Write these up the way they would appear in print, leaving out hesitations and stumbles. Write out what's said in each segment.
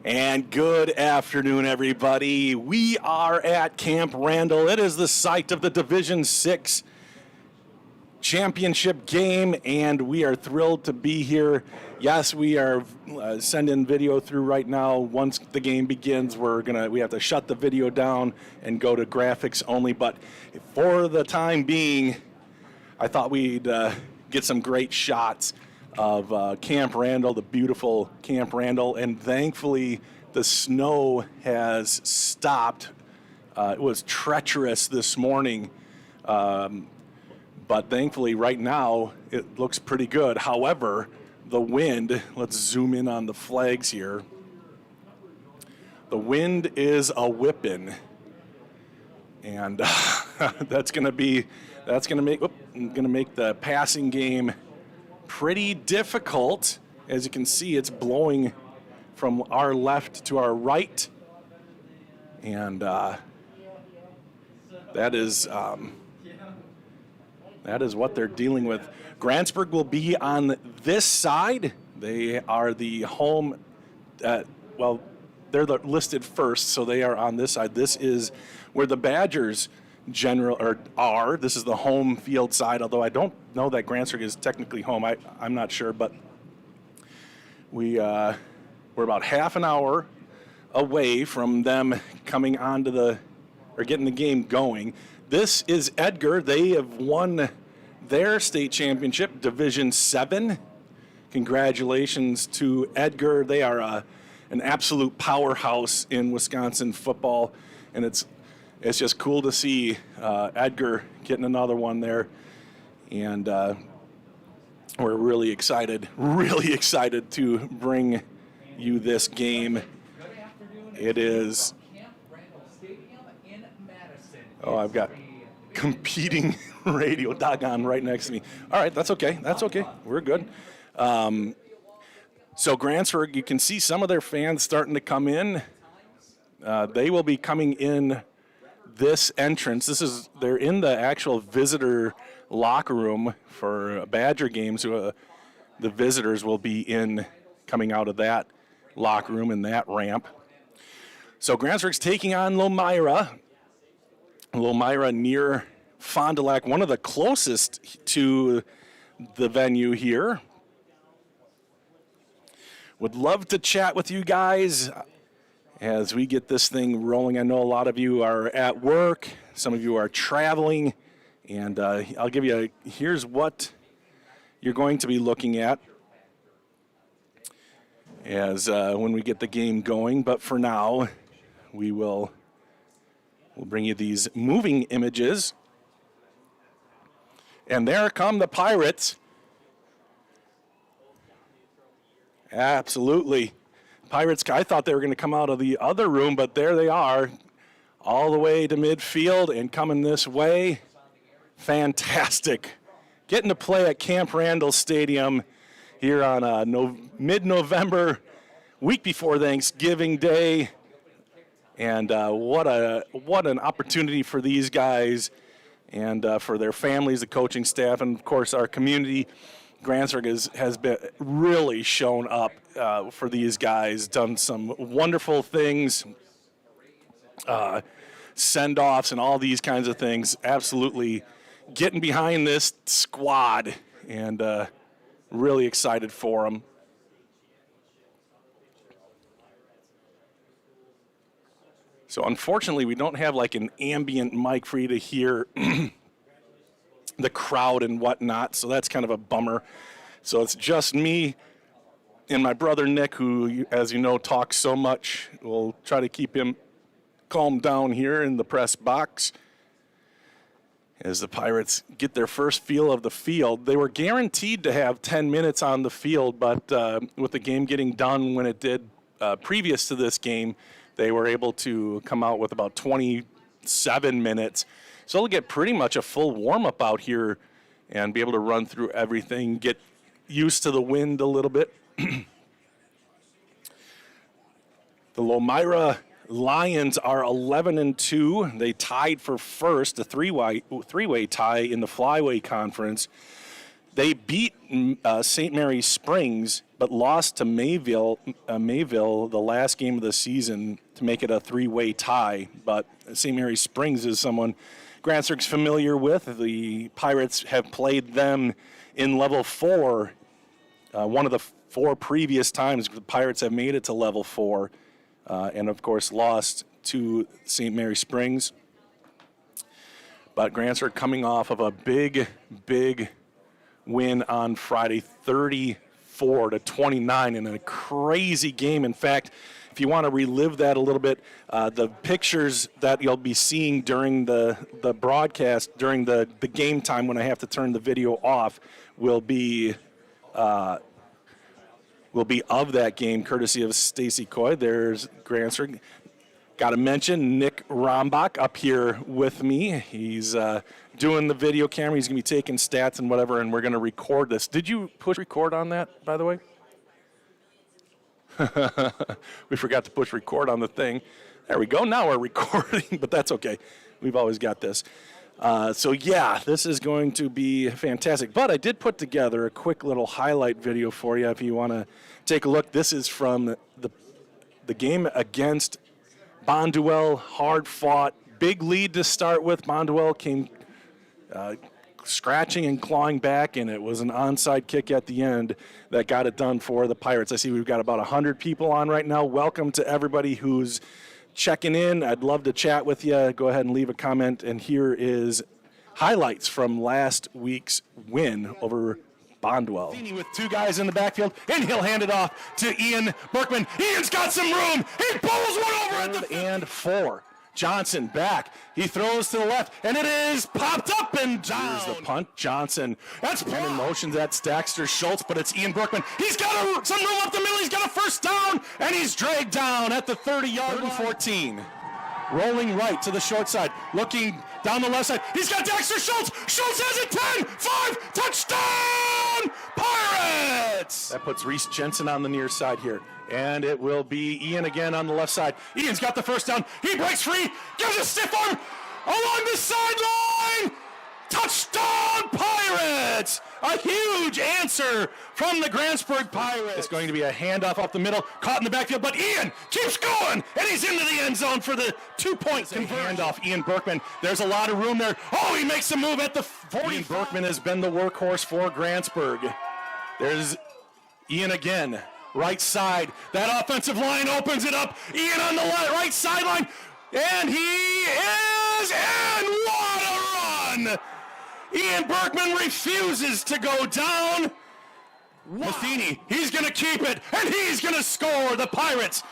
And good afternoon, everybody. We are at Camp Randall. It is the site of the Division 6 championship game, and we are thrilled to be here. Yes, we are sending video through right now. Once the game begins, we have to shut the video down and go to graphics only. But for the time being, I thought we'd get some great shots of Camp Randall, the beautiful Camp Randall, and thankfully the snow has stopped. It was treacherous this morning, but thankfully right now it looks pretty good. However, the wind, let's zoom in on the flags here. The wind is a whipping, and that's going to make the passing game pretty difficult. As you can see, it's blowing from our left to our right, and that is what they're dealing with. Grantsburg will be on this side. They are the home. They're listed first, so they are on this side. This is where the Badgers are. This is the home field side, although I don't know that Grantsburg is technically home. I'm not sure, but we're about half an hour away from them coming onto getting the game going. This is Edgar. They have won their state championship, Division 7. Congratulations to Edgar. They are an absolute powerhouse in Wisconsin football, and it's just cool to see Edgar getting another one there, and we're really excited to bring you this game. It is. Oh, I've got competing radio doggone right next to me. All right, that's okay. We're good. So Grantsburg, you can see some of their fans starting to come in. They will be coming in this entrance. They're in the actual visitor locker room for Badger games. The visitors will be coming out of that locker room in that ramp. So Grantsburg's taking on Lomira. Lomira near Fond du Lac, one of the closest to the venue here. Would love to chat with you guys as we get this thing rolling. I know a lot of you are at work, some of you are traveling, and I'll give you here's what you're going to be looking at as when we get the game going. But for now, we'll bring you these moving images. And there come the Pirates. Absolutely. Pirates, I thought they were going to come out of the other room, but there they are, all the way to midfield and coming this way. Fantastic. Getting to play at Camp Randall Stadium here on mid-November, week before Thanksgiving Day. And what an opportunity for these guys and for their families, the coaching staff, and, of course, our community. Grantsburg has been really shown up for these guys, done some wonderful things, send-offs and all these kinds of things. Absolutely getting behind this squad and really excited for them. So unfortunately, we don't have like an ambient mic for you to hear the crowd and whatnot, so that's kind of a bummer. So it's just me and my brother Nick, who, as you know, talks so much. We'll try to keep him calmed down here in the press box as the Pirates get their first feel of the field. They were guaranteed to have 10 minutes on the field, but with the game getting done when it did previous to this game, they were able to come out with about 27 minutes. So they'll get pretty much a full warm-up out here and be able to run through everything, get used to the wind a little bit. The Lomira Lions are 11-2. They tied for first, a three-way tie in the Flyway Conference. They beat St. Mary's Springs, but lost to Mayville the last game of the season to make it a 3-way tie. But St. Mary's Springs is someone Grantsburg's familiar with. The Pirates have played them in level 4. One of the 4 previous times the Pirates have made it to level 4, and of course lost to St. Mary's Springs. But Grantsburg coming off of a big win on Friday, 34-29 in a crazy game. In fact, if you want to relive that a little bit, the pictures that you'll be seeing during the broadcast, during the game time when I have to turn the video off, will be of that game, courtesy of Stacy Coy. There's Grantsburg. Got to mention Nick Rombach up here with me. He's doing the video camera. He's going to be taking stats and whatever, and we're going to record this. Did you push record on that, by the way? We forgot to push record on the thing. There we go. Now we're recording, but that's okay. We've always got this. So, yeah, this is going to be fantastic. But I did put together a quick little highlight video for you if you want to take a look. This is from the game against Bonduel, hard fought, big lead to start with. Bonduel came scratching and clawing back, and it was an onside kick at the end that got it done for the Pirates. I see we've got about 100 people on right now. Welcome to everybody who's checking in. I'd love to chat with you. Go ahead and leave a comment, and here is highlights from last week's win over Bonduel. With 2 guys in the backfield, and he'll hand it off to Ian Berkman. Ian's got some room. He pulls one over at the and 4. Johnson back. He throws to the left, and it is popped up and down. Here's the punt. Johnson. That's in motion. That's Daxter Schultz, but it's Ian Berkman. He's got some room up the middle. He's got a first down, and he's dragged down at the 30-yard line. 14. Rolling right to the short side. Looking down the left side. He's got Daxter Schultz. Schultz has it. 10, 5, touchdown, Pirates! That puts Reese Jensen on the near side here. And it will be Ian again on the left side. Ian's got the first down. He breaks free. Gives a stiff arm along the sideline. Touchdown, Pirates! A huge answer from the Grantsburg Pirates. It's going to be a handoff up the middle, caught in the backfield, but Ian keeps going, and he's into the end zone for the 2-point conversion. Handoff, Ian Berkman. There's a lot of room there. Oh, he makes a move at the 40. Ian Berkman has been the workhorse for Grantsburg. There's Ian again, right side. That offensive line opens it up. Ian on the right sideline, and he is in. What a run! Ian Berkman refuses to go down. Matheny, he's going to keep it, and he's going to score. The Pirates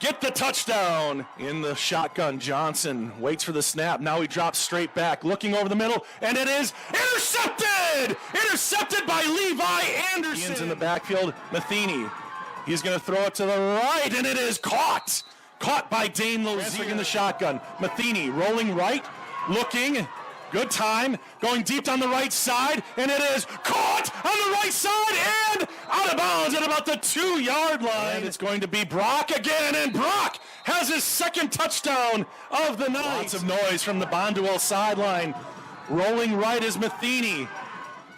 get the touchdown. In the shotgun, Johnson waits for the snap. Now he drops straight back, looking over the middle, and it is intercepted! Intercepted by Levi Anderson. Ian's in the backfield. Matheny, he's going to throw it to the right, and it is caught. Caught by Dane Lozier in the shotgun. Matheny rolling right, looking. Good time, going deep down the right side, and it is caught on the right side and out of bounds at about the 2-yard line. And it's going to be Brock again, and Brock has his second touchdown of the night. Lots of noise from the Bonduel sideline. Rolling right is Matheny.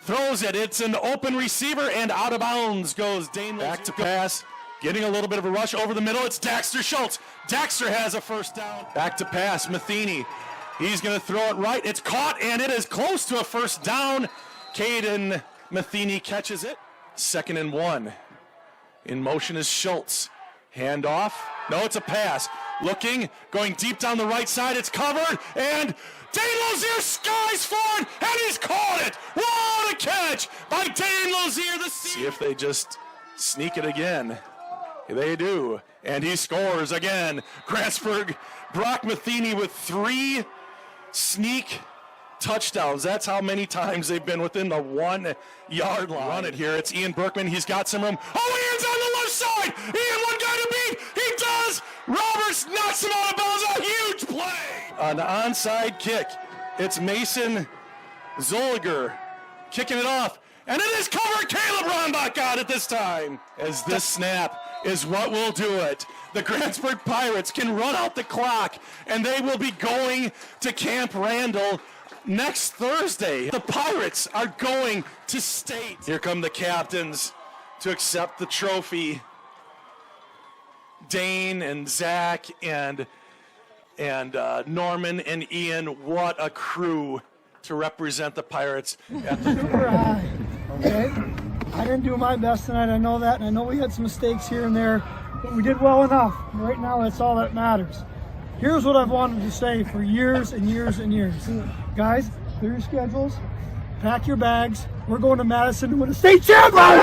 Throws it, it's an open receiver, and out of bounds goes Dane. Back to pass, getting a little bit of a rush over the middle, it's Daxter Schultz. Daxter has a first down. Back to pass, Matheny. He's going to throw it right. It's caught, and it is close to a first down. Caden Matheny catches it. 2nd and 1. In motion is Schultz. Hand off. No, it's a pass. Looking, going deep down the right side. It's covered, and Dane Lozier skies forward, and he's caught it. What a catch by Dane Lozier. See if they just sneak it again. They do, and he scores again. Grantsburg, Brock Matheny with 3 sneak touchdowns. That's how many times they've been within the 1-yard line. Run it here. It's Ian Berkman. He's got some room. Oh, Ian's on the left side. Ian, one guy to beat. He does. Roberts knocks him out of bounds. A huge play. An onside kick. It's Mason Zolliger kicking it off. And it is covered. Caleb Ronbach got it this time. As this snap is what will do it. The Grantsburg Pirates can run out the clock, and they will be going to Camp Randall next Thursday, the Pirates are going to state. Here come the captains to accept the trophy. Dane and Zach and Norman and Ian, what a crew to represent the Pirates at the okay. I didn't do my best tonight, I know that, and I know we had some mistakes here and there, but we did well enough. Right now, that's all that matters. Here's what I've wanted to say for years and years and years. Guys, clear your schedules, pack your bags. We're going to Madison to win a state championship! Are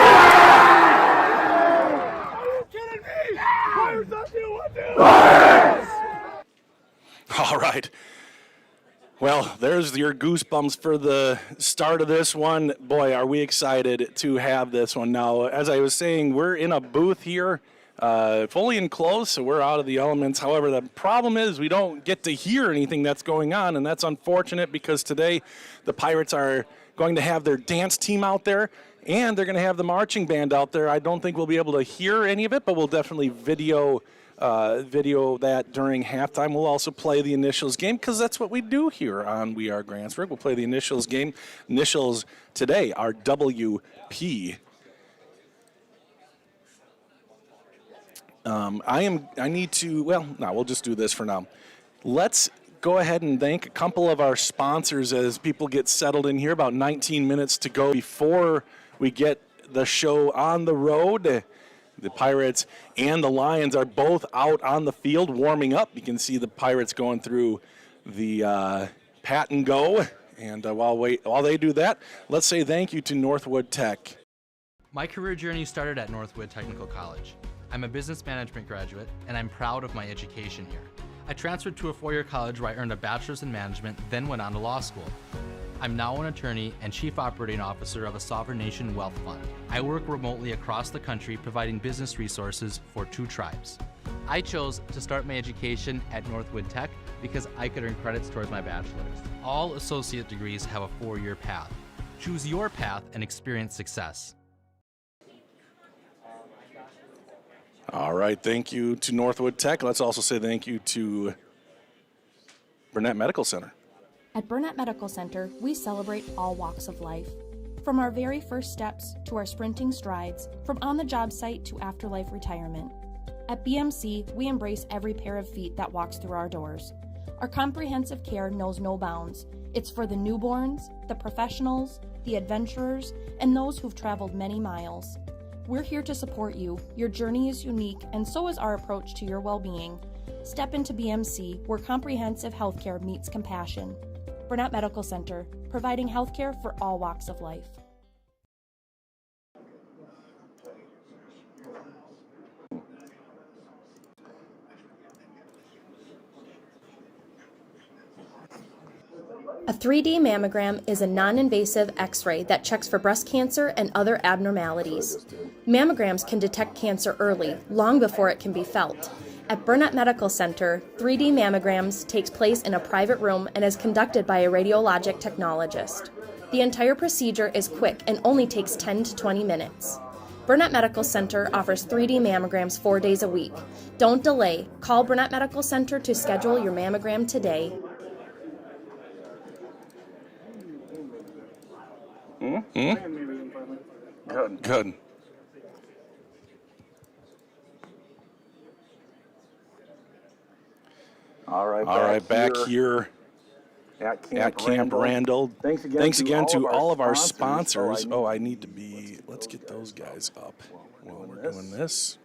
you kidding me? Pirates up to 1-2! All right. Well, there's your goosebumps for the start of this one. Boy, are we excited to have this one. Now, as I was saying, we're in a booth here, fully enclosed, so we're out of the elements. However, the problem is we don't get to hear anything that's going on, and that's unfortunate because today the Pirates are going to have their dance team out there, and they're going to have the marching band out there. I don't think we'll be able to hear any of it, but we'll definitely video that during halftime. We'll also play the initials game because that's what we do here on We Are Grantsburg. We'll play the initials game. Initials today are WP. We'll just do this for now. Let's go ahead and thank a couple of our sponsors as people get settled in here. About 19 minutes to go before we get the show on the road. The Pirates and the Lions are both out on the field warming up. You can see the Pirates going through the pat and go. And while they do that, let's say thank you to Northwood Tech. My career journey started at Northwood Technical College. I'm a business management graduate, and I'm proud of my education here. I transferred to a four-year college where I earned a bachelor's in management, then went on to law school. I'm now an attorney and chief operating officer of a sovereign nation wealth fund. I work remotely across the country providing business resources for 2 tribes. I chose to start my education at Northwood Tech because I could earn credits towards my bachelor's. All associate degrees have a 4-year path. Choose your path and experience success. All right, thank you to Northwood Tech. Let's also say thank you to Burnett Medical Center. At Burnett Medical Center, we celebrate all walks of life. From our very first steps to our sprinting strides, from on-the-job site to afterlife retirement. At BMC, we embrace every pair of feet that walks through our doors. Our comprehensive care knows no bounds. It's for the newborns, the professionals, the adventurers, and those who've traveled many miles. We're here to support you. Your journey is unique, and so is our approach to your well-being. Step into BMC, where comprehensive healthcare meets compassion. Burnett Medical Center, providing healthcare for all walks of life. A 3D mammogram is a non-invasive X-ray that checks for breast cancer and other abnormalities. Mammograms can detect cancer early, long before it can be felt. At Burnett Medical Center, 3D mammograms takes place in a private room and is conducted by a radiologic technologist. The entire procedure is quick and only takes 10 to 20 minutes. Burnett Medical Center offers 3D mammograms 4 days a week. Don't delay. Call Burnett Medical Center to schedule your mammogram today. Good. All right, back here at Camp Randall. Thanks again to all of our sponsors. Let's get those guys up while we're doing this.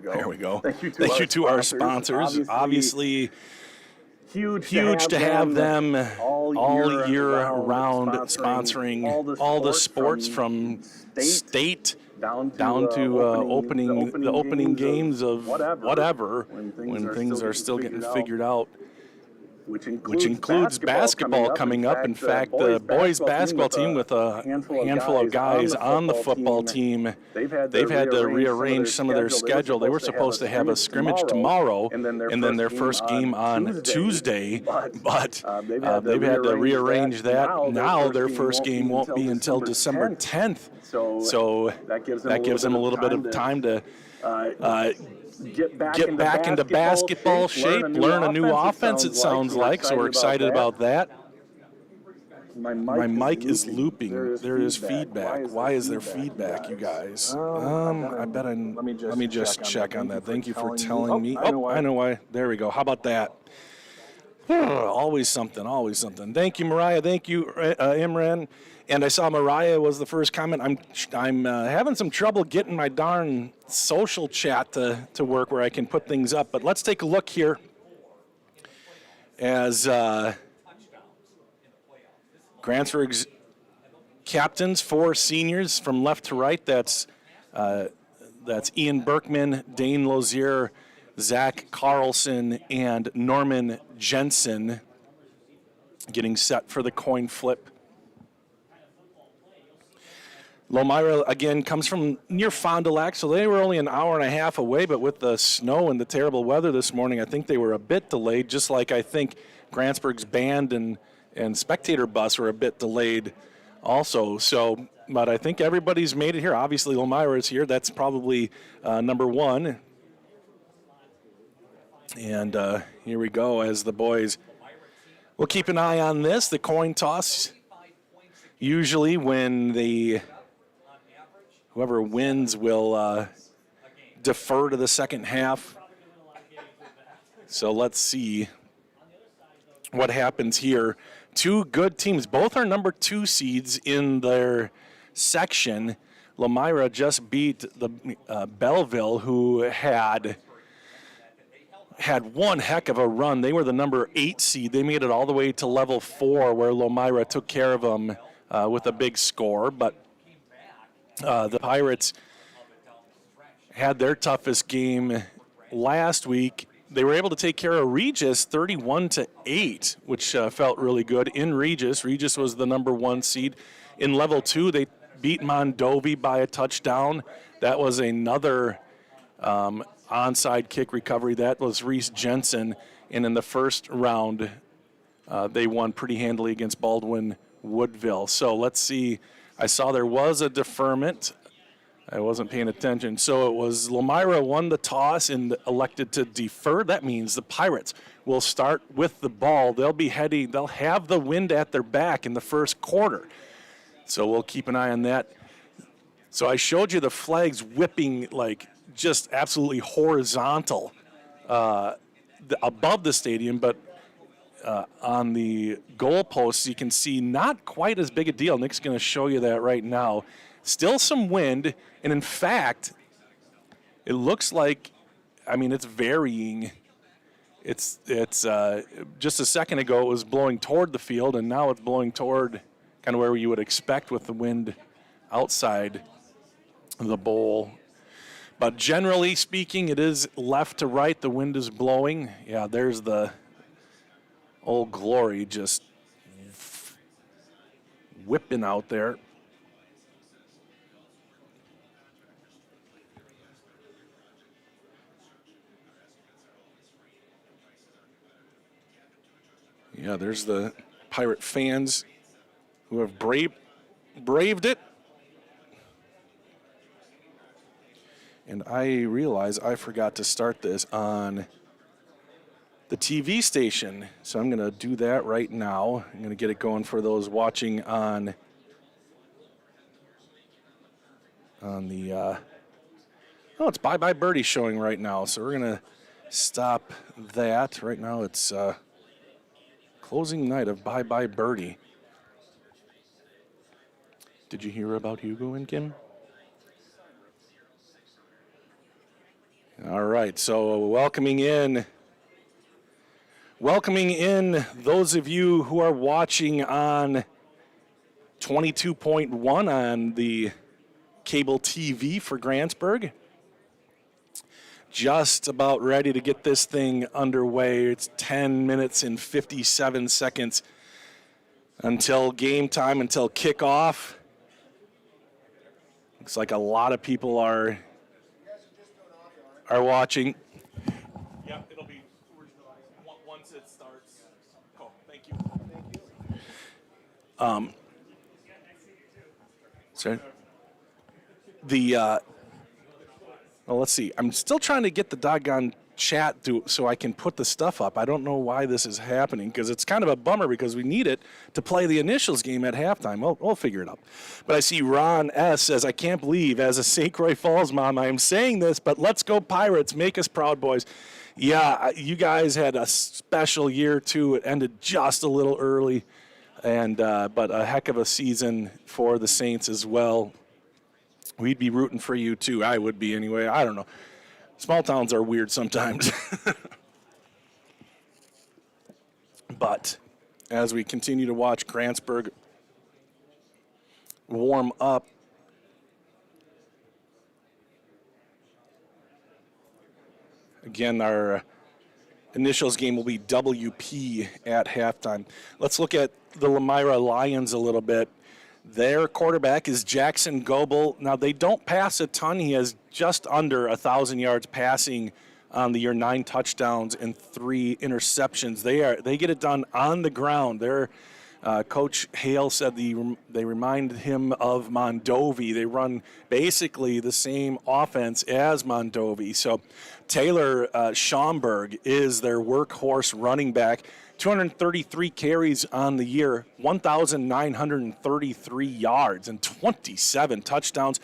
There we go. Thank you to our sponsors. Obviously huge to have them all year round sponsoring all the sports from state down to the opening games of whatever when things are still getting figured out. which includes basketball coming up. In fact, the boys basketball team with a handful of guys on the football team, they've had to rearrange some of their schedule. They were supposed to have a scrimmage tomorrow and then their first game on Tuesday, but they've had to rearrange that. Now their first game won't be until December 10th. So that gives them a little bit of time to get back into basketball shape, learn a new offense, it sounds like, so we're excited about that. My mic is looping. There is feedback. Why is there feedback, you guys? Let me just check on that. Thank you for telling me. Oh, I know why. There we go. How about that? Always something, always something. Thank you, Mariah. Thank you, Imran. And I saw Mariah was the first comment. I'm having some trouble getting my darn social chat to work where I can put things up. But let's take a look here as Grantsburg's captains, 4 seniors from left to right. That's Ian Berkman, Dane Lozier, Zach Carlson, and Norman Jensen getting set for the coin flip. Lomira, again, comes from near Fond du Lac, so they were only an hour and a half away, but with the snow and the terrible weather this morning, I think they were a bit delayed, just like I think Grantsburg's band and spectator bus were a bit delayed also. So, but I think everybody's made it here. Obviously, Lomira is here. That's probably number 1. And here we go as the boys. We'll keep an eye on this, the coin toss. Usually when whoever wins will defer to the second half. So let's see what happens here. 2 good teams. Both are number 2 seeds in their section. Lomira just beat the Belleville, who had one heck of a run. They were the number 8 seed. They made it all the way to level 4, where Lomira took care of them with a big score. But the Pirates had their toughest game last week. They were able to take care of Regis 31-8, which felt really good in Regis. Regis was the number 1 seed. In level 2, they beat Mondovi by a touchdown. That was another onside kick recovery. That was Reese Jensen. And in the first round, they won pretty handily against Baldwin Woodville. So let's see. I saw there was a deferment. I wasn't paying attention. So it was Lomira won the toss and elected to defer. That means the Pirates will start with the ball. They'll have the wind at their back in the first quarter. So we'll keep an eye on that. So I showed you the flags whipping like just absolutely horizontal above the stadium, but on the goalposts, you can see not quite as big a deal. Nick's going to show you that right now. Still some wind, and in fact, it looks like, it's varying. It's just a second ago it was blowing toward the field, and now it's blowing toward kind of where you would expect with the wind outside the bowl. But generally speaking, it is left to right. The wind is blowing. Yeah, there's the Old Glory just whipping out there. Yeah, there's the Pirate fans who have braved it. And I realize I forgot to start this on the TV station. So I'm going to do that right now. I'm going to get it going for those watching on the, it's Bye Bye Birdie showing right now. So we're going to stop that. Right now it's closing night of Bye Bye Birdie. Did you hear about Hugo and Kim? All right, so welcoming in those of you who are watching on 22.1 on the cable TV for Grantsburg. just about ready to get this thing underway. It's 10 minutes and 57 seconds until game time, until kickoff. Looks like a lot of people are watching. Yeah, it'll be once it starts. Cool, thank you. Sorry. Well, let's see. I'm still trying to get the doggone chat so I can put the stuff up. I don't know why this is happening, because it's kind of a bummer because we need it to play the initials game at halftime. We'll figure it out. But I see Ron S. says, I can't believe, as a St. Croix Falls mom, I am saying this, but let's go Pirates. Make us proud, boys. Yeah, you guys had a special year, too. It ended just a little early, but a heck of a season for the Saints as well. We'd be rooting for you, too. I would be anyway. I don't know. Small towns are weird sometimes. But as we continue to watch Grantsburg warm up, again, our initials game will be WP at halftime. Let's look at the Lomira Lions a little bit. Their quarterback is Jackson Goebel. Now, they don't pass a ton. He has just under 1,000 yards passing on the year, 9 touchdowns and 3 interceptions. They get it done on the ground. Their Coach Hale said they remind him of Mondovi. They run basically the same offense as Mondovi. So Taylor Schomburg is their workhorse running back. 233 carries on the year, 1,933 yards, and 27 touchdowns.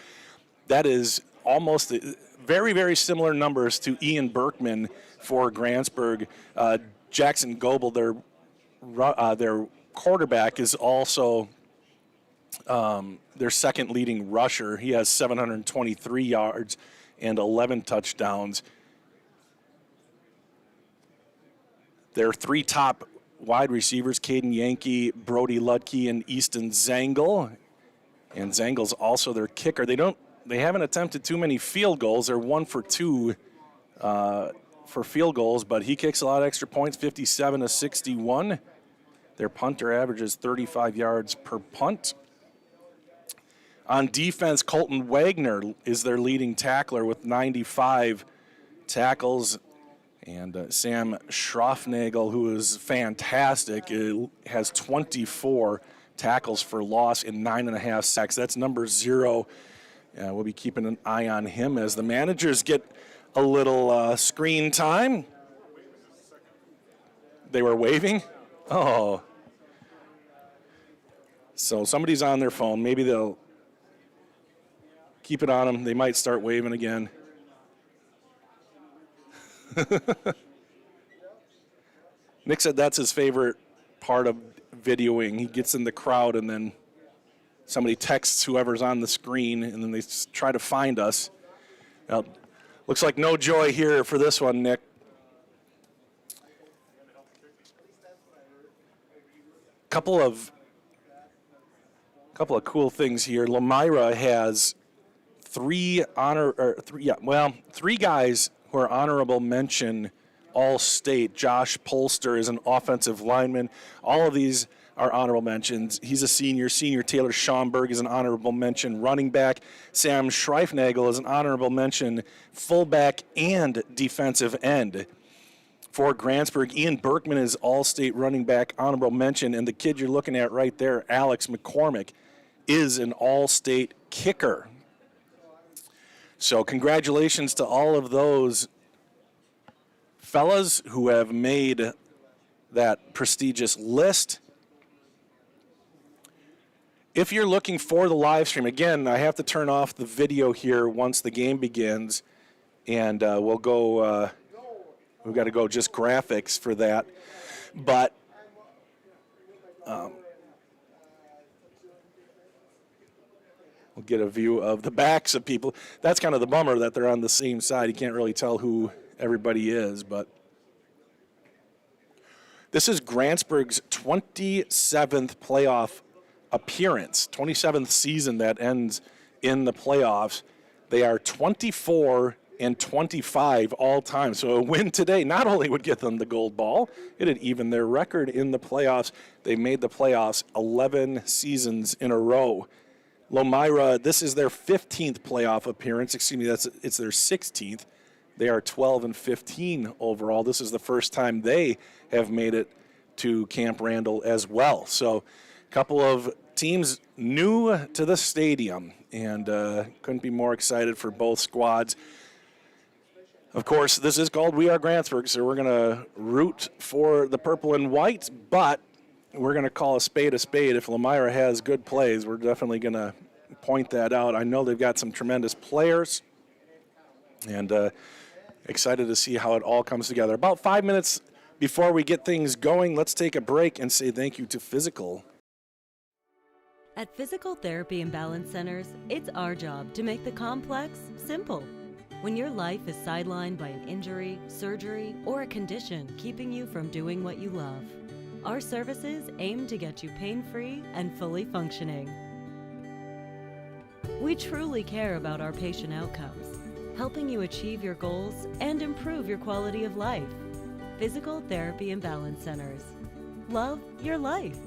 That is almost very, very similar numbers to Ian Berkman for Grantsburg. Jackson Goebel, their quarterback, is also their second leading rusher. He has 723 yards and 11 touchdowns. Their 3 top wide receivers, Caden Yankee, Brody Ludke, and Easton Zangle. And Zangle's also their kicker. They haven't attempted too many field goals. They're 1 for 2 for field goals, but he kicks a lot of extra points, 57 to 61. Their punter averages 35 yards per punt. On defense, Colton Wagner is their leading tackler with 95 tackles. And Sam Schroffnagel, who is fantastic, has 24 tackles for loss and 9.5 sacks. That's number 0. We'll be keeping an eye on him as the managers get a little screen time. They were waving? Oh. So somebody's on their phone. Maybe they'll keep it on them. They might start waving again. Nick said that's his favorite part of videoing. He gets in the crowd and then somebody texts whoever's on the screen and then they try to find us. Looks like no joy here for this one, Nick. Couple of cool things here. Lomira has 3 guys who are honorable mention All-State. Josh Polster is an offensive lineman. All of these are honorable mentions. He's a senior. Senior Taylor Schomburg is an honorable mention running back. Sam Schreifnagel is an honorable mention fullback and defensive end. For Grantsburg, Ian Berkman is All-State running back, honorable mention. And the kid you're looking at right there, Alex McCormick, is an All-State kicker. So congratulations to all of those fellas who have made that prestigious list. If you're looking for the live stream, again, I have to turn off the video here once the game begins, and we'll go, we've got to go just graphics for that. But we'll get a view of the backs of people. That's kind of the bummer that they're on the same side. You can't really tell who everybody is, but this is Grantsburg's 27th playoff appearance, 27th season that ends in the playoffs. They are 24 and 25 all time. So a win today not only would get them the gold ball, it'd even their record in the playoffs. They made the playoffs 11 seasons in a row. Lomira, this is their 15th playoff appearance. Excuse me, it's their 16th. They are 12 and 15 overall. This is the first time they have made it to Camp Randall as well. So a couple of teams new to the stadium, and couldn't be more excited for both squads. Of course, this is called We Are Grantsburg, so we're going to root for the purple and white, but we're going to call a spade a spade. If Lomira has good plays, we're definitely going to point that out. I know they've got some tremendous players, and excited to see how it all comes together. About 5 minutes before we get things going, let's take a break and say thank you to Physical. At Physical Therapy and Balance Centers, it's our job to make the complex simple. When your life is sidelined by an injury, surgery, or a condition keeping you from doing what you love, our services aim to get you pain-free and fully functioning. We truly care about our patient outcomes, helping you achieve your goals and improve your quality of life. Physical Therapy and Balance Centers. Love your life.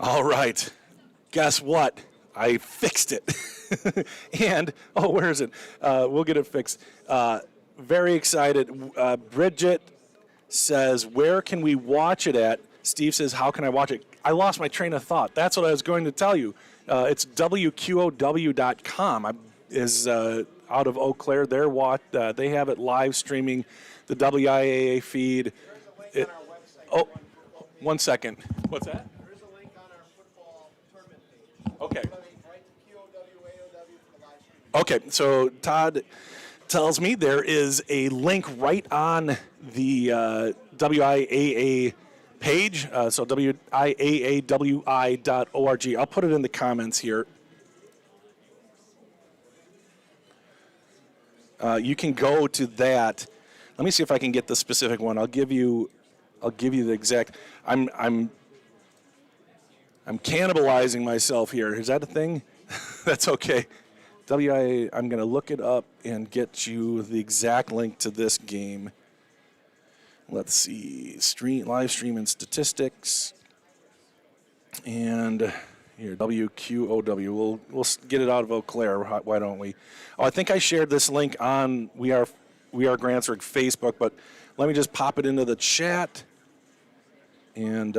All right, guess what? I fixed it. And, where is it? We'll get it fixed. Very excited. Bridget says, where can we watch it at? Steve says, how can I watch it? I lost my train of thought. That's what I was going to tell you. It's WQOW.com. Is out of Eau Claire. They have it live streaming the WIAA feed. Oh, 1 second. What's that? Okay. Okay, so Todd tells me there is a link right on the WIAA page, so WIAAWI.org. I'll put it in the comments here. You can go to that. Let me see if I can get the specific one. I'll give you the exact. I'm cannibalizing myself here. Is that a thing? That's okay. WIA, I'm going to look it up and get you the exact link to this game. Let's see. Live stream and statistics. And here, WQOW. We'll get it out of Eau Claire. Why don't we? Oh, I think I shared this link on We Are Grantsburg Facebook, but let me just pop it into the chat. And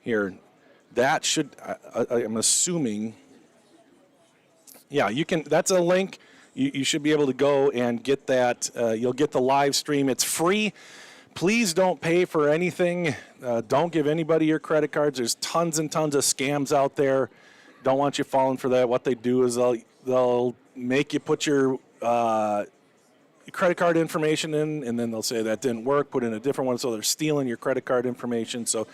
here, that should, I'm assuming, yeah, you can, that's a link. You should be able to go and get that. You'll get the live stream. It's free. Please don't pay for anything. Don't give anybody your credit cards. There's tons and tons of scams out there. Don't want you falling for that. What they do is they'll make you put your credit card information in, and then they'll say that didn't work, put in a different one, so they're stealing your credit card information. So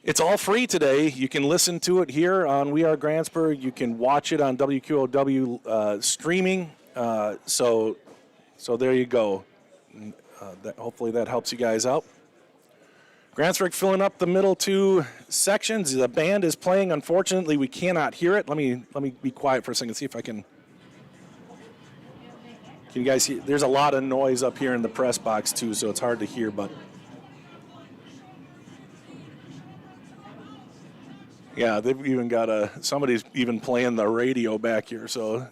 it's all free today. You can listen to it here on We Are Grantsburg. You can watch it on WQOW streaming. So there you go. Hopefully that helps you guys out. Grantsburg filling up the middle two sections. The band is playing. Unfortunately, we cannot hear it. Let me be quiet for a second, see if I can. Can you guys hear? There's a lot of noise up here in the press box too, so it's hard to hear, but. Yeah, they've even got somebody's even playing the radio back here, so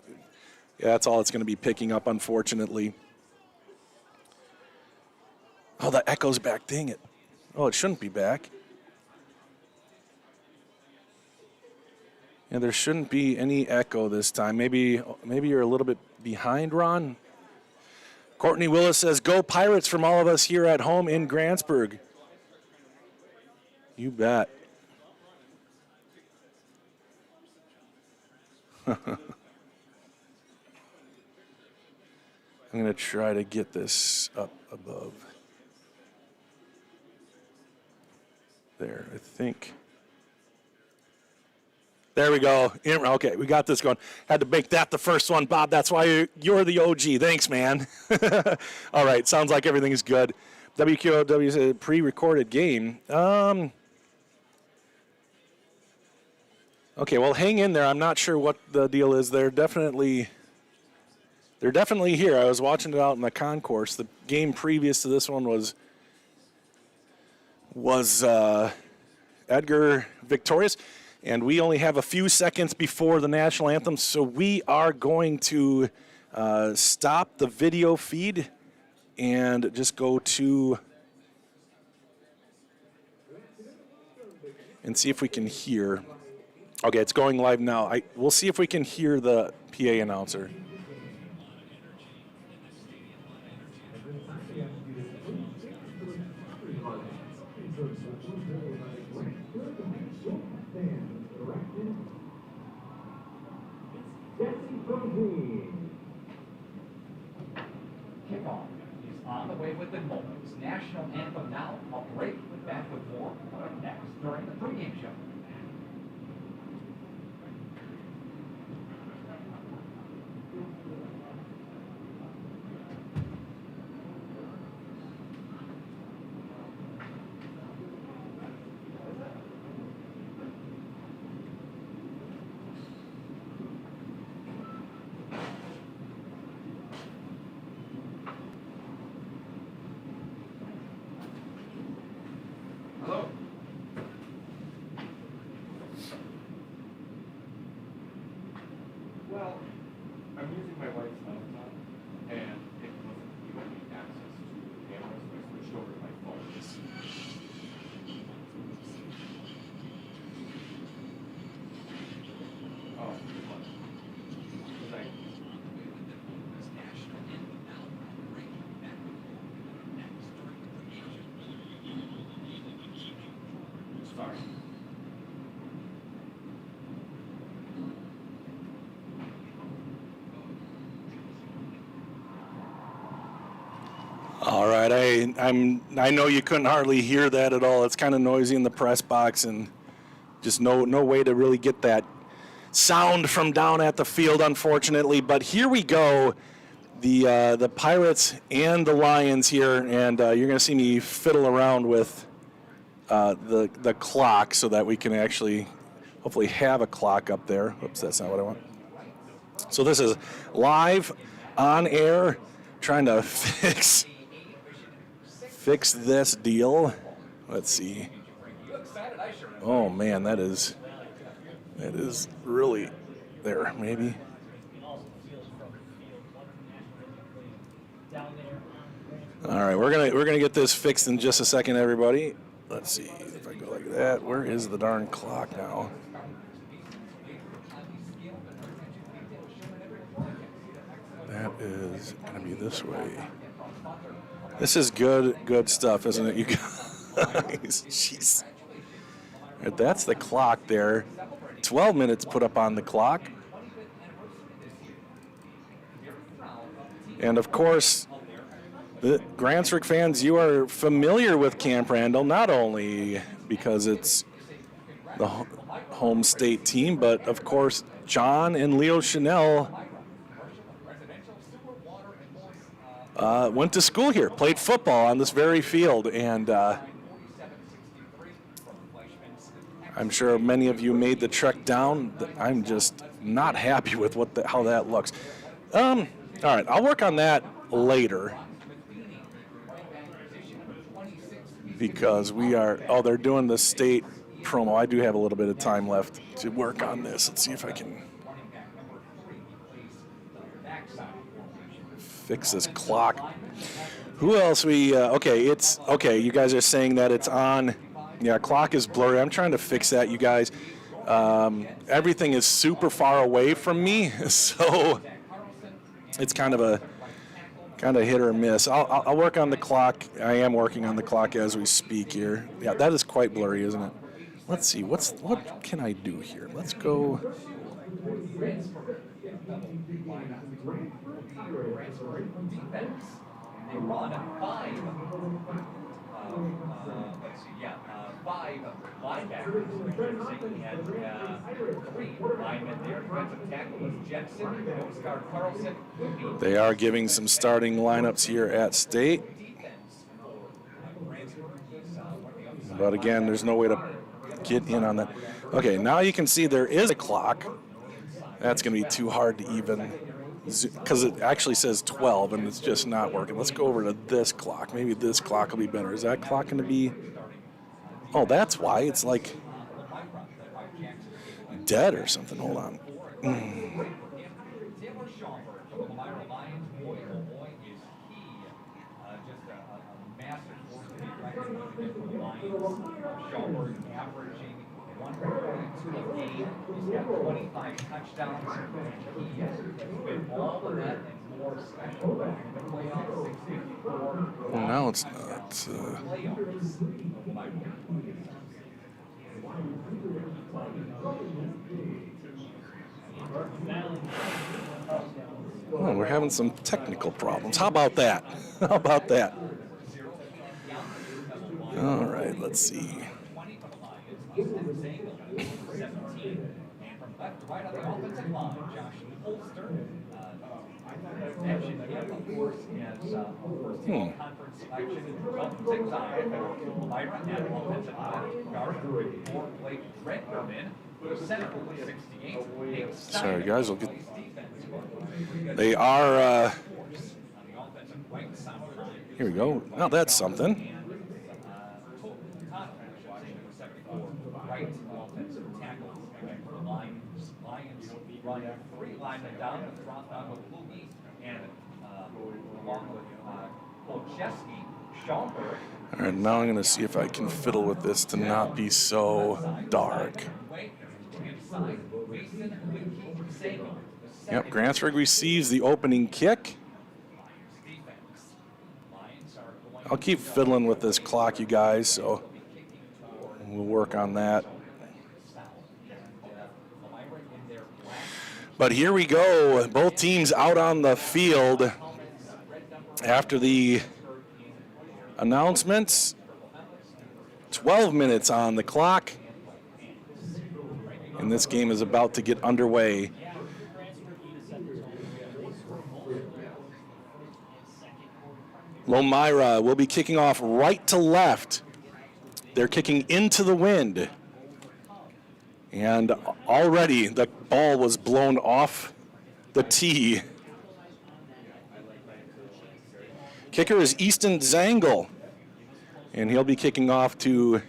yeah, that's all it's going to be picking up, unfortunately. Oh, that echo's back, dang it. Oh, it shouldn't be back. Yeah, there shouldn't be any echo this time. Maybe you're a little bit behind Ron. Courtney Willis says, "Go Pirates" from all of us here at home in Grantsburg. You bet. I'm going to try to get this up above. There, I think. There we go. Okay, we got this going. Had to make that the first one, Bob. That's why you're the OG. Thanks, man. All right, sounds like everything is good. WQOW is a pre-recorded game. Okay, well, hang in there. I'm not sure what the deal is. They're definitely here. I was watching it out in the concourse. The game previous to this one was Edgar victorious, and we only have a few seconds before the national anthem, so we are going to stop the video feed and just go to and see if we can hear. Okay, it's going live now. We'll see if we can hear the PA announcer. Kickoff is on the way with the Moments. National anthem now. A break. Back with more next during the pregame show. Hello. Well, I'm using my wife's laptop, and it wasn't giving me access to the camera, so I switched over to my phone. Oh, good luck. Thank you. Sorry. All right, I know you couldn't hardly hear that at all. It's kind of noisy in the press box, and just no way to really get that sound from down at the field, unfortunately. But here we go, the Pirates and the Lions here, and you're going to see me fiddle around with the clock so that we can actually hopefully have a clock up there. Oops, that's not what I want. So this is live on air, trying to fix this deal. Let's see. Oh man, that is really there, maybe. All right, we're gonna get this fixed in just a second, everybody. Let's see if I go like that. Where is the darn clock now? That is gonna be this way. This is good stuff, isn't it, you guys? Jeez. Right, that's the clock there. 12 minutes put up on the clock. And of course, the Grantsburg fans, you are familiar with Camp Randall, not only because it's the home state team, but of course, John and Leo Chanel went to school here, played football on this very field, and I'm sure many of you made the trek down. I'm just not happy with how that looks. All right, I'll work on that later. Because they're doing the state promo. I do have a little bit of time left to work on this. Let's see if I can fix this clock. Who else okay, you guys are saying that it's on. Yeah, clock is blurry. I'm trying to fix that, you guys. Everything is super far away from me, so it's kind of hit or miss. I'll work on the clock. I am working on the clock as we speak here. Yeah, that is quite blurry, isn't it? Let's see. What can I do here? Let's go. They run 5. Five linebackers. He had 3 linemen there. Defensive tackle was Jensen, nose guard Carlson. They are giving some starting lineups here at State. But again, there's no way to get in on that. Okay, now you can see there is a clock. That's going to be too hard to even, because it actually says 12 and it's just not working. Let's go over to this clock. Maybe this clock will be better. Is that clock going to be? Oh, that's why. It's like dead or something. Hold on. He's got 25 touchdowns. He has been all of that and more special. The playoffs 654. Well, now it's not. Oh, we're having some technical problems. How about that? How about that? All right, let's see. Right on the offensive line, Josh Holster. Mentioned him, of course, as first team conference selection. Lomira at offensive guard. For Blake Redmond, center 68. Sorry, guys. We'll get. They are. Here we go. Now that's something. Right offensive tackles for the Lions run 3 linemen down with Lugie and along with Kolcheski, Schaumburg. All right, now I'm going to see if I can fiddle with this to not be so dark. Yep, Grantsburg receives the opening kick. I'll keep fiddling with this clock, you guys, so we'll work on that. But here we go. Both teams out on the field after the announcements. 12 minutes on the clock. And this game is about to get underway. Lomira will be kicking off right to left. They're kicking into the wind. And already the ball was blown off the tee. Kicker is Easton Zangle. And he'll be kicking off to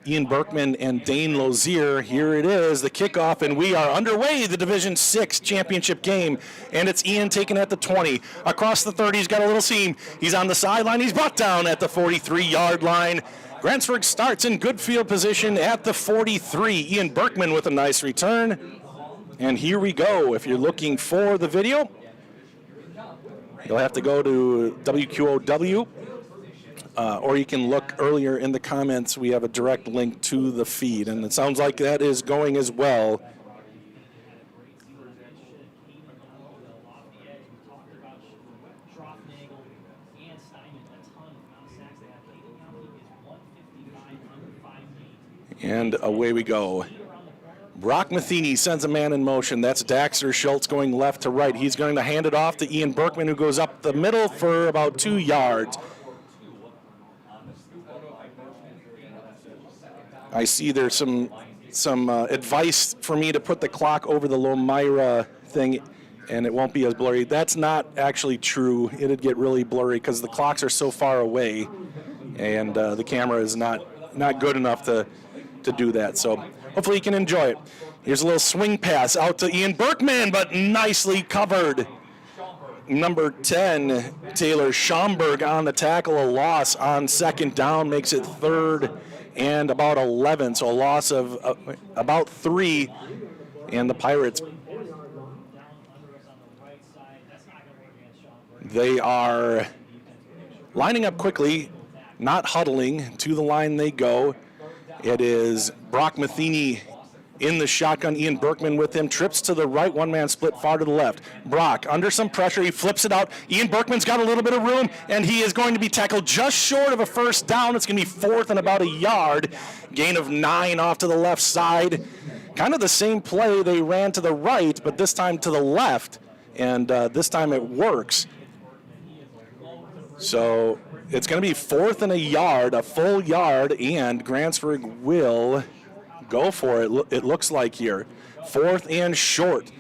Ian Berkman and Dane Lozier. Here it is, the kickoff, and we are underway, the Division 6 championship game. And it's Ian taken at the 20. Across the 30, he's got a little seam. He's on the sideline. He's brought down at the 43-yard line. Grantsburg starts in good field position at the 43. Ian Berkman with a nice return. And here we go. If you're looking for the video, you'll have to go to WQOW. Or you can look earlier in the comments. We have a direct link to the feed, and it sounds like that is going as well. And away we go. Brock Matheny sends a man in motion. That's Daxter Schultz going left to right. He's going to hand it off to Ian Berkman, who goes up the middle for about 2 yards. I see there's some advice for me to put the clock over the Lomira thing, and it won't be as blurry. That's not actually true. It'd get really blurry because the clocks are so far away, and the camera is not good enough to do that. So hopefully you can enjoy it. Here's a little swing pass out to Ian Berkman, but nicely covered. Number 10, Taylor Schaumburg on the tackle. A loss on second down makes it 3rd and about 11, so a loss of about 3, and the Pirates They are lining up quickly, not huddling. To the line they go. It is Brock Matheny in the shotgun. Ian Berkman with him. Trips to the right. One-man split far to the left. Brock under some pressure. He flips it out. Ian Berkman's got a little bit of room, and he is going to be tackled just short of a first down. It's going to be fourth and about a yard. Gain of 9 off to the left side. Kind of the same play. They ran to the right, but this time to the left, and this time it works. So it's going to be fourth and a yard, a full yard, and Grantsburg will go for it, it looks like here. Fourth and short.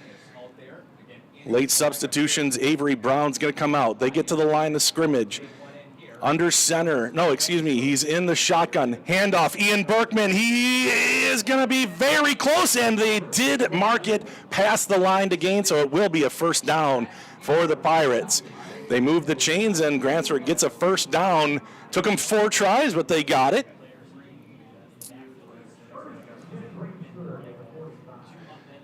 Late substitutions, Avery Brown's going to come out. They get to the line of scrimmage. Under center. No, excuse me. He's in the shotgun. Handoff. Ian Berkman. He is going to be very close, and they did mark it past the line to gain, so it will be a first down for the Pirates. They move the chains, and Grantsburg gets a first down. Took them 4 tries, but they got it.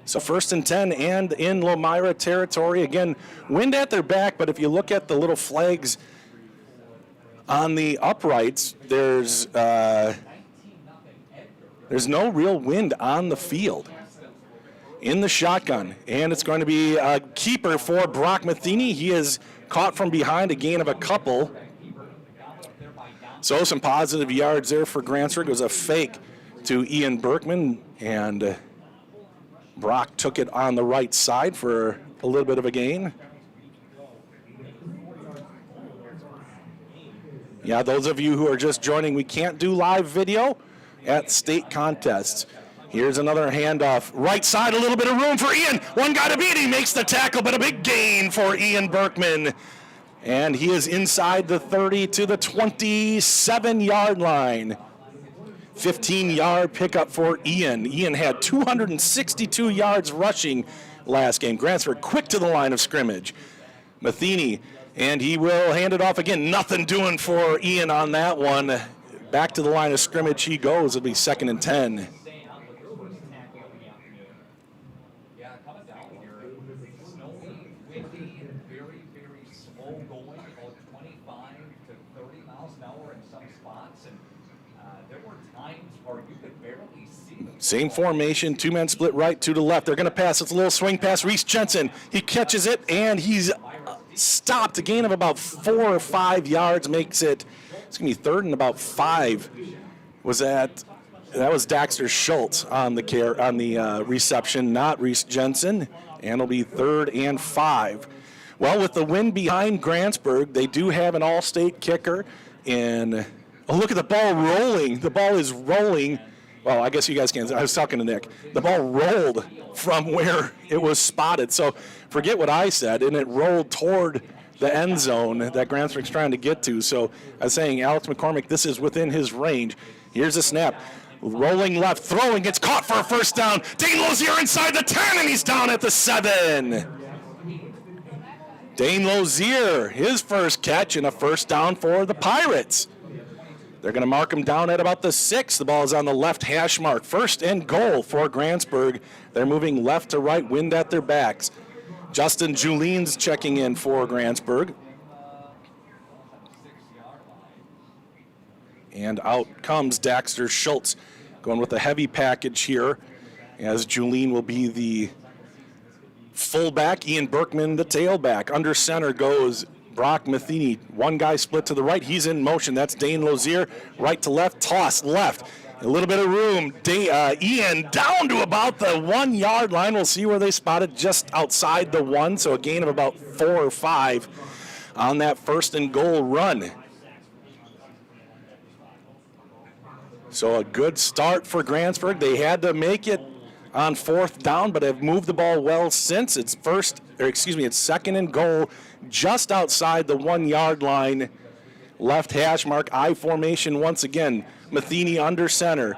So first and 10 and in Lomira territory. Again, wind at their back, but if you look at the little flags on the uprights, there's no real wind on the field. In the shotgun, and it's going to be a keeper for Brock Matheny. He is caught from behind, a gain of a couple. So some positive yards there for Grantsburg. It was a fake to Ian Berkman, and Brock took it on the right side for a little bit of a gain. Yeah, those of you who are just joining, we can't do live video at state contests. Here's another handoff. Right side, a little bit of room for Ian. One guy to beat. He makes the tackle, but a big gain for Ian Berkman. And he is inside the 30 to the 27-yard line. 15-yard pickup for Ian. Ian had 262 yards rushing last game. Grantsburg quick to the line of scrimmage. Matheny, and he will hand it off again. Nothing doing for Ian on that one. Back to the line of scrimmage he goes. It'll be 2nd and 10. Same formation, 2-man split right, 2 to left. They're going to pass. It's a little swing pass. Reese Jensen, he catches it, and he's stopped. A gain of about 4 or 5 yards makes it, it's going to be 3rd and about 5. That was Daxter Schultz on the reception, not Reese Jensen, and it'll be 3rd and 5. Well, with the wind behind Grantsburg, they do have an all-state kicker, and look at the ball rolling. The ball is rolling. Well, I guess you guys can't. I was talking to Nick. The ball rolled from where it was spotted. So forget what I said, and it rolled toward the end zone that Grantsburg's trying to get to. So I was saying, Alex McCormick, this is within his range. Here's a snap. Rolling left, throwing, gets caught for a first down. Dane Lozier inside the 10, and he's down at the 7. Dane Lozier, his first catch and a first down for the Pirates. They're going to mark him down at about the 6. The ball is on the left hash mark. 1st and goal for Grantsburg. They're moving left to right, wind at their backs. Justin Julien's checking in for Grantsburg. And out comes Daxter Schultz, going with a heavy package here, as Julien will be the fullback, Ian Berkman the tailback. Under center goes Brock Matheny. One guy split to the right. He's in motion. That's Dane Lozier. Right to left. Toss left. A little bit of room. Ian down to about the 1-yard line. We'll see where they spotted, just outside the 1. So a gain of about 4 or 5 on that 1st and goal run. So a good start for Grantsburg. They had to make it on 4th down, but have moved the ball well since. It's 2nd and goal, just outside the 1-yard line. Left hash mark, I formation once again. Matheny under center.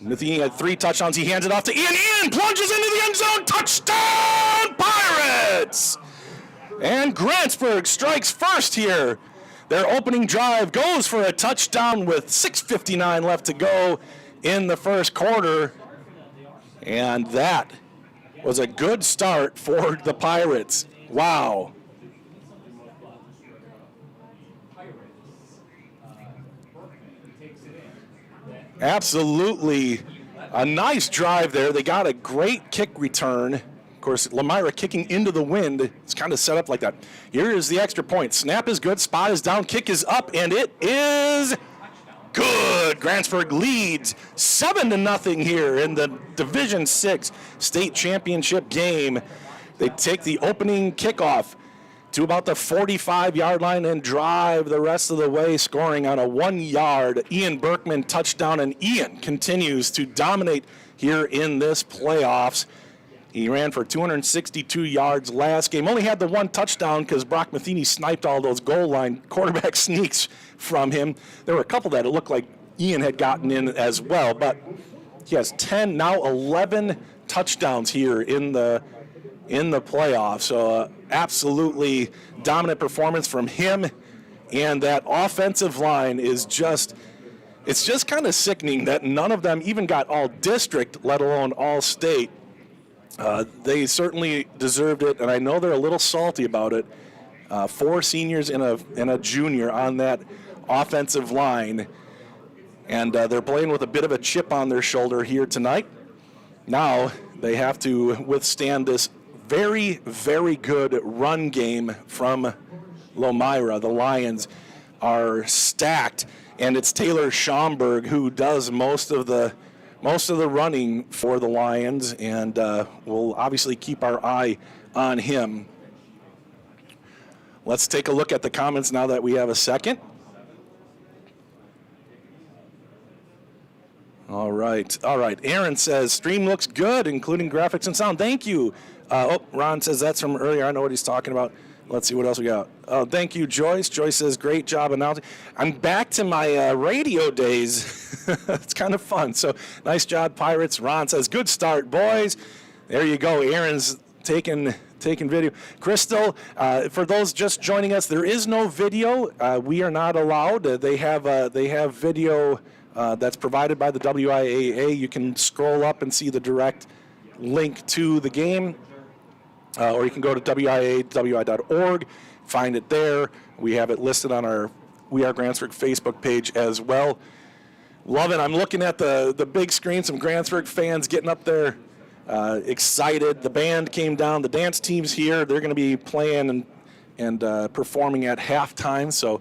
Matheny had 3 touchdowns. He hands it off to Ian. Ian plunges into the end zone. Touchdown, Pirates! And Grantsburg strikes first here. Their opening drive goes for a touchdown with 6:59 left to go in the first quarter. And that was a good start for the Pirates. Wow. Absolutely a nice drive there. They got a great kick return. Of course, Lomira kicking into the wind. It's kind of set up like that. Here is the extra point. Snap is good. Spot is down. Kick is up, and it is good. Grantsburg leads 7-0 here in the Division VI state championship game. They take the opening kickoff to about the 45-yard line and drive the rest of the way, scoring on a 1-yard Ian Berkman touchdown. And Ian continues to dominate here in this playoffs. He ran for 262 yards last game. Only had the one touchdown because Brock Matheny sniped all those goal line quarterback sneaks from him. There were a couple that it looked like Ian had gotten in as well, but he has 10, now 11 touchdowns here in the playoffs. So absolutely dominant performance from him, and that offensive line is just, it's just kind of sickening that none of them even got all district, let alone all state. They certainly deserved it, and I know they're a little salty about it. 4 seniors and a junior on that offensive line, and they're playing with a bit of a chip on their shoulder here tonight. Now they have to withstand this very, very good run game from Lomira. The Lions are stacked, and it's Taylor Schomburg who does most of the running for the Lions, and we'll obviously keep our eye on him. Let's take a look at the comments now that we have a second. All right. Aaron says, stream looks good, including graphics and sound. Thank you. Ron says that's from earlier. I know what he's talking about. Let's see what else we got. Thank you, Joyce. Joyce says, great job announcing. I'm back to my radio days. It's kind of fun. So nice job, Pirates. Ron says, good start, boys. There you go. Aaron's taking video. Crystal, for those just joining us, there is no video. We are not allowed. They have video that's provided by the WIAA. You can scroll up and see the direct link to the game. Or you can go to wiawi.org, find it there. We have it listed on our We Are Grantsburg Facebook page as well. Love it. I'm looking at the big screen, some Grantsburg fans getting up there, excited. The band came down. The dance team's here. They're going to be playing and performing at halftime. So,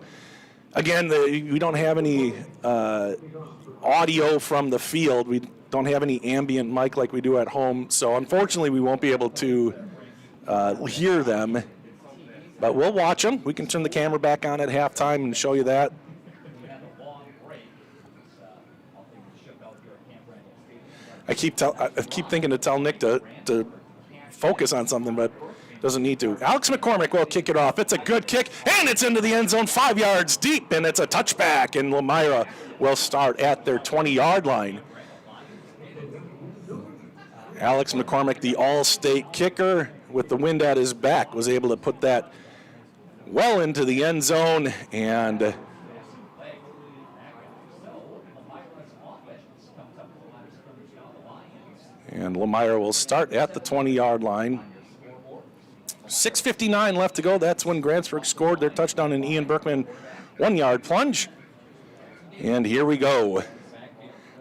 again, we don't have any audio from the field. We don't have any ambient mic like we do at home. So, unfortunately, we won't be able to hear them, but we'll watch them. We can turn the camera back on at halftime and show you that. I keep thinking to tell Nick to focus on something, but doesn't need to. Alex McCormick will kick it off. It's a good kick, and it's into the end zone 5 yards deep, and it's a touchback, and Lomira will start at their 20-yard line. Alex McCormick, the all-state kicker, with the wind at his back, was able to put that well into the end zone, and Lomira will start at the 20-yard line. 6:59 left to go. That's when Grantsburg scored their touchdown in Ian Berkman 1-yard plunge. And here we go.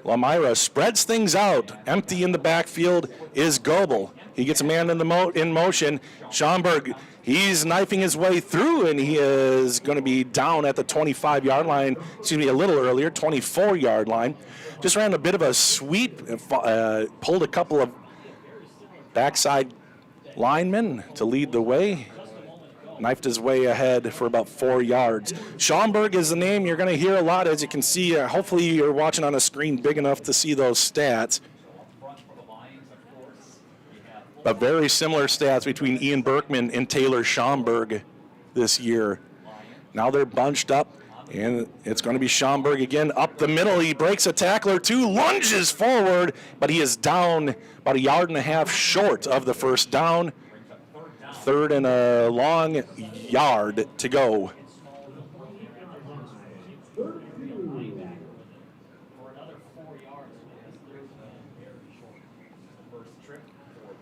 Lomira spreads things out. Empty in the backfield is Goebel. He gets a man in motion. Schomburg, he's knifing his way through, and he is going to be down at the 25-yard line. Excuse me, a little earlier, 24-yard line. Just ran a bit of a sweep, pulled a couple of backside linemen to lead the way. Knifed his way ahead for about 4 yards. Schomburg is the name you're going to hear a lot, as you can see. Hopefully you're watching on a screen big enough to see those stats. But very similar stats between Ian Berkman and Taylor Schomburg this year. Now they're bunched up, and it's going to be Schomburg again up the middle. He breaks a tackle or two, lunges forward, but he is down about 1.5 yards short of the first down. 3rd and a long yard to go.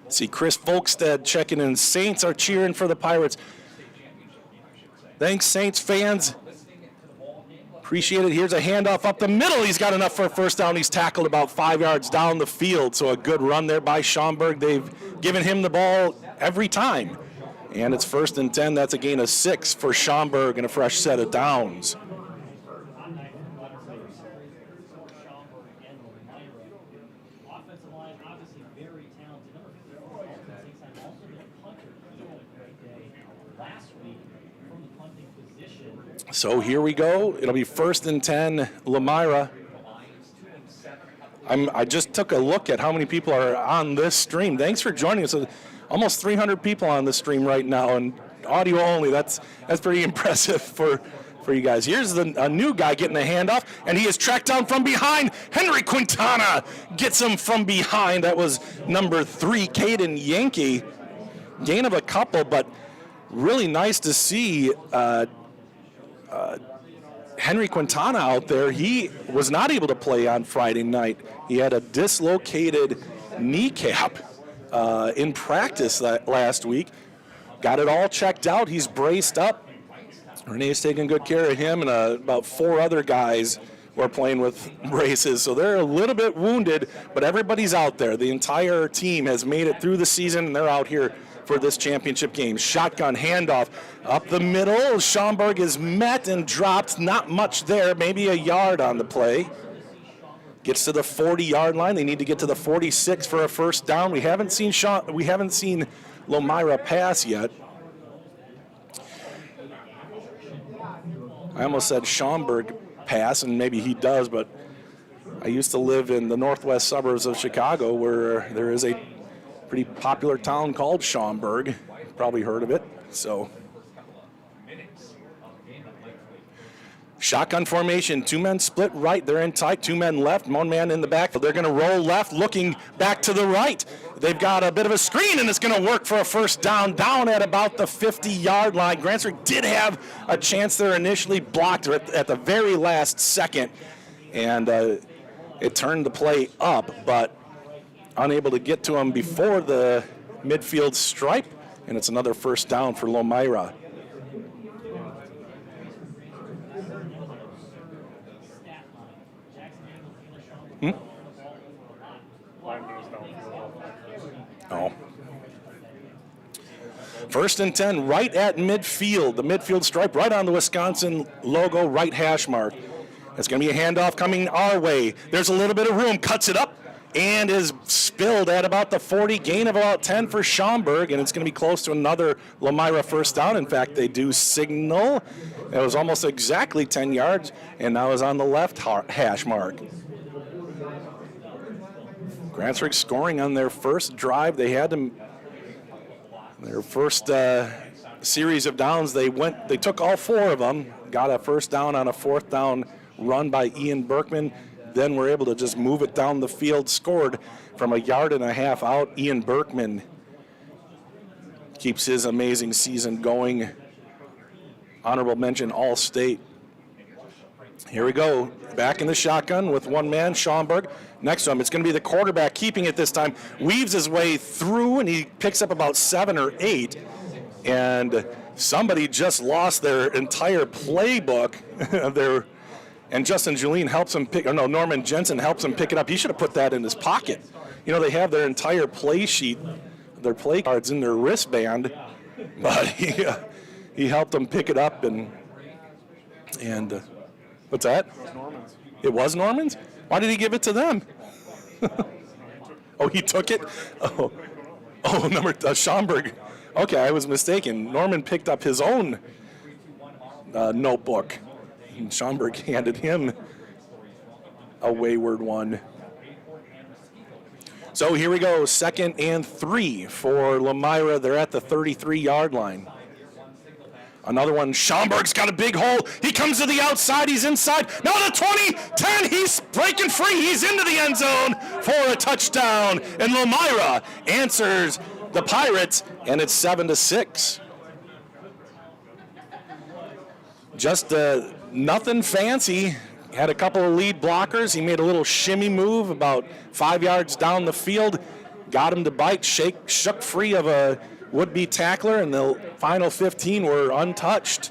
See Chris Volkstead checking in. Saints are cheering for the Pirates. Thanks, Saints fans. Appreciate it. Here's a handoff up the middle. He's got enough for a first down. He's tackled about 5 yards down the field. So a good run there by Schaumburg. They've given him the ball every time. And it's 1st and 10. That's a gain of 6 for Schaumburg and a fresh set of downs. So here we go. It'll be 1st and 10, Lomira. I just took a look at how many people are on this stream. Thanks for joining us. Almost 300 people on the stream right now, and audio only. That's pretty impressive for you guys. Here's a new guy getting a handoff, and he is tracked down from behind. Henry Quintana gets him from behind. That was number 3, Caden Yankee. Gain of a couple, but really nice to see Henry Quintana out there. He was not able to play on Friday night. He had a dislocated kneecap in practice last week. Got it all checked out. He's braced up. Renee's taking good care of him, and about 4 other guys were playing with braces. So they're a little bit wounded, but everybody's out there. The entire team has made it through the season, and they're out here for this championship game. Shotgun handoff up the middle. Schaumburg is met and dropped. Not much there, maybe a yard on the play. Gets to the 40-yard line. They need to get to the 46 for a first down. We haven't seen Lomira pass yet. I almost said Schaumburg pass, and maybe he does, but I used to live in the northwest suburbs of Chicago, where there is a pretty popular town called Schaumburg. Probably heard of it. So shotgun formation, 2 men split right. They're in tight, 2 men left, 1 man in the back. They're going to roll left, looking back to the right. They've got a bit of a screen, and it's going to work for a first down at about the 50-yard line. Grantsburg did have a chance there initially, blocked at the very last second, and it turned the play up, but unable to get to him before the midfield stripe, and it's another first down for Lomira. Oh. 1st and 10, right at midfield. The midfield stripe right on the Wisconsin logo, right hash mark. It's going to be a handoff coming our way. There's a little bit of room, cuts it up, and is spilled at about the 40, gain of about 10 for Schaumburg, and it's going to be close to another Lomira first down. In fact, they do signal. It was almost exactly 10 yards, and now is on the left hash mark. Grantsburg scoring on their first drive. They had their first series of downs. They took all 4 of them, got a first down on a 4th down run by Ian Berkman. Then we're able to just move it down the field, scored from a yard and a half out. Ian Berkman keeps his amazing season going. Honorable mention, All-State. Here we go, back in the shotgun with 1 man, Schaumburg. Next to him, it's going to be the quarterback keeping it this time. Weaves his way through, and he picks up about 7 or 8. And somebody just lost their entire playbook. And Justin Julien helps him Norman Jensen helps him pick it up. He should have put that in his pocket. You know, they have their entire play sheet, their play cards in their wristband, but he helped them pick it up. And what's that? It was Norman's? Why did he give it to them? Oh, he took it? Oh, Schaumburg. Okay, I was mistaken. Norman picked up his own notebook. And Schaumburg handed him a wayward one. So here we go, 2nd and 3 for Lomira. They're at the 33-yard line. Another one, Schaumburg's got a big hole. He comes to the outside, he's inside. Now the 20, 10, he's breaking free. He's into the end zone for a touchdown. And Lomira answers the Pirates, and it's 7-6. Just nothing fancy. Had a couple of lead blockers. He made a little shimmy move about 5 yards down the field. Got him to bite, shook free of a would-be tackler, and the final 15 were untouched.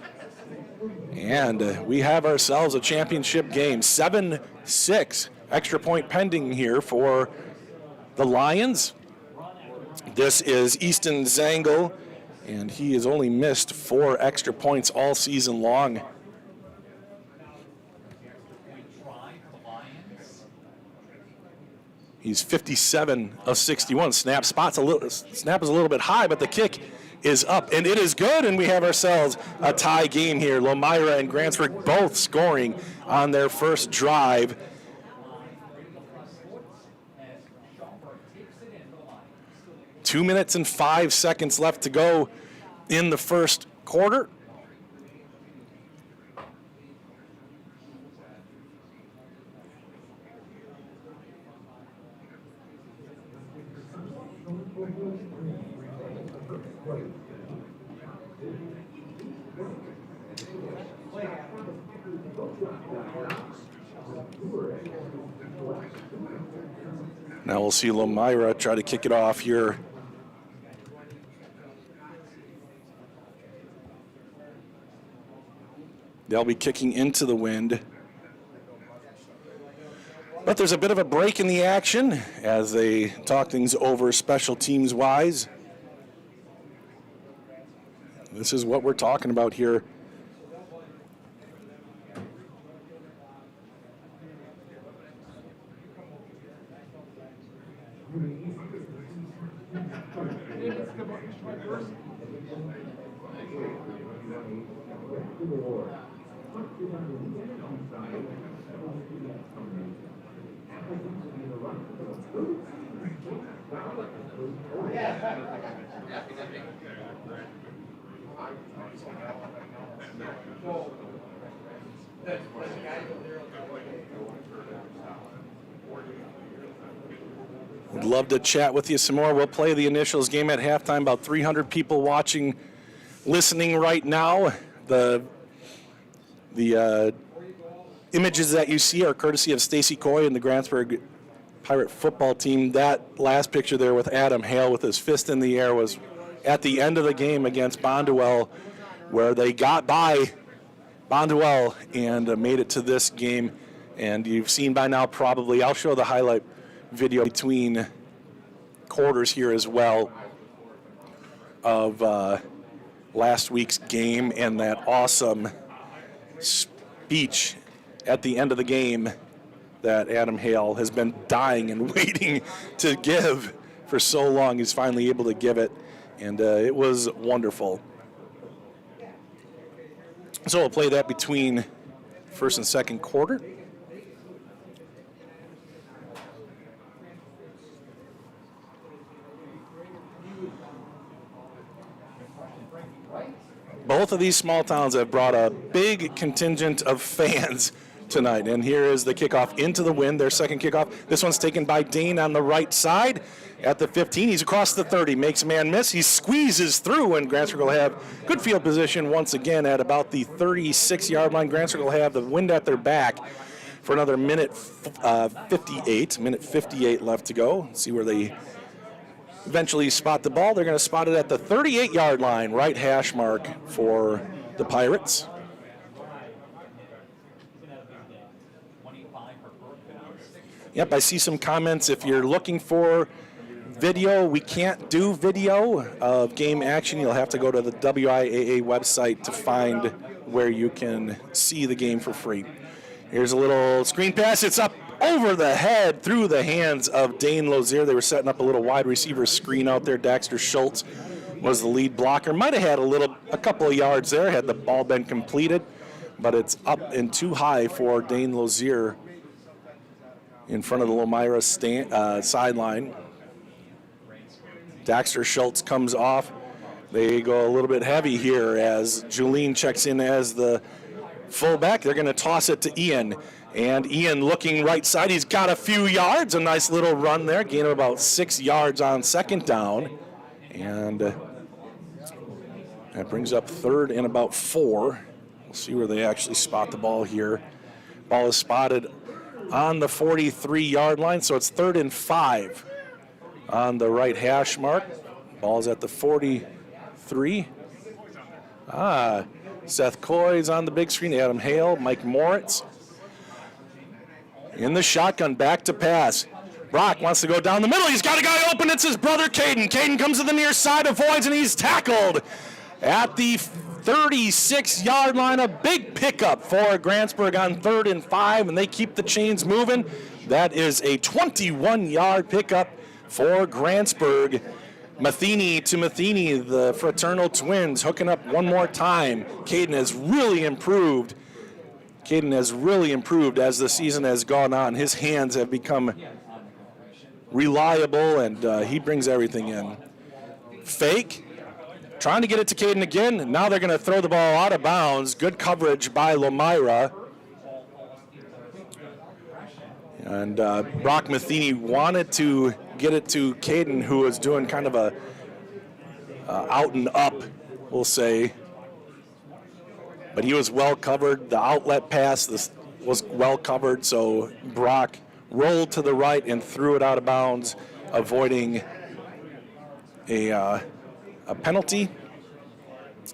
And we have ourselves a championship game. 7-6. Extra point pending here for the Lions. This is Easton Zangle, and he has only missed 4 extra points all season long. He's 57 of 61. Snap is a little bit high, but the kick is up, and it is good, and we have ourselves a tie game here. Lomira and Grantsburg both scoring on their first drive. Two minutes and 5 seconds left to go in the first quarter. Now we'll see Lomira try to kick it off here. They'll be kicking into the wind. But there's a bit of a break in the action as they talk things over special teams wise. This is what we're talking about here. Would love to chat with you some more. We'll play the initials game at halftime. About 300 people watching, listening right now. The images that you see are courtesy of Stacy Coy and the Grantsburg Pirate football team. That last picture there with Adam Hale with his fist in the air was at the end of the game against Bonduel, where they got by Bonduel and made it to this game. And you've seen by now probably, I'll show the highlight video between quarters here as well of last week's game and that awesome speech at the end of the game that Adam Hale has been dying and waiting to give for so long. He's finally able to give it, and it was wonderful. So we'll play that between first and second quarter. Both of these small towns have brought a big contingent of fans tonight. And here is the kickoff into the wind, their second kickoff. This one's taken by Dane on the right side at the 15. He's across the 30, makes a man miss. He squeezes through, and Grantsburg will have good field position once again at about the 36-yard line. Grantsburg will have the wind at their back for another minute 58 left to go. See where they eventually spot the ball. They're going to spot it at the 38-yard line, right hash mark for the Pirates. Yep, I see some comments. If you're looking for video, we can't do video of game action. You'll have to go to the WIAA website to find where you can see the game for free. Here's a little screen pass. It's up over the head through the hands of Dane Lozier. They were setting up a little wide receiver screen out there. Daxter Schultz was the lead blocker. Might have had a couple of yards there had the ball been completed, but it's up and too high for Dane Lozier in front of the Lomira sideline. Daxter Schultz comes off. They go a little bit heavy here as Julene checks in as the fullback. They're going to toss it to Ian. And Ian looking right side. He's got a few yards. A nice little run there. Gain of about 6 yards on second down. And that brings up third and about 4. We'll see where they actually spot the ball here. Ball is spotted on the 43-yard line, so it's 3rd and 5 on the right hash mark. Ball's at the 43. Seth Coy's on the big screen, Adam Hale, Mike Moritz. In the shotgun, back to pass. Brock wants to go down the middle. He's got a guy open. It's his brother, Caden. Caden comes to the near side, avoids, and he's tackled at the 36-yard line. A big pickup for Grantsburg on 3rd and 5, and they keep the chains moving. That is a 21-yard pickup for Grantsburg. Matheny to Matheny, the fraternal twins, hooking up one more time. Caden has really improved. Caden has really improved as the season has gone on. His hands have become reliable, and he brings everything in. Fake, trying to get it to Caden again. Now they're going to throw the ball out of bounds. Good coverage by Lomira. And Brock Matheny wanted to get it to Caden, who was doing kind of a out and up, we'll say. But he was well covered. The outlet pass was well covered, so Brock rolled to the right and threw it out of bounds, avoiding a penalty,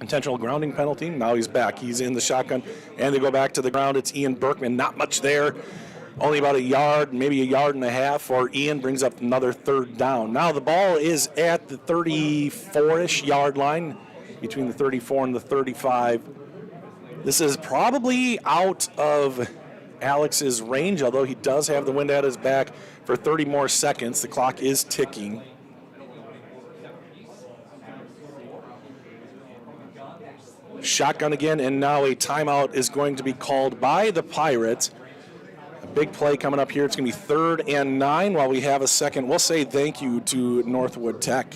intentional grounding penalty. Now he's back. He's in the shotgun, and they go back to the ground. It's Ian Berkman. Not much there. Only about a yard, maybe a yard and a half, or Ian brings up another 3rd down. Now the ball is at the 34-ish yard line, between the 34 and the 35. This is probably out of Alex's range, although he does have the wind at his back for 30 more seconds. The clock is ticking. Shotgun again, and now a timeout is going to be called by the Pirates. A big play coming up here. It's going to be 3rd and 9 while we have a second. We'll say thank you to Northwood Tech.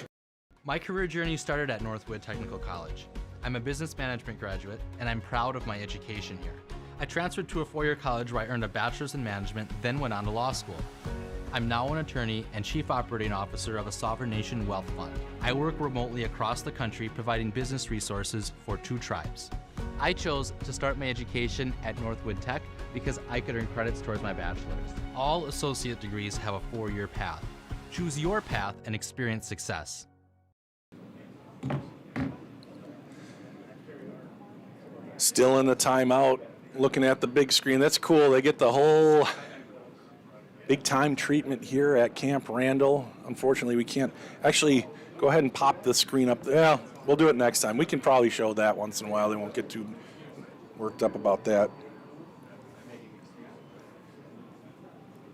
My career journey started at Northwood Technical College. I'm a business management graduate, and I'm proud of my education here. I transferred to a four-year college where I earned a bachelor's in management, then went on to law school. I'm now an attorney and chief operating officer of a sovereign nation wealth fund. I work remotely across the country providing business resources for 2 tribes. I chose to start my education at Northwood Tech because I could earn credits towards my bachelor's. All associate degrees have a 4-year path. Choose your path and experience success. Still in the timeout, looking at the big screen. That's cool. They get the whole big time treatment here at Camp Randall. Unfortunately, we can't actually go ahead and pop the screen up. Yeah, we'll do it next time. We can probably show that once in a while. They won't get too worked up about that.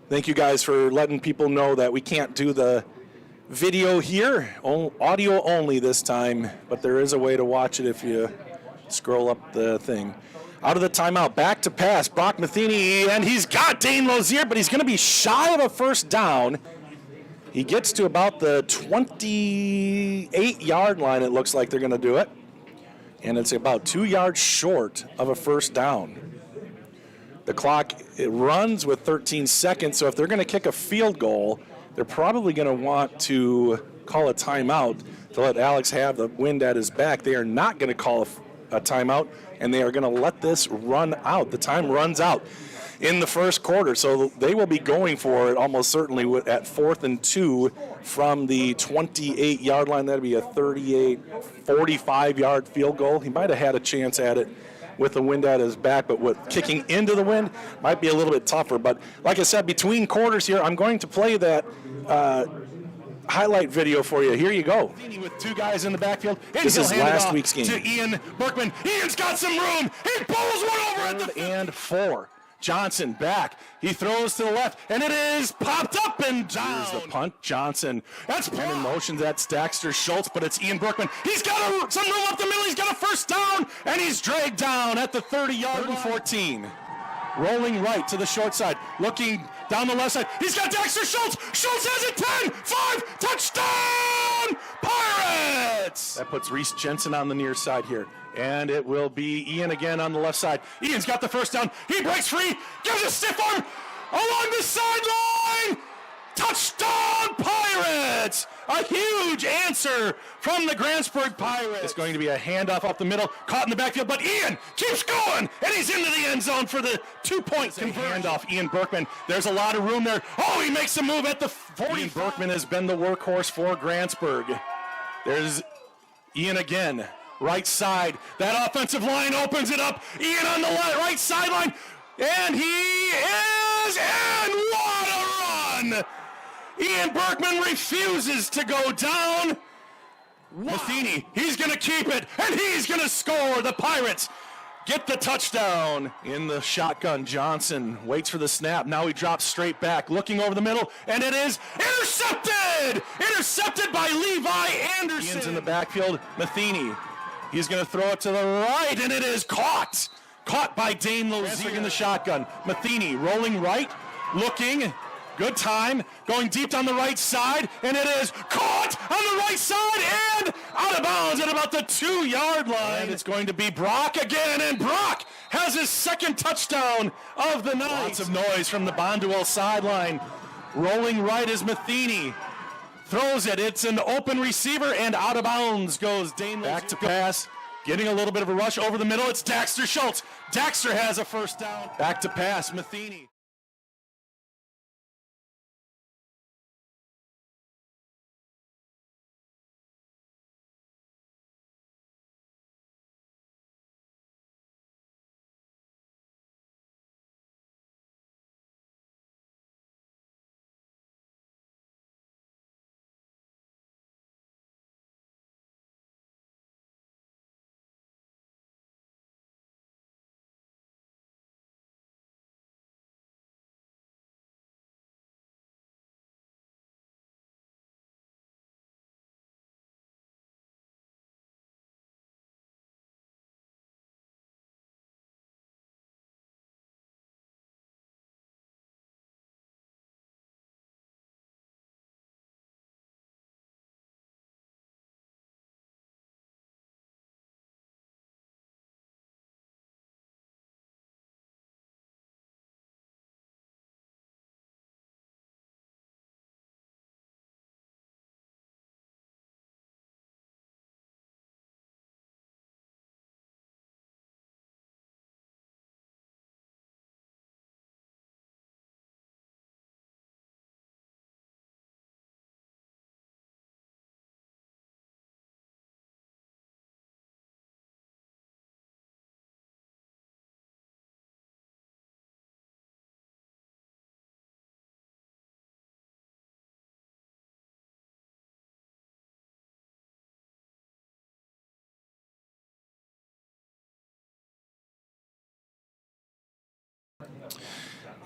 Thank you guys for letting people know that we can't do the video here, audio only this time, but there is a way to watch it if you scroll up the thing. Out of the timeout, back to pass, Brock Matheny, and he's got Dane Lozier, but he's going to be shy of a 1st down. He gets to about the 28-yard line, it looks like they're going to do it, and it's about 2 yards short of a 1st down. The clock, it runs with 13 seconds, so if they're going to kick a field goal, they're probably going to want to call a timeout to let Alex have the wind at his back. They are not going to call a timeout, and they are going to let this run out. The time runs out in the 1st quarter, so they will be going for it almost certainly at 4th and 2 from the 28-yard line. That'd be a 45-yard field goal. He might have had a chance at it with the wind at his back, but with kicking into the wind might be a little bit tougher. But like I said, between quarters here, I'm going to play that highlight video for you. Here you go. With 2 guys in the backfield. This is last week's game. To Ian Berkman. Ian's got some room. He pulls one over at the 3rd and 4. Johnson back. He throws to the left, and it is popped up and down. Here's the punt. Johnson. That's and in motion. That's Daxter Schultz, but it's Ian Berkman. He's got some room up the middle. He's got a 1st down, and he's dragged down at the 30-yard line. 14. Rolling right to the short side. Looking down the left side. He's got Daxter Schultz. Schultz has it. 10, 5, touchdown, Pirates! That puts Reese Jensen on the near side here. And it will be Ian again on the left side. Ian's got the 1st down. He breaks free. Gives a stiff arm along the sideline. Touchdown, Pirates! A huge answer from the Grantsburg Pirates. It's going to be a handoff up the middle, caught in the backfield, but Ian keeps going, and he's into the end zone for the 2-point handoff. Ian Berkman, there's a lot of room there. Oh, he makes a move at the 40. Ian Berkman has been the workhorse for Grantsburg. There's Ian again. right side. That offensive line opens it up. Ian on the right sideline, and he is in. What a run! Ian Berkman refuses to go down. Matheny, he's going to keep it, and he's going to score. The Pirates get the touchdown. In the shotgun, Johnson waits for the snap. Now he drops straight back, looking over the middle, and it is intercepted! Intercepted by Levi Anderson. Ian's in the backfield. Matheny, he's going to throw it to the right, and it is caught. Caught by Dane Lozier in the shotgun. Matheny rolling right, looking. Good time, going deep down the right side, and it is caught on the right side and out of bounds at about the 2-yard line. And it's going to be Brock again, and Brock has his second touchdown of the night. Lots of noise from the Bonduel sideline. Rolling right is Matheny. Throws it, it's an open receiver, and out of bounds goes Dane. Back to pass, getting a little bit of a rush over the middle. It's Daxter Schultz. Daxter has a first down. Back to pass, Matheny.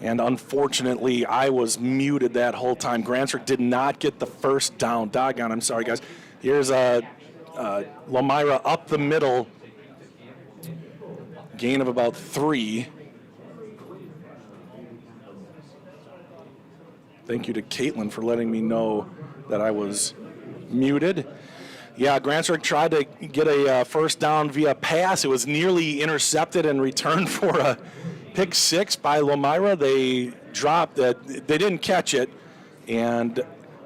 And unfortunately, I was muted that whole time. Grantsburg did not get the first down. Doggone, I'm sorry, guys. Here's Lomira up the middle. Gain of about 3. Thank you to Caitlin for letting me know that I was muted. Yeah, Grantsburg tried to get a first down via pass. It was nearly intercepted and returned for a pick 6 by Lomira. They dropped it. They didn't catch it, and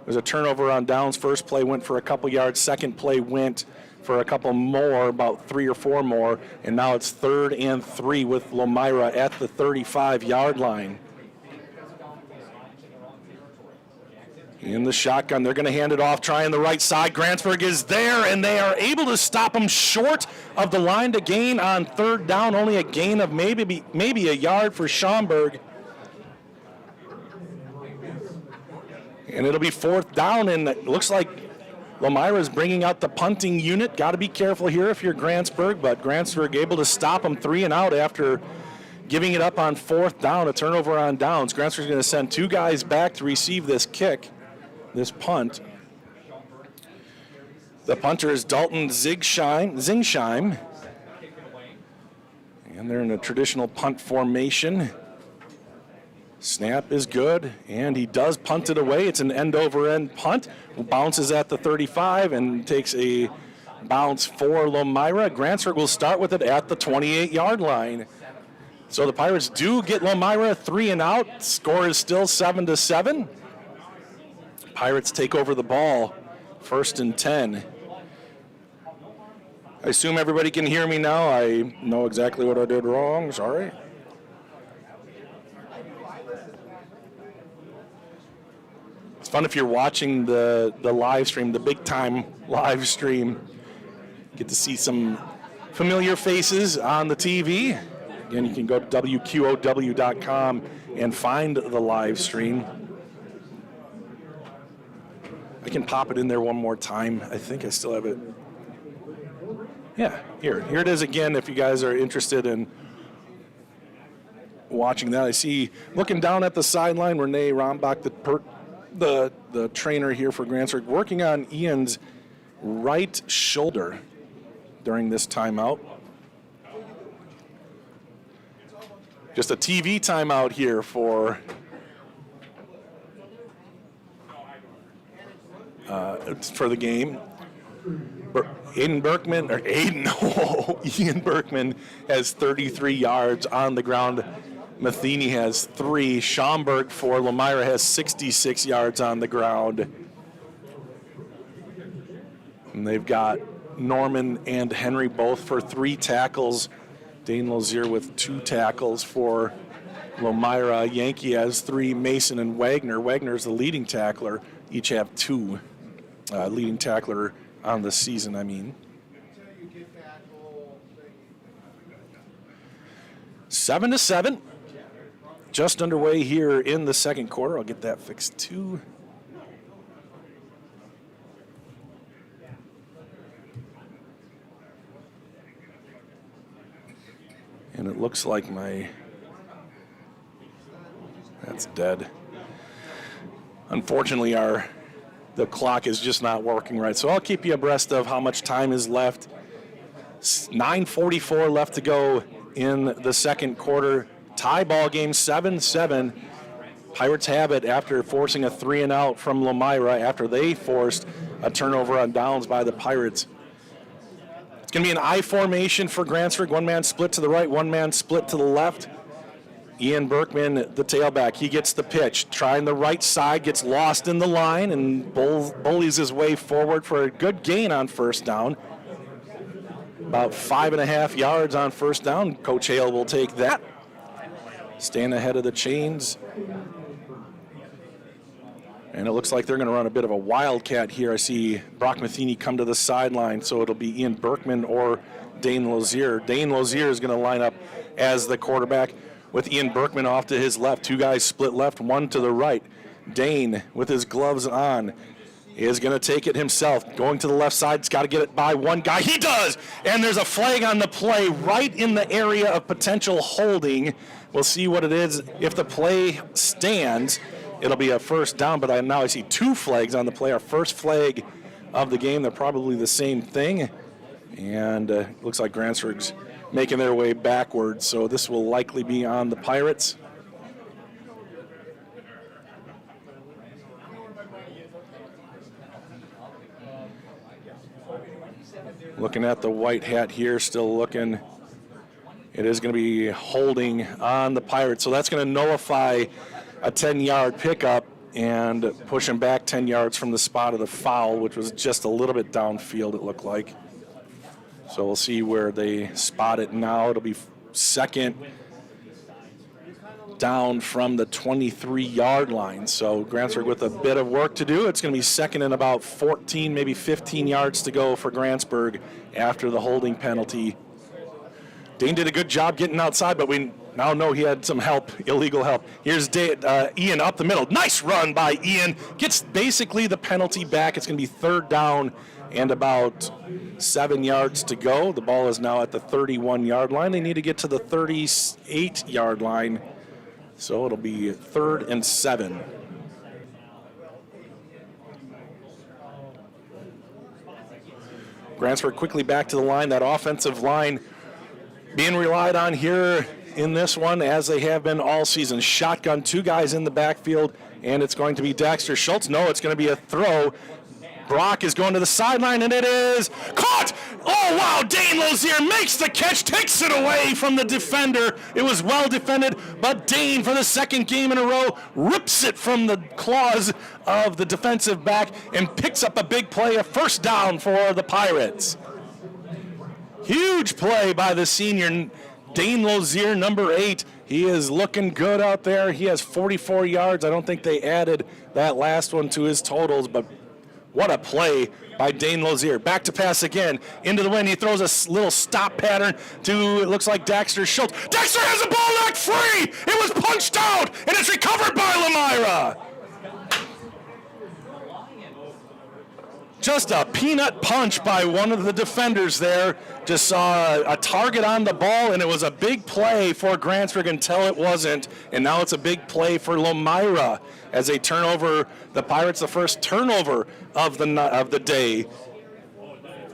there's a turnover on downs. First play went for a couple yards. Second play went for a couple more, about 3 or 4 more, and now it's 3rd and 3 with Lomira at the 35-yard line. In the shotgun, they're going to hand it off, trying the right side. Grantsburg is there, and they are able to stop him short of the line to gain on 3rd down. Only a gain of maybe a yard for Schaumburg. And it'll be 4th down, and it looks like Lomira is bringing out the punting unit. Got to be careful here if you're Grantsburg, but Grantsburg able to stop him 3 and out after giving it up on 4th down, a turnover on downs. Grantsburg's going to send 2 guys back to receive this kick. This punt. The punter is Dalton Zingsheim. And they're in a traditional punt formation. Snap is good, and he does punt it away. It's an end-over-end punt. Bounces at the 35 and takes a bounce for Lomira. Grantsburg will start with it at the 28-yard line. So the Pirates do get Lomira 3 and out. Score is still 7-7. Pirates take over the ball, 1st and 10. I assume everybody can hear me now. I know exactly what I did wrong. Sorry. It's fun if you're watching the live stream, the big time live stream. get to see some familiar faces on the TV. Again, you can go to WQOW.com and find the live stream. I can pop it in there one more time. I think I still have it. Yeah, here it is again if you guys are interested in watching that. I see, looking down at the sideline, Renee Rombach, the trainer here for Grantsburg, working on Ian's right shoulder during this timeout. Just a TV timeout here for the game. Ian Berkman has 33 yards on the ground. Matheny has 3. Schaumburg for Lomira has 66 yards on the ground. And they've got Norman and Henry both for 3 tackles. Dane Lozier with 2 tackles for Lomira. Yankee has 3. Mason and Wagner. Wagner's the leading tackler. Each have 2. Leading tackler on the season, I mean. 7-7. Just underway here in the second quarter. I'll get that fixed too. And it looks like that's dead. Unfortunately, the clock is just not working right. So I'll keep you abreast of how much time is left. 9:44 left to go in the second quarter. Tie ball game, 7-7. Pirates have it after forcing a 3-and-out from Lomira after they forced a turnover on downs by the Pirates. It's going to be an I formation for Grantsburg. 1-man split to the right, 1-man split to the left. Ian Berkman, the tailback, he gets the pitch. Trying the right side, gets lost in the line and bullies his way forward for a good gain on first down. About 5.5 yards on first down. Coach Hale will take that. Staying ahead of the chains. And it looks like they're going to run a bit of a wildcat here. I see Brock Matheny come to the sideline, so it'll be Ian Berkman or Dane Lozier. Dane Lozier is going to line up as the quarterback with Ian Berkman off to his left. 2 guys split left, 1 to the right. Dane, with his gloves on, is going to take it himself. Going to the left side, he's got to get it by 1 guy. He does! And there's a flag on the play right in the area of potential holding. We'll see what it is. If the play stands, it'll be a first down, but now I see 2 flags on the play. Our first flag of the game. They're probably the same thing. And looks like Grantsburg's making their way backwards, so this will likely be on the Pirates. Looking at the white hat here, still looking. It is going to be holding on the Pirates, so that's going to nullify a 10-yard pickup and push him back 10 yards from the spot of the foul, which was just a little bit downfield, it looked like. So we'll see where they spot it now. It'll be second down from the 23-yard line. So Grantsburg with a bit of work to do. It's going to be second and about 14, maybe 15 yards to go for Grantsburg after the holding penalty. Dane did a good job getting outside, but we now know he had some help, illegal help. Here's Ian up the middle. Nice run by Ian. Gets basically the penalty back. It's going to be third down and about 7 yards to go. The ball is now at the 31-yard line. They need to get to the 38-yard line. So it'll be 3rd and 7. Grantsburg quickly back to the line. That offensive line being relied on here in this one as they have been all season. Shotgun, 2 guys in the backfield, and it's going to be Dexter Schultz. No, it's going to be a throw. Brock is going to the sideline, and it is caught! Oh, wow, Dane Lozier makes the catch, takes it away from the defender. It was well defended, but Dane, for the second game in a row, rips it from the claws of the defensive back and picks up a big play, a first down for the Pirates. Huge play by the senior, Dane Lozier, number 8. He is looking good out there. He has 44 yards. I don't think they added that last one to his totals, but What a play by Dane Lozier. Back to pass again. Into the wind. He throws a little stop pattern to, it looks like Dexter Schultz. Dexter has the ball knocked free. It was punched out, and it's recovered by Lomira. Just a peanut punch by one of the defenders there. Just saw a target on the ball, and it was a big play for Grantsburg until it wasn't. And now it's a big play for Lomira as they turn over the Pirates, the first turnover of the day.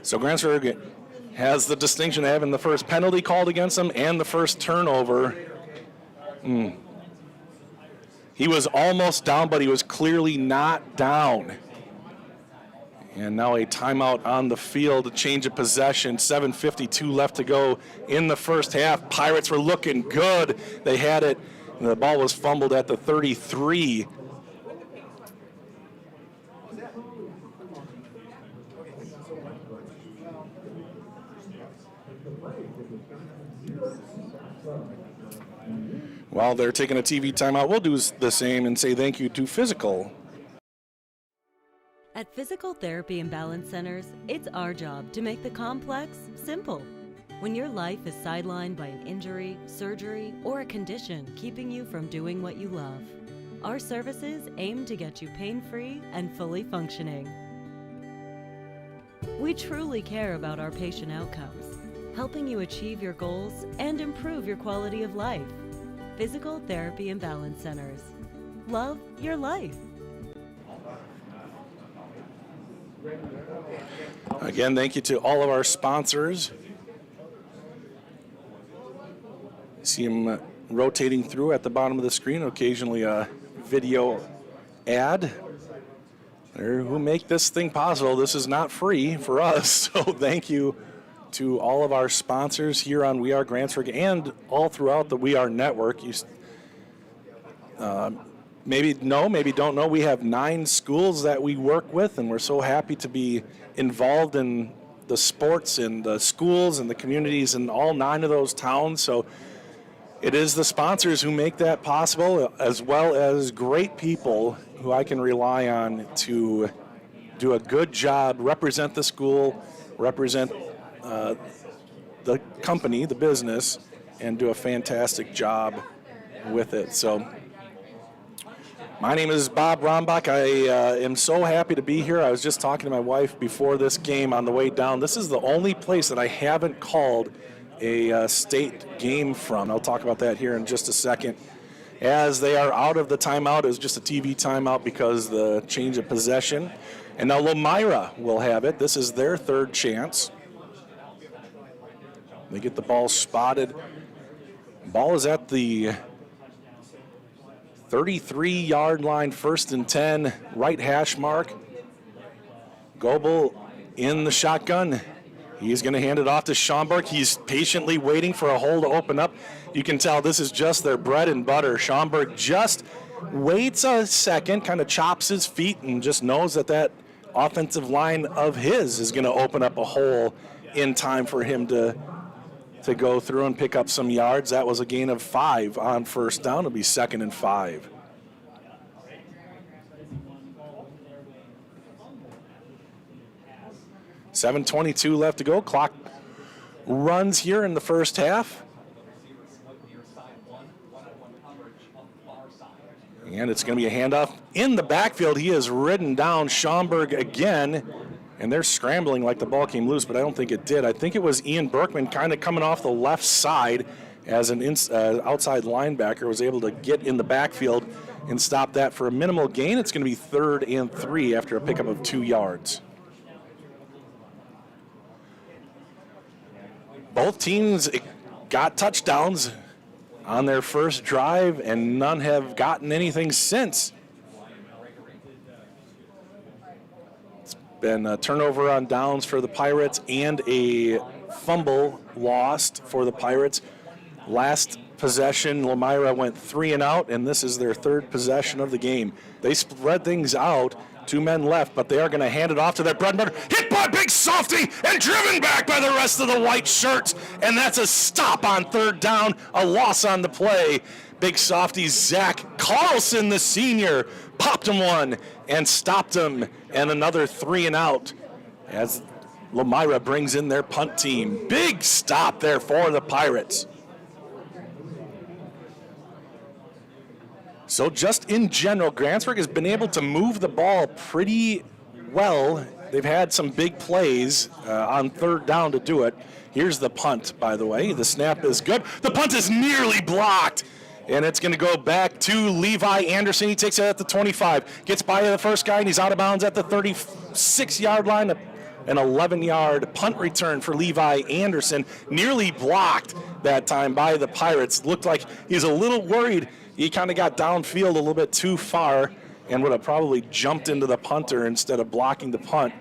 So Grantsburg has the distinction of having the first penalty called against them and the first turnover. He was almost down, but he was clearly not down. And now a timeout on the field, a change of possession, 7:52 left to go in the first half. Pirates were looking good. They had it, and the ball was fumbled at the 33. While they're taking a TV timeout, we'll do the same and say thank you to Physical. At Physical Therapy and Balance Centers, it's our job to make the complex simple. When your life is sidelined by an injury, surgery, or a condition keeping you from doing what you love, our services aim to get you pain-free and fully functioning. We truly care about our patient outcomes, helping you achieve your goals and improve your quality of life. Physical Therapy and Balance Centers. Love your life. Again, thank you to all of our sponsors. See them rotating through at the bottom of the screen, occasionally a video ad. They're who make this thing possible. This is not free for us, so thank you to all of our sponsors here on We Are Grantsburg and all throughout the We Are network. Maybe know, maybe don't know, we have 9 schools that we work with, and we're so happy to be involved in the sports and the schools and the communities in all 9 of those towns. So it is the sponsors who make that possible, as well as great people who I can rely on to do a good job, represent the school, represent the company, the business, and do a fantastic job with it. So my name is Bob Rombach. I am so happy to be here. I was just talking to my wife before this game on the way down. This is the only place that I haven't called a state game from. I'll talk about that here in just a second. As they are out of the timeout, it was just a TV timeout because the change of possession. And now Lomira will have it. This is their third chance. They get the ball spotted. Ball is at the 33-yard line, 1st and 10, right hash mark. Goebel in the shotgun. He's going to hand it off to Schaumburg. He's patiently waiting for a hole to open up. You can tell this is just their bread and butter. Schaumburg just waits a second, kind of chops his feet, and just knows that that offensive line of his is going to open up a hole in time for him to go through and pick up some yards. That was a gain of 5 on first down. It'll be 2nd and 5. $7:22 left to go. Clock runs here in the first half. And it's going to be a handoff in the backfield. He has ridden down Schaumburg again. And they're scrambling like the ball came loose, but I don't think it did. I think it was Ian Berkman kind of coming off the left side as an outside linebacker was able to get in the backfield and stop that for a minimal gain. It's going to be 3rd and 3 after a pickup of 2 yards. Both teams got touchdowns on their first drive, and none have gotten anything since. Been a turnover on downs for the Pirates and a fumble lost for the Pirates. Last possession, Lomira went 3 and out, and this is their third possession of the game. They spread things out. 2 men left, but they are going to hand it off to their bread and butter. Hit by Big Softy and driven back by the rest of the white shirts. And that's a stop on third down, a loss on the play. Big Softy, Zach Carlson, the senior, popped him one and stopped him. And another 3 and out as Lomira brings in their punt team. Big stop there for the Pirates. So just in general, Grantsburg has been able to move the ball pretty well. They've had some big plays on third down to do it. Here's the punt, by the way. The snap is good. The punt is nearly blocked. And it's going to go back to Levi Anderson. He takes it at the 25. Gets by the first guy, and he's out of bounds at the 36-yard line. An 11-yard punt return for Levi Anderson. Nearly blocked that time by the Pirates. Looked like he's a little worried. He kind of got downfield a little bit too far and would have probably jumped into the punter instead of blocking the punt.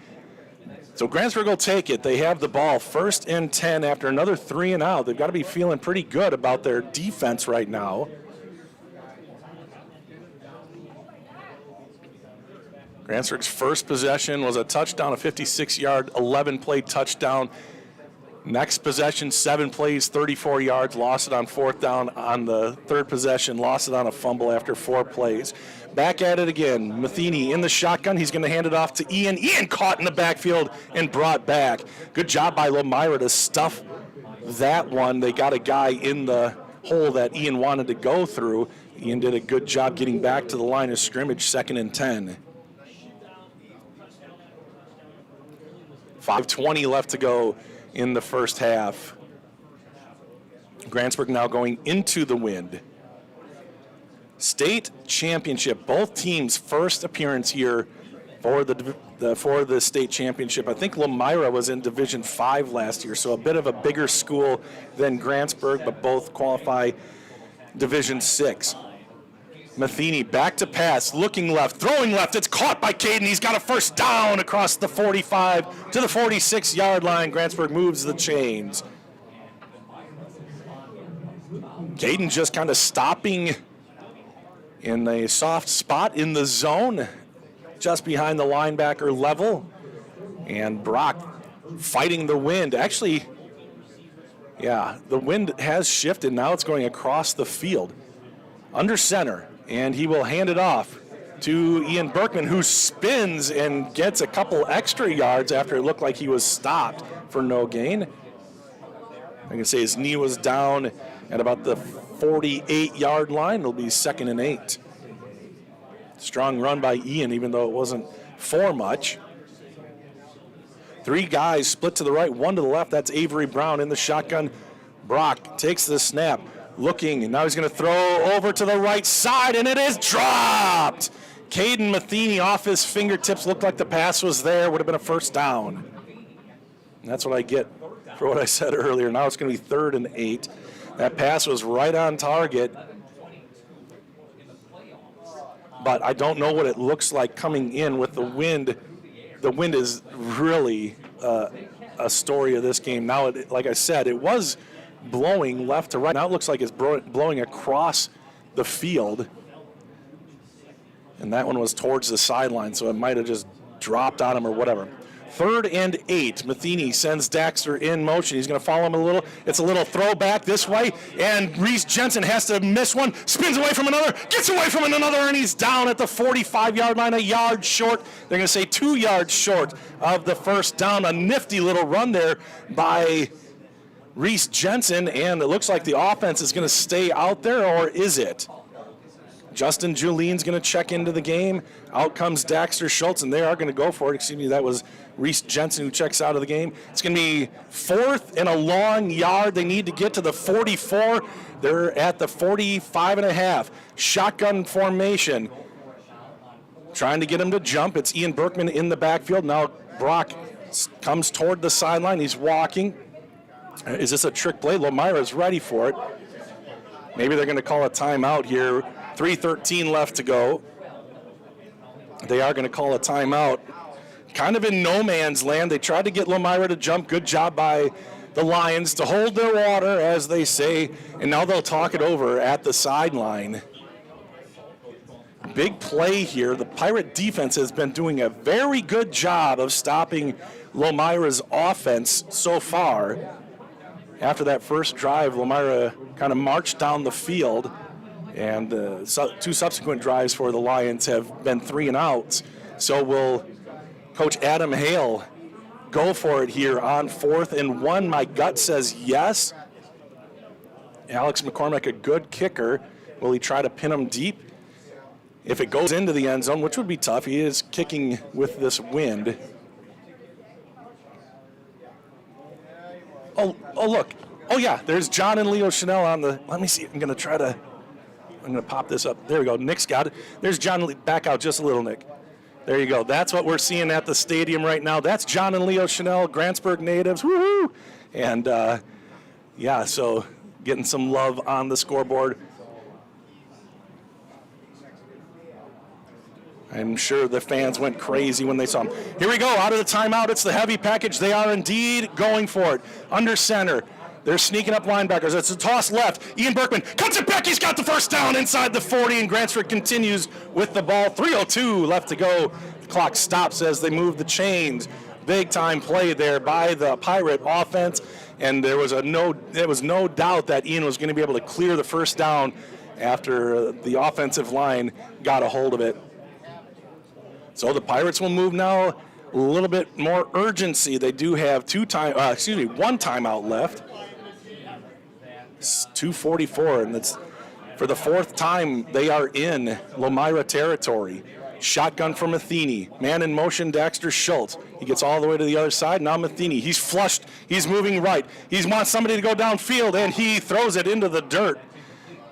So Grantsburg will take it. They have the ball 1st and 10 after another 3 and out. They've got to be feeling pretty good about their defense right now. Grantsburg's first possession was a touchdown, a 56-yard, 11-play touchdown. Next possession, 7 plays, 34 yards, lost it on 4th down. On the third possession, lost it on a fumble after 4 plays. Back at it again. Matheny in the shotgun. He's going to hand it off to Ian. Ian caught in the backfield and brought back. Good job by Lomira to stuff that one. They got a guy in the hole that Ian wanted to go through. Ian did a good job getting back to the line of scrimmage, 2nd and 10. 5:20 left to go in the first half. Grantsburg now going into the wind. State championship, both teams' first appearance here for the state championship. I think Lomira was in Division 5 last year, so a bit of a bigger school than Grantsburg, but both qualify Division 6. Matheny back to pass, looking left, throwing left. It's caught by Caden. He's got a first down across the 45 to the 46-yard line. Grantsburg moves the chains. Caden just kind of stopping in a soft spot in the zone, just behind the linebacker level. And Brock fighting the wind. Actually, yeah, the wind has shifted. Now it's going across the field. Under center. And he will hand it off to Ian Berkman, who spins and gets a couple extra yards after it looked like he was stopped for no gain. I can say his knee was down at about the 48-yard line. It'll be 2nd and 8. Strong run by Ian, even though it wasn't for much. 3 guys split to the right, 1 to the left. That's Avery Brown in the shotgun. Brock takes the snap. Looking, and now he's going to throw over to the right side, and it is dropped. Caden Matheny off his fingertips. Looked like the pass was there. Would have been a first down. And that's what I get for what I said earlier. Now it's going to be 3rd and 8. That pass was right on target. But I don't know what it looks like coming in with the wind. The wind is really a story of this game. Now, like I said, it was blowing left to right. Now it looks like it's blowing across the field. And that one was towards the sideline, so it might have just dropped on him or whatever. 3rd and 8. Matheny sends Daxter in motion. He's going to follow him a little. It's a little throwback this way, and Reese Jensen has to miss one, spins away from another, gets away from another, and he's down at the 45-yard line, a yard short. They're going to say 2 yards short of the first down. A nifty little run there by Reese Jensen, and it looks like the offense is going to stay out there, or is it? Justin Julien's going to check into the game. Out comes Daxter Schultz, and they are going to go for it. Excuse me, that was Reese Jensen who checks out of the game. It's going to be 4th and a long yard. They need to get to the 44. They're at the 45.5. Shotgun formation. Trying to get him to jump. It's Ian Berkman in the backfield. Now Brock comes toward the sideline. He's walking. Is this a trick play? Lomira's ready for it. Maybe they're going to call a timeout here. 3:13 left to go. They are going to call a timeout. Kind of in no man's land. They tried to get Lomira to jump. Good job by the Lions to hold their water, as they say, and now they'll talk it over at the sideline. Big play here. The Pirate defense has been doing a very good job of stopping Lomira's offense so far. After that first drive, Lomira kind of marched down the field, and two subsequent drives for the Lions have been 3 and outs. So will Coach Adam Hale go for it here on 4th and 1? My gut says yes. Alex McCormick, a good kicker. Will he try to pin him deep? If it goes into the end zone, which would be tough, he is kicking with this wind. Oh, look. Oh, yeah, there's John and Leo Chanel on the, let me see, I'm going to pop this up. There we go. Nick's got it. There's John, back out just a little, Nick. There you go. That's what we're seeing at the stadium right now. That's John and Leo Chanel, Grantsburg natives. Woohoo! And, yeah, so getting some love on the scoreboard. I'm sure the fans went crazy when they saw him. Here we go, out of the timeout. It's the heavy package. They are indeed going for it. Under center. They're sneaking up linebackers. It's a toss left. Ian Berkman cuts it back. He's got the first down inside the 40, and Grantsburg continues with the ball. 3:02 left to go. The clock stops as they move the chains. Big time play there by the Pirate offense, and there was no doubt that Ian was going to be able to clear the first down after the offensive line got a hold of it. So the Pirates will move now a little bit more urgency. They do have one timeout left. It's 2:44, and it's for the 4th time they are in Lomira territory. Shotgun from Matheny. Man in motion, Daxter Schultz. He gets all the way to the other side. Now Matheny. He's flushed. He's moving right. He wants somebody to go downfield, and he throws it into the dirt.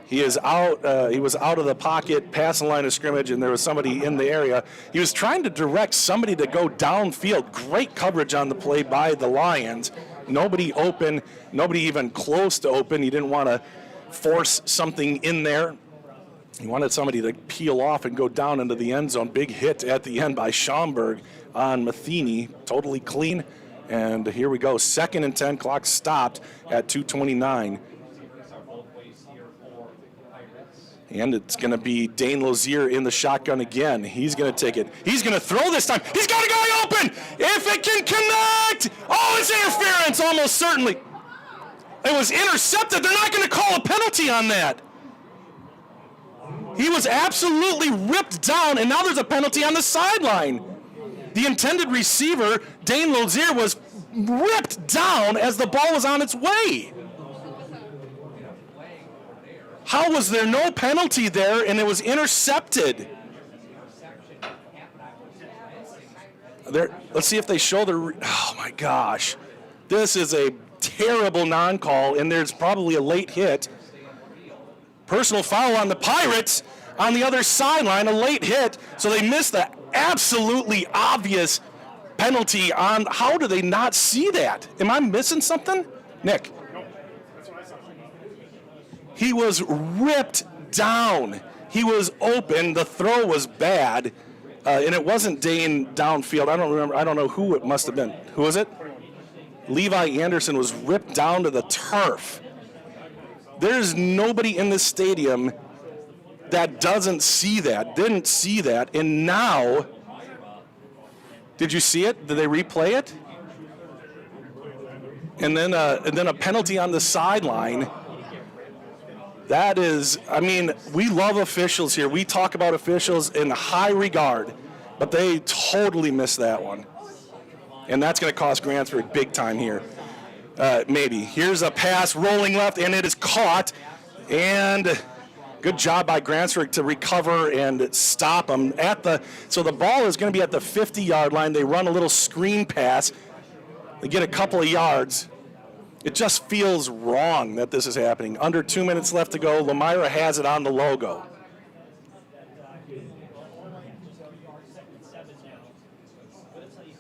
He is out. He was out of the pocket, past the line of scrimmage, and there was somebody in the area. He was trying to direct somebody to go downfield. Great coverage on the play by the Lions. Nobody open, nobody even close to open. He didn't want to force something in there. He wanted somebody to peel off and go down into the end zone. Big hit at the end by Schaumburg on Matheny. Totally clean. And here we go. 2nd and 10. Clock stopped at 2:29. And it's going to be Dane Lozier in the shotgun again. He's going to take it. He's going to throw this time. He's got a guy open. If it can connect. Oh, it's interference, almost certainly. It was intercepted. They're not going to call a penalty on that. He was absolutely ripped down, and now there's a penalty on the sideline. The intended receiver, Dane Lozier, was ripped down as the ball was on its way. How was there no penalty there and it was intercepted? Let's see if they show the... Oh, my gosh. This is a terrible non-call, and there's probably a late hit. Personal foul on the Pirates on the other sideline, a late hit. So they missed the absolutely obvious penalty on... How do they not see that? Am I missing something? Nick? He was ripped down. He was open. The throw was bad. And it wasn't Dane downfield. I don't remember. I don't know who it must have been. Who was it? Levi Anderson was ripped down to the turf. There's nobody in this stadium that doesn't see that, didn't see that. And now, did you see it? Did they replay it? And then a penalty on the sideline. That is, I mean, we love officials here. We talk about officials in high regard, but they totally missed that one. And that's going to cost Grantsburg big time here. Maybe. Here's a pass rolling left, and it is caught. And good job by Grantsburg to recover and stop them at the. So the ball is going to be at the 50-yard line. They run a little screen pass. They get a couple of yards. It just feels wrong that this is happening. Under 2 minutes left to go. Lomira has it on the logo.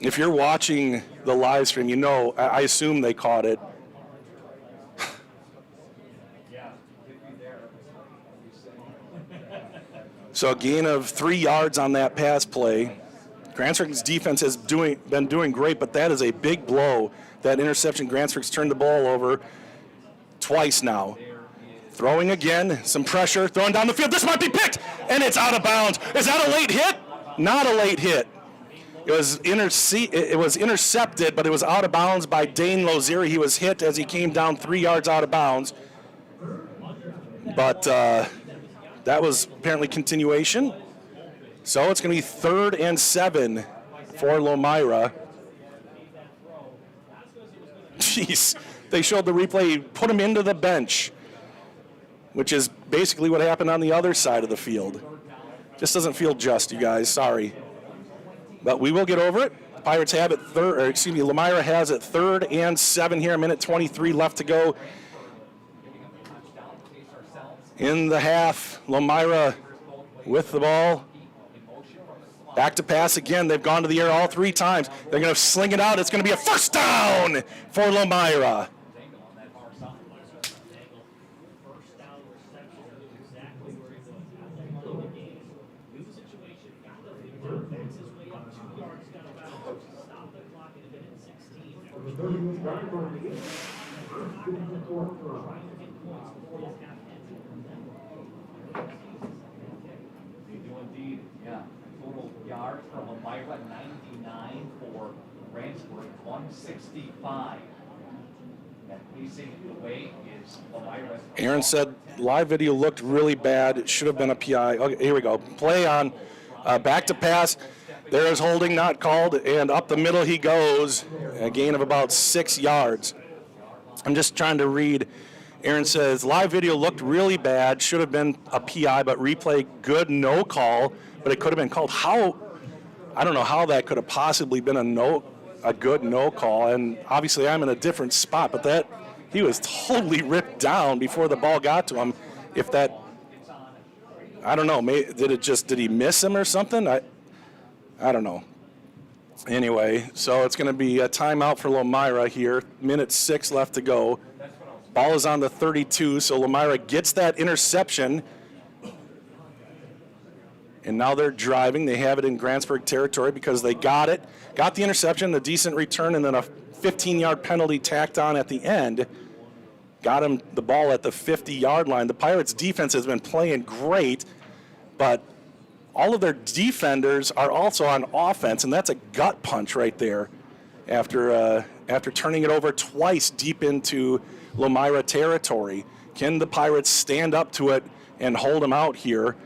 If you're watching the live stream, you know, I assume they caught it. So a gain of 3 yards on that pass play. Grantsburg's defense has been doing great, but that is a big blow that interception. Grantsburg's turned the ball over twice now. Throwing again, some pressure, throwing down the field. This might be picked, and it's out of bounds. Is that a late hit? Not a late hit. It was intercepted, but it was out of bounds by Dane Lozeri. He was hit as he came down 3 yards out of bounds. But that was apparently continuation. So it's going to be 3rd and 7 for Lomira. Jeez, they showed the replay, put him into the bench, which is basically what happened on the other side of the field. Just doesn't feel just, you guys, sorry. But we will get over it. Pirates have it Lomira has it 3rd and 7 here, a minute 23 left to go in the half. Lomira with the ball. Back to pass again. They've gone to the air all 3 times. They're going to sling it out. It's going to be a first down for Lomira. Indeed, yeah. Total yards for Lomira, 99 for Grantsburg, 165. And pacing the way is Lomira. Aaron said live video looked really bad. It should have been a PI. Okay, here we go. Play on. Back to pass. There is holding not called, and up the middle he goes. A gain of about 6 yards. I'm just trying to read. Aaron says live video looked really bad. Should have been a PI, but replay good, no call. But it could have been called. How? I don't know how that could have possibly been a good no call. And obviously I'm in a different spot, but that he was totally ripped down before the ball got to him. If that, I don't know. Did he miss him or something? I don't know. Anyway, so it's going to be a timeout for Lomira here. Minute 6 left to go. Ball is on the 32, so Lomira gets that interception. And now they're driving. They have it in Grantsburg territory because they got it. Got the interception, a decent return, and then a 15-yard penalty tacked on at the end. Got him the ball at the 50-yard line. The Pirates' defense has been playing great, but all of their defenders are also on offense, and that's a gut punch right there after turning it over twice deep into Lomira territory. Can the Pirates stand up to it and hold them out here?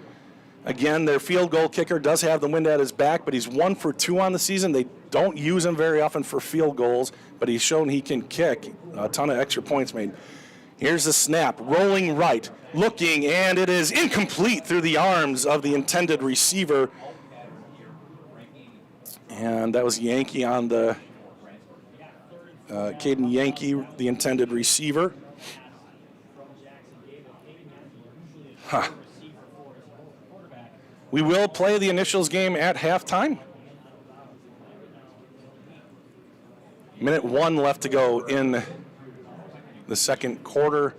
Again, their field goal kicker does have the wind at his back, but he's 1 for 2 on the season. They don't use him very often for field goals, but he's shown he can kick. A ton of extra points made. Here's the snap, rolling right, looking, and it is incomplete through the arms of the intended receiver. And that was Yankee on the, Caden Yankee, the intended receiver. Huh. We will play the initials game at halftime. Minute 1 left to go in the second quarter.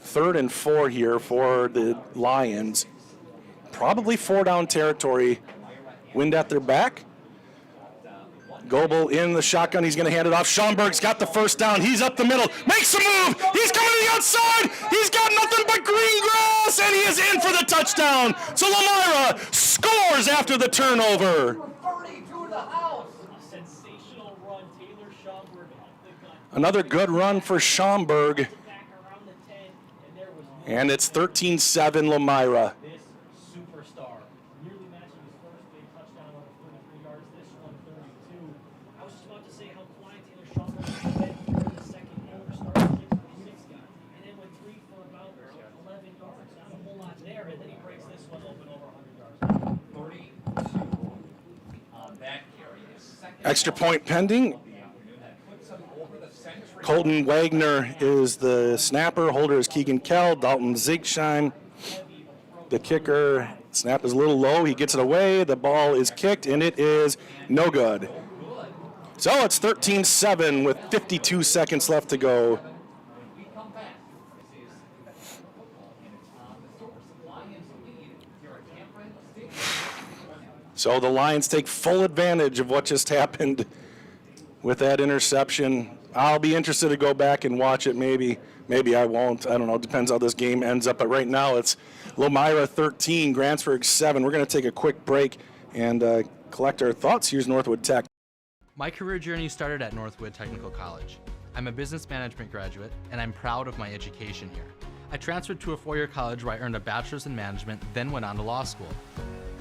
3rd and 4 here for the Lions. Probably 4-down territory. Wind at their back. Goebel in the shotgun. He's going to hand it off. Schaumburg's got the first down. He's up the middle. Makes a move. He's coming to the outside. He's got nothing but green grass, and he is in for the touchdown. So Lomira scores after the turnover. Another good run for Schaumburg. And it's 13-7 Lomira. Extra point pending. Colton Wagner is the snapper. Holder is Keegan Kell. Dalton Zigsheim, the kicker. Snap is a little low. He gets it away. The ball is kicked, and it is no good. So it's 13-7 with 52 seconds left to go. So the Lions take full advantage of what just happened with that interception. I'll be interested to go back and watch it. Maybe I won't. I don't know. Depends how this game ends up. But right now it's Lomira 13, Grantsburg 7. We're going to take a quick break and collect our thoughts. Here's Northwood Tech. My career journey started at Northwood Technical College. I'm a business management graduate, and I'm proud of my education here. I transferred to a four-year college where I earned a bachelor's in management, then went on to law school.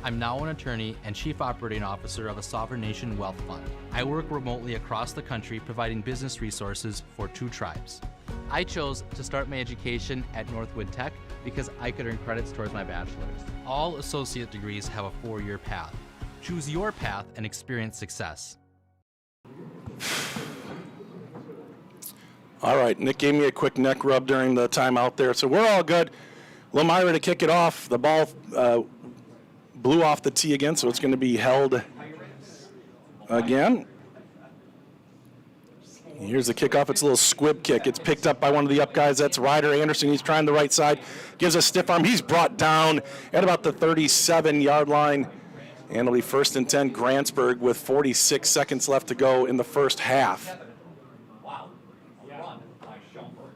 I'm now an attorney and chief operating officer of a sovereign nation wealth fund. I work remotely across the country providing business resources for 2 tribes. I chose to start my education at Northwood Tech because I could earn credits towards my bachelor's. All associate degrees have a 4-year path. Choose your path and experience success. All right, Nick gave me a quick neck rub during the timeout there, so we're all good. Lomira to kick it off. The ball blew off the tee again, so it's going to be held again. Here's the kickoff. It's a little squib kick. It's picked up by one of the up guys. That's Ryder Anderson. He's trying the right side. Gives a stiff arm. He's brought down at about the 37-yard line. And it'll be 1st and 10, Grantsburg, with 46 seconds left to go in the first half. Wow. A run by Schoenberg.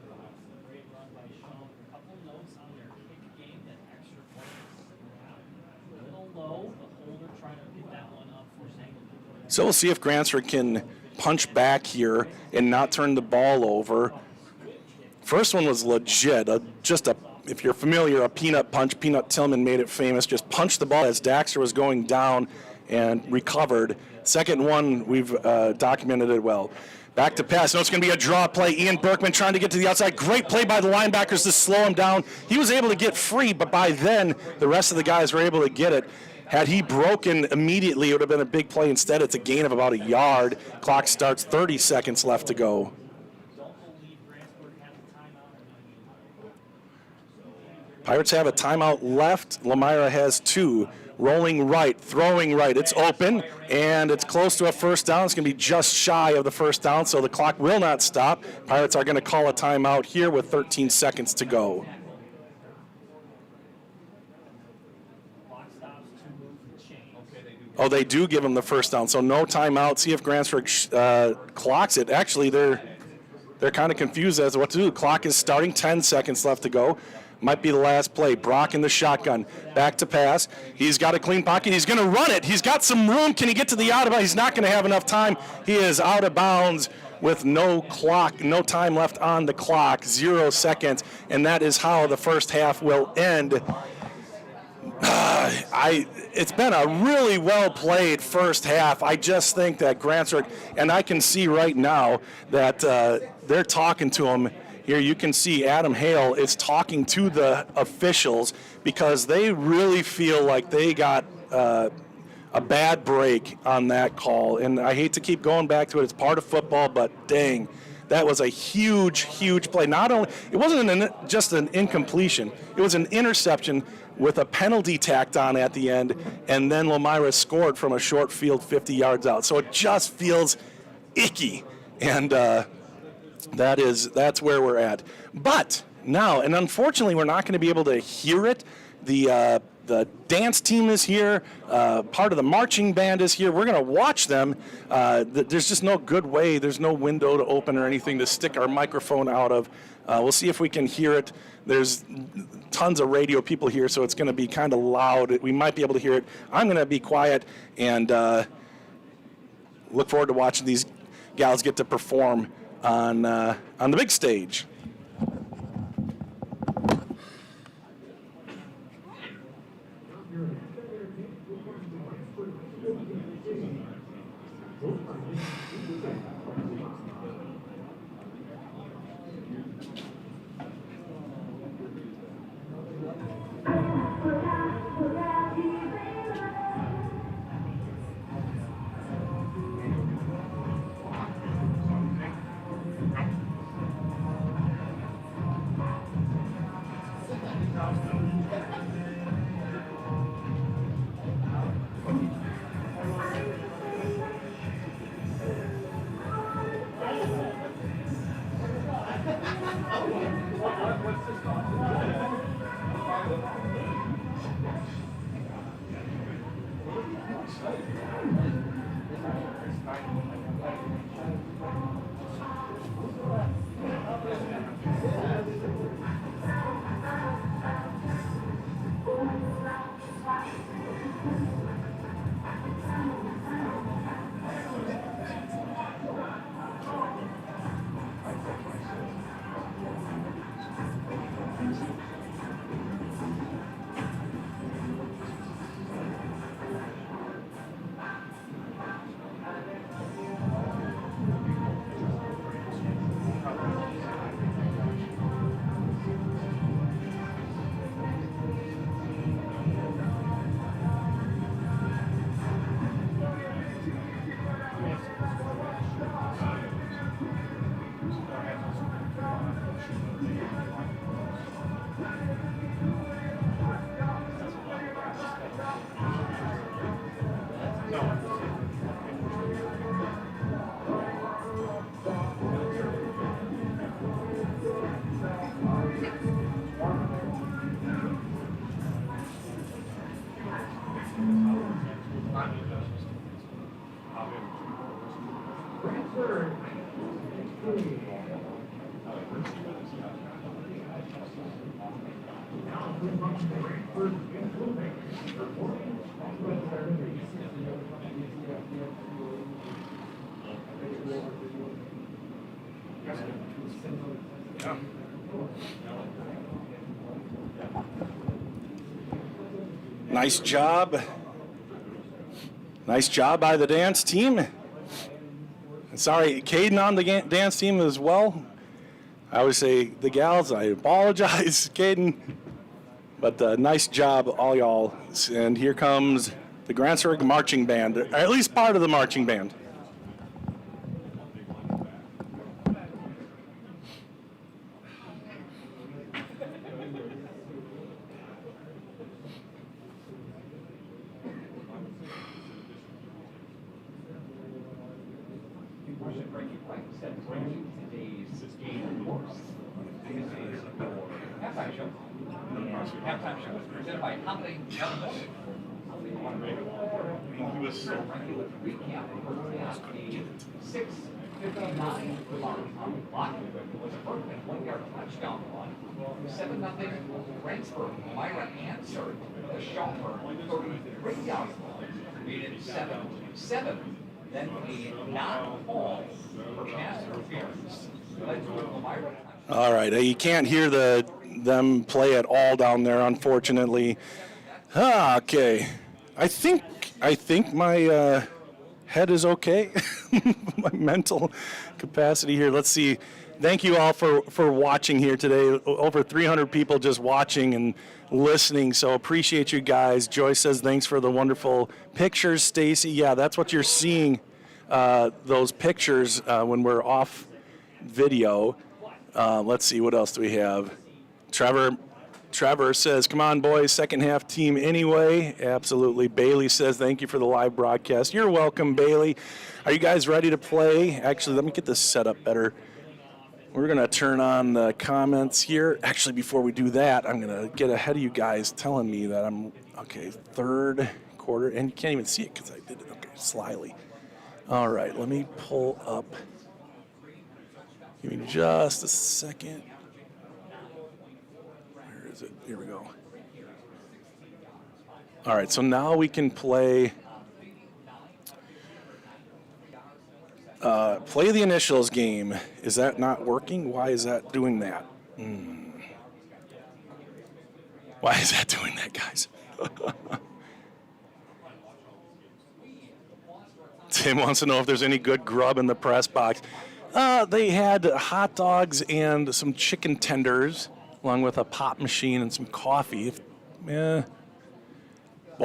Great run by Schoenberg. A couple notes on their kick game, that extra point. A little low, the holder trying to get that one up for Sangle. So we'll see if Grantsburg can punch back here and not turn the ball over. First one was legit, if you're familiar, a peanut punch. Peanut Tillman made it famous. Just punched the ball as Daxter was going down and recovered. Second one, we've documented it well. Back to pass. No, it's going to be a draw play. Ian Berkman trying to get to the outside. Great play by the linebackers to slow him down. He was able to get free, but by then, the rest of the guys were able to get it. Had he broken immediately, it would have been a big play. Instead, it's a gain of about a yard. Clock starts, 30 seconds left to go. Pirates have a timeout left. Lomira has 2. Rolling right, throwing right. It's open, and it's close to a first down. It's going to be just shy of the first down, so the clock will not stop. Pirates are going to call a timeout here with 13 seconds to go. Oh, they do give them the first down, so no timeout. See if Grantsburg clocks it. Actually, they're kind of confused as to what to do. The clock is starting, 10 seconds left to go. Might be the last play. Brock in the shotgun. Back to pass. He's got a clean pocket. He's going to run it. He's got some room. Can he get to the out of bounds? He's not going to have enough time. He is out of bounds with no clock, no time left on the clock, 0 seconds, and that is how the first half will end. It's been a really well-played first half. I just think that Grantsburg, and I can see right now that they're talking to him. Here you can see Adam Hale is talking to the officials because they really feel like they got a bad break on that call. And I hate to keep going back to it. It's part of football, but dang, that was a huge, huge play. Not only, it wasn't just an incompletion. It was an interception with a penalty tacked on at the end, and then Lomira scored from a short field 50 yards out. So it just feels icky. And that's where we're at. But now, and unfortunately, we're not going to be able to hear it. The dance team is here. Part of the marching band is here. We're going to watch them. There's just no good way. There's no window to open or anything to stick our microphone out of. We'll see if we can hear it. There's tons of radio people here, so it's going to be kind of loud. We might be able to hear it. I'm going to be quiet and look forward to watching these gals get to perform on the big stage. Nice job. Nice job by the dance team. Sorry, Caden on the dance team as well. I always say the gals, I apologize, Caden. But nice job, all y'all. And here comes the Grantsburg marching band, or at least part of the marching band. Halftime show is presented by Holiday Gentlemen. He was so regular recap at the 6:59 mark on the clock. It was a perfect 1-yard touchdown run. 7-0 Grantsburg. Lomira answered the Schoffer 33-yard run. Made it 7-7. Then a non-call for pass interference. Led to a Lomira. All right, you can't hear them play at all down there, unfortunately. Okay, I think my head is okay. My mental capacity here. Let's see. Thank you all for watching here today. Over 300 people just watching and listening, so appreciate you guys. Joyce says thanks for the wonderful pictures, Stacy. Yeah, that's what you're seeing, those pictures when we're off video. Let's see, what else do we have? Trevor says, come on, boys, second half team anyway. Absolutely. Bailey says, thank you for the live broadcast. You're welcome, Bailey. Are you guys ready to play? Actually, let me get this set up better. We're going to turn on the comments here. Actually, before we do that, I'm going to get ahead of you guys telling me that I'm, okay, third quarter, and you can't even see it because I did it, okay, slyly. All right, let me pull up. Give me just a second. Where is it? Here we go. All right, so now we can play the initials game. Is that not working? Why is that doing that? Why is that doing that, guys? Tim wants to know if there's any good grub in the press box. They had hot dogs and some chicken tenders, along with a pop machine and some coffee. We'll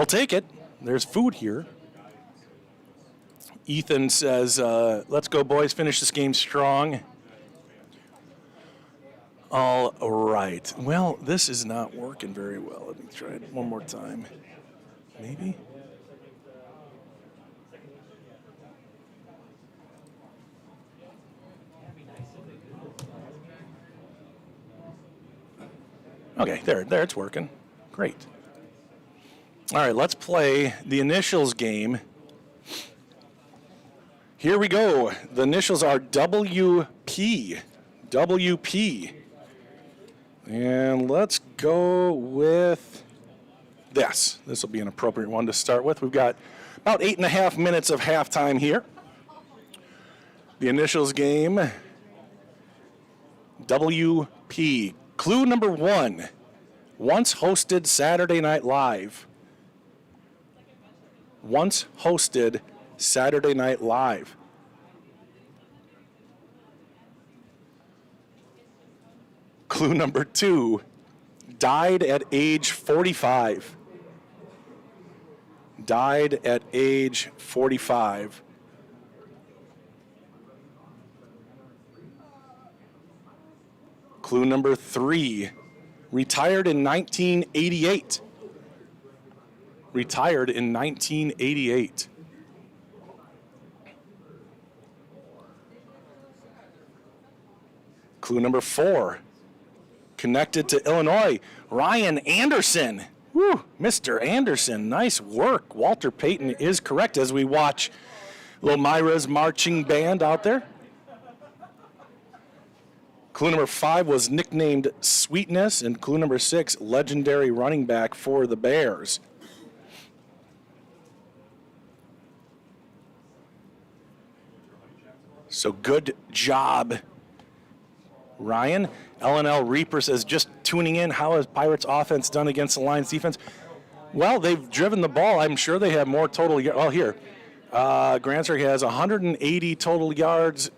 take it. There's food here. Ethan says, let's go, boys. Finish this game strong. All right. Well, this is not working very well. Let me try it one more time. Maybe? Okay, there, it's working. Great. All right, let's play the initials game. Here we go. The initials are WP. WP. And let's go with this. This will be an appropriate one to start with. We've got about 8.5 minutes of halftime here. The initials game, WP. Clue number 1, once hosted Saturday Night Live. Once hosted Saturday Night Live. Clue number 2, died at age 45. Died at age 45. Clue number 3, retired in 1988. Retired in 1988. Clue number 4, connected to Illinois, Ryan Anderson. Woo, Mr. Anderson, nice work. Walter Payton is correct as we watch Lomira's marching band out there. Clue number 5 was nicknamed Sweetness, and clue number 6, legendary running back for the Bears. So good job, Ryan. LNL Reaper says, just tuning in, how has Pirates offense done against the Lions defense? Well, they've driven the ball. I'm sure they have more total yards. Well, here, Grantsburg has 180 total yards,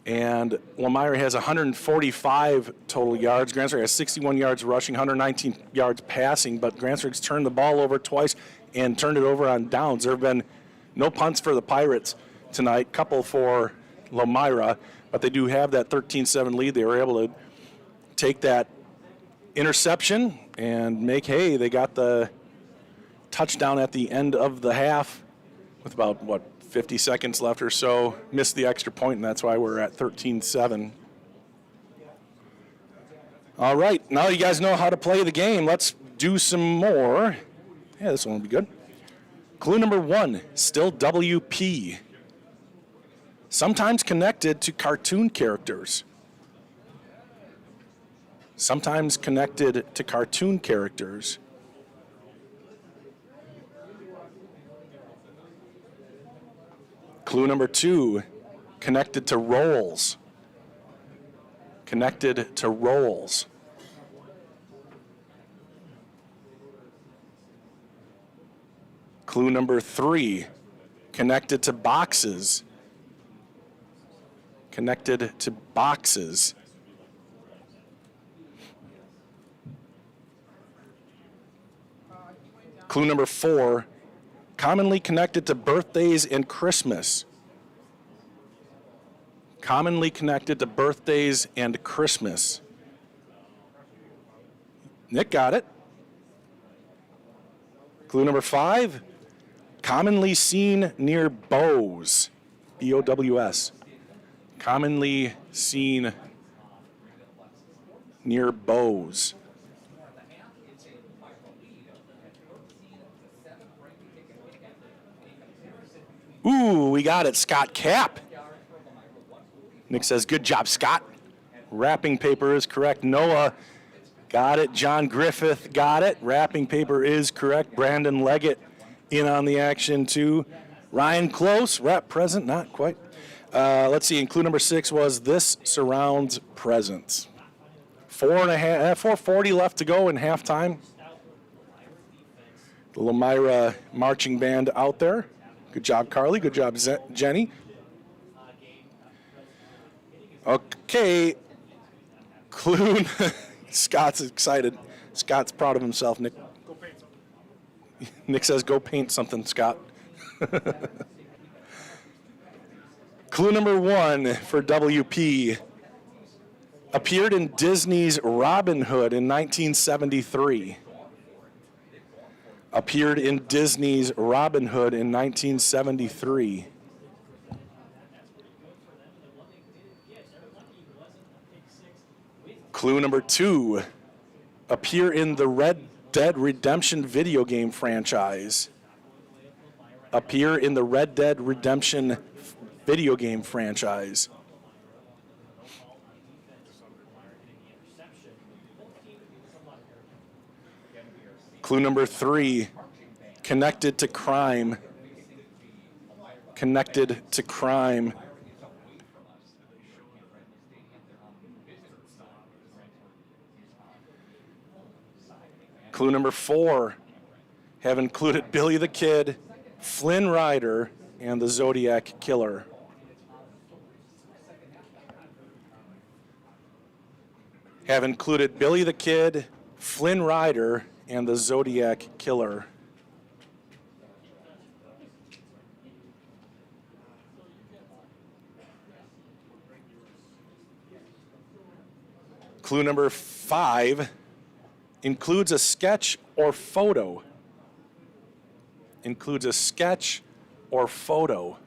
and Lomira has 145 total yards. Grantsburg has 61 yards rushing, 119 yards passing, but Grantsburg's turned the ball over twice and turned it over on downs. There have been no punts for the Pirates tonight, couple for Lomira, but they do have that 13-7 lead. They were able to take that interception and make hay. They got the touchdown at the end of the half with about, 50 seconds left or so. Missed the extra point, and that's why we're at 13-7. All right, now you guys know how to play the game. Let's do some more. Yeah, this one will be good. Clue number 1, still WP. Sometimes connected to cartoon characters. Sometimes connected to cartoon characters. Clue number 2, connected to roles. Connected to roles. Clue number 3, connected to boxes. Connected to boxes. Clue number 4, commonly connected to birthdays and Christmas. Commonly connected to birthdays and Christmas. Nick got it. Clue number 5, commonly seen near bows. B-O-W-S. Commonly seen near bows. Ooh, we got it, Scott Cap. Nick says, good job, Scott. Wrapping paper is correct. Noah got it. John Griffith got it. Wrapping paper is correct. Brandon Leggett in on the action, too. Ryan Close, rep present, not quite. Let's see, and clue number 6 was this surrounds presents. 4:40 left to go in halftime. The Lomira marching band out there. Good job, Carly. Good job, Jenny. Okay. Clue. Scott's excited. Scott's proud of himself, Nick. Nick says, go paint something, Scott. Clue number 1 for WP. Appeared in Disney's Robin Hood in 1973. Appeared in Disney's Robin Hood in 1973. Clue number 2. Appear in the Red Dead Redemption video game franchise. Appear in the Red Dead Redemption video game franchise. Clue number 3, connected to crime. Connected to crime. Clue number 4, have included Billy the Kid, Flynn Rider, and the Zodiac Killer. Have included Billy the Kid, Flynn Rider, and the Zodiac Killer. Clue number 5 includes a sketch or photo. Includes a sketch or photo.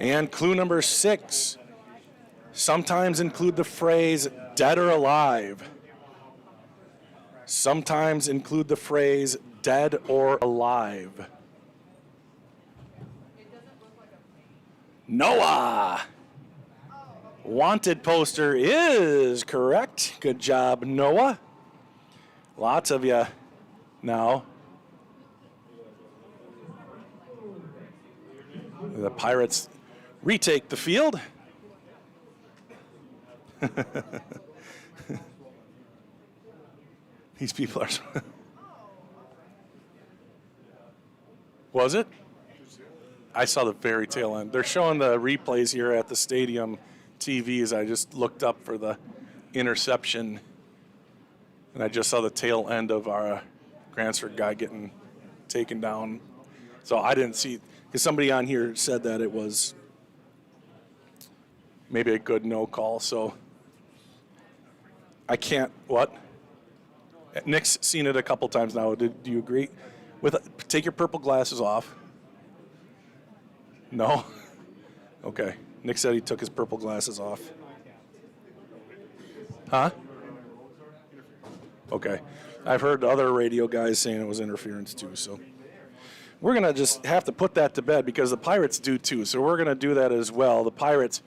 And clue number 6. Sometimes include the phrase dead or alive. Sometimes include the phrase dead or alive. Noah. Wanted poster is correct. Good job, Noah. Lots of you now. The Pirates retake the field. These people are... Was it? I saw the very tail end. They're showing the replays here at the stadium TVs. I just looked up for the interception, and I just saw the tail end of our Grantsburg guy getting taken down. So I didn't see, because somebody on here said that it was maybe a good no call. So I can't, what? Nick's seen it a couple times now. Do you agree? Take your purple glasses off. No? Okay. Nick said he took his purple glasses off. Huh? Okay. I've heard other radio guys saying it was interference too, so we're going to just have to put that to bed because the Pirates do too, so we're going to do that as well. The Pirates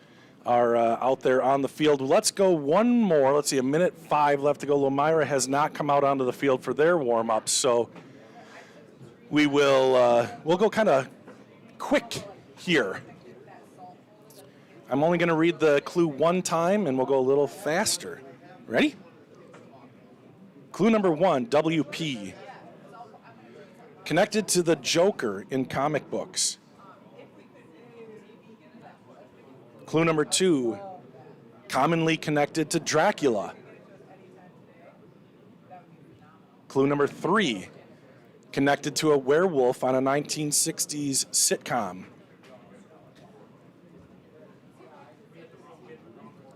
are out there on the field. Let's go one more. Let's see, 1:05 left to go. Lomira has not come out onto the field for their warm-up, so we'll go kind of quick here. I'm only going to read the clue one time, and we'll go a little faster. Ready? Clue number 1, WP. Connected to the Joker in comic books. Clue number 2, commonly connected to Dracula. Clue number 3, connected to a werewolf on a 1960s sitcom.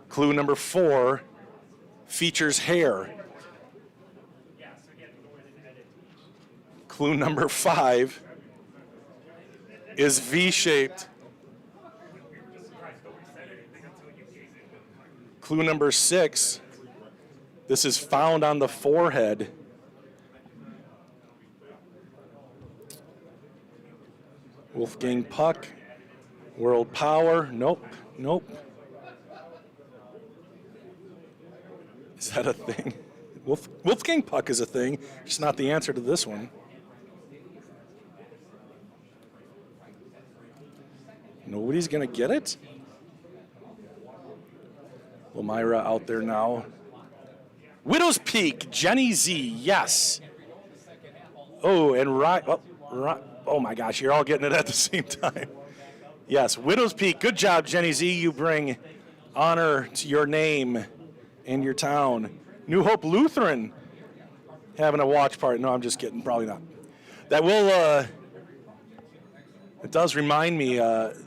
Clue number 4, features hair. Clue number 5 is V-shaped. Clue number 6, this is found on the forehead. Wolfgang Puck, World Power, nope. Is that a thing? Wolfgang Puck is a thing, just not the answer to this one. Nobody's gonna get it? Lomira out there now. Widow's Peak, Jenny Z, yes. Oh, and oh my gosh, you're all getting it at the same time. Yes, Widow's Peak, good job, Jenny Z. You bring honor to your name and your town. New Hope Lutheran having a watch party. No, I'm just kidding, probably not. That will, it does remind me,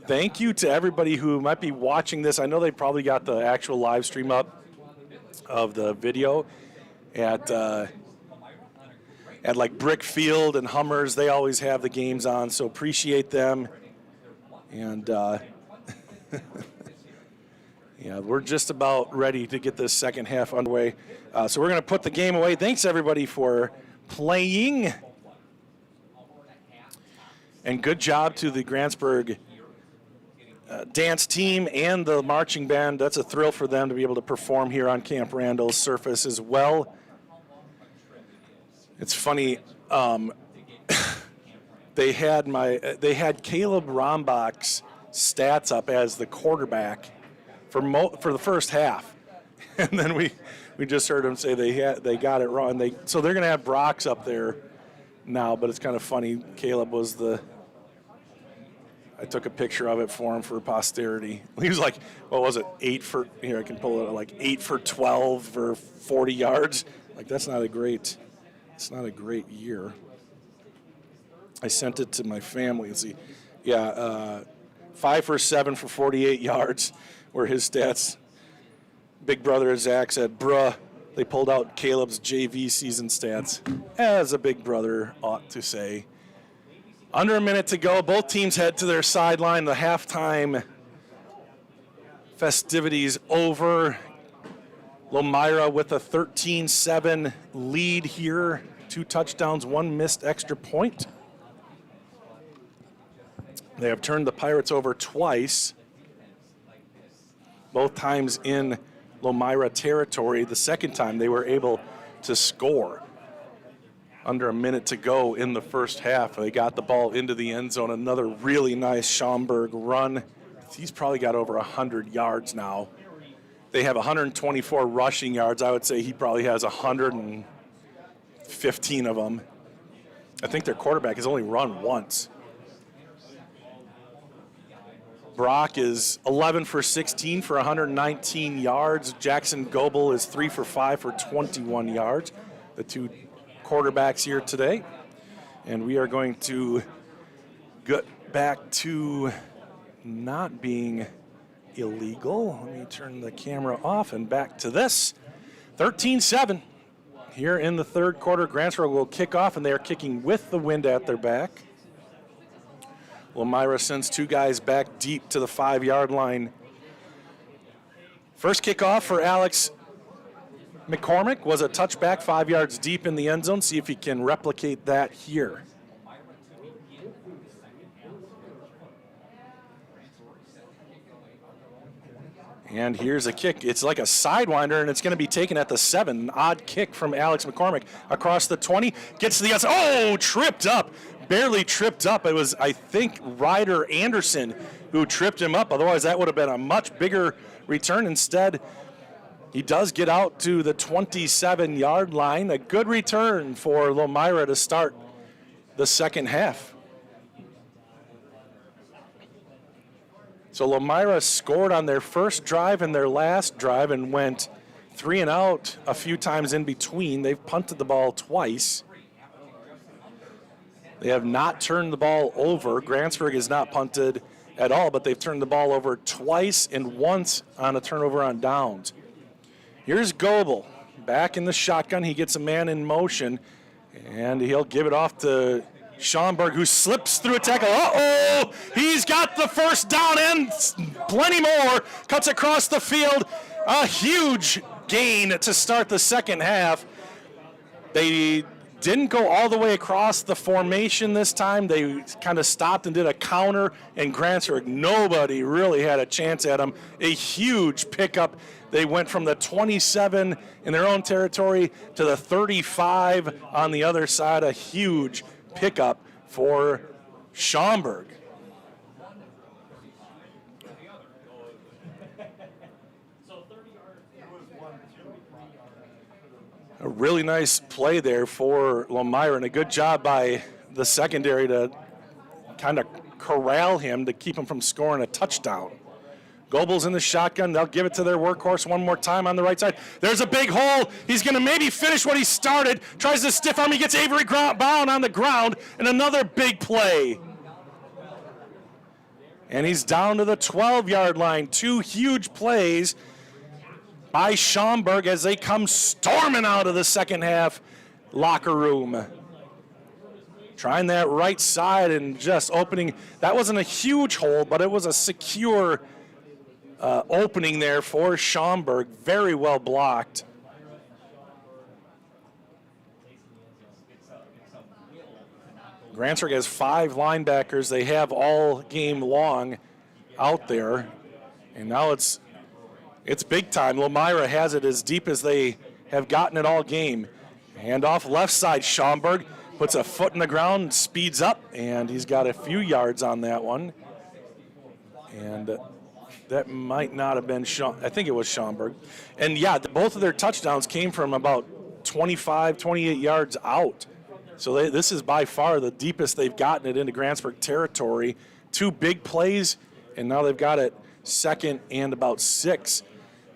thank you to everybody who might be watching this. I know they probably got the actual live stream up of the video at like Brick Field and Hummers. They always have the games on, so appreciate them. And yeah, we're just about ready to get this second half underway. So we're going to put the game away. Thanks, everybody, for playing. And good job to the Grantsburg dance team and the marching band. That's a thrill for them to be able to perform here on Camp Randall's surface as well. It's funny, they had Caleb Rombach's stats up as the quarterback for the first half, and then we just heard him say they got it wrong. So they're going to have Brock's up there now, but it's kind of funny. Caleb was I took a picture of it for him for posterity. He was like, what was it, 8 for, here I can pull it, like 8 for 12 for 40 yards. Like, it's not a great year. I sent it to my family. Let's see. Yeah, 5 for 7 for 48 yards were his stats. Big brother Zach said, bruh, they pulled out Caleb's JV season stats, as a big brother ought to say. Under a minute to go. Both teams head to their sideline. The halftime festivities over. Lomira with a 13-7 lead here. 2 touchdowns, 1 missed extra point. They have turned the Pirates over twice, both times in Lomira territory. The second time they were able to score under a minute to go in the first half. They got the ball into the end zone. Another really nice Schaumburg run. He's probably got over 100 yards now. They have 124 rushing yards. I would say he probably has 115 of them. I think their quarterback has only run once. Brock is 11 for 16 for 119 yards. Jackson Goebel is 3 for 5 for 21 yards. The 2 quarterbacks here today. And we are going to get back to not being illegal. Let me turn the camera off and back to this. 13-7 here in the third quarter. Grantsburg will kick off, and they are kicking with the wind at their back. Lomira sends 2 guys back deep to the 5-yard line. First kickoff for Alex McCormick was a touchback 5 yards deep in the end zone. See if he can replicate that here. And here's a kick. It's like a sidewinder, and it's going to be taken at the 7. An odd kick from Alex McCormick across the 20. Gets to the outside. Oh, tripped up. Barely tripped up. It was, I think, Ryder Anderson who tripped him up. Otherwise, that would have been a much bigger return. Instead, he does get out to the 27-yard line. A good return for Lomira to start the second half. So Lomira scored on their first drive and their last drive and went 3 and out a few times in between. They've punted the ball twice. They have not turned the ball over. Grantsburg has not punted at all, but they've turned the ball over twice and once on a turnover on downs. Here's Goebel back in the shotgun. He gets a man in motion, and he'll give it off to Schaumburg, who slips through a tackle. Uh-oh! He's got the first down and plenty more. Cuts across the field. A huge gain to start the second half. They didn't go all the way across the formation this time. They kind of stopped and did a counter, and Grantsburg, nobody really had a chance at them. A huge pickup. They went from the 27 in their own territory to the 35 on the other side. A huge pickup for Schaumburg. A really nice play there for Lomira, and a good job by the secondary to kind of corral him to keep him from scoring a touchdown. Goebel's in the shotgun. They'll give it to their workhorse one more time on the right side. There's a big hole. He's going to maybe finish what he started. Tries to stiff arm. He gets Avery Brown on the ground, and another big play. And he's down to the 12-yard line. 2 huge plays by Schaumburg as they come storming out of the second half locker room. Trying that right side and just opening. That wasn't a huge hole, but it was a secure opening there for Schaumburg. Very well blocked. Grantsburg has 5 linebackers. They have all game long out there. And now it's big time. Lomira has it as deep as they have gotten it all game. Hand off left side. Schaumburg puts a foot in the ground, speeds up, and he's got a few yards on that one. And that might not have been I think it was Schaumburg. And yeah, both of their touchdowns came from about 25, 28 yards out. So this is by far the deepest they've gotten it into Grantsburg territory. 2 big plays, and now they've got it second and about 6.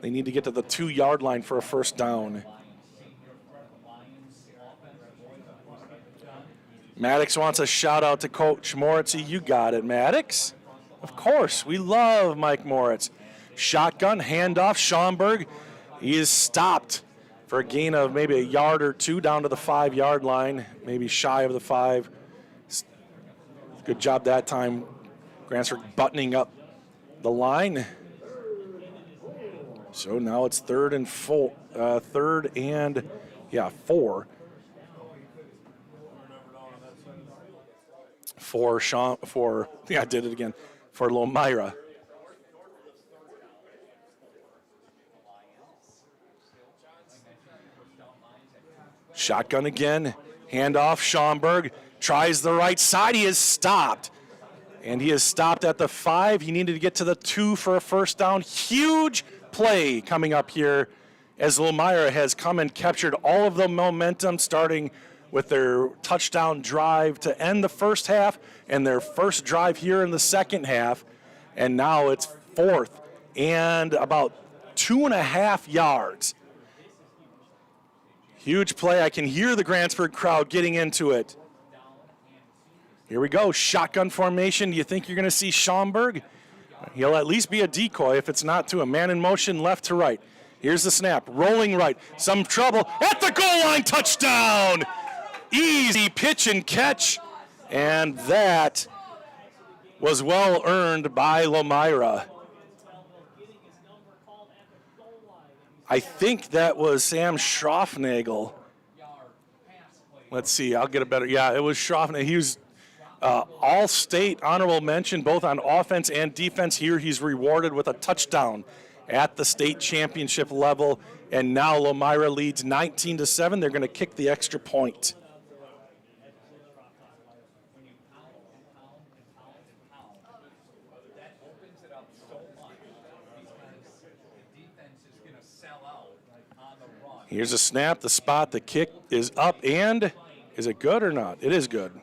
They need to get to the 2-yard line for a first down. Maddox wants a shout out to Coach Moritz. You got it, Maddox. Of course, we love Mike Moritz. Shotgun, handoff, Schaumburg. He is stopped for a gain of maybe a yard or 2 down to the 5-yard line, maybe shy of the 5. Good job that time. Grantsburg buttoning up the line. So now it's third and 4. For I did it again, for Lomira. Shotgun again, handoff, Schaumburg tries the right side, he is stopped. And he is stopped at the 5. He needed to get to the 2 for a first down. Huge play coming up here as Lomira has come and captured all of the momentum, starting with their touchdown drive to end the first half and their first drive here in the second half. And now it's 4th and about 2.5 yards. Huge play. I can hear the Grantsburg crowd getting into it. Here we go, shotgun formation. Do you think you're going to see Schaumburg? He'll at least be a decoy if it's not to a man in motion left to right. Here's the snap, rolling right, some trouble, at the goal line, touchdown! Easy pitch and catch, and that was well earned by Lomira. I think that was Sam Schroffnagel. Let's see, I'll get a better, yeah, it was Schroffnagel. He was all-state honorable mention, both on offense and defense. Here he's rewarded with a touchdown at the state championship level. And now Lomira leads 19-7. They're going to kick the extra point. That opens it up so much because the defense is going to sell out on the run. Here's a snap, the spot, the kick is up, and is it good or not? It is good.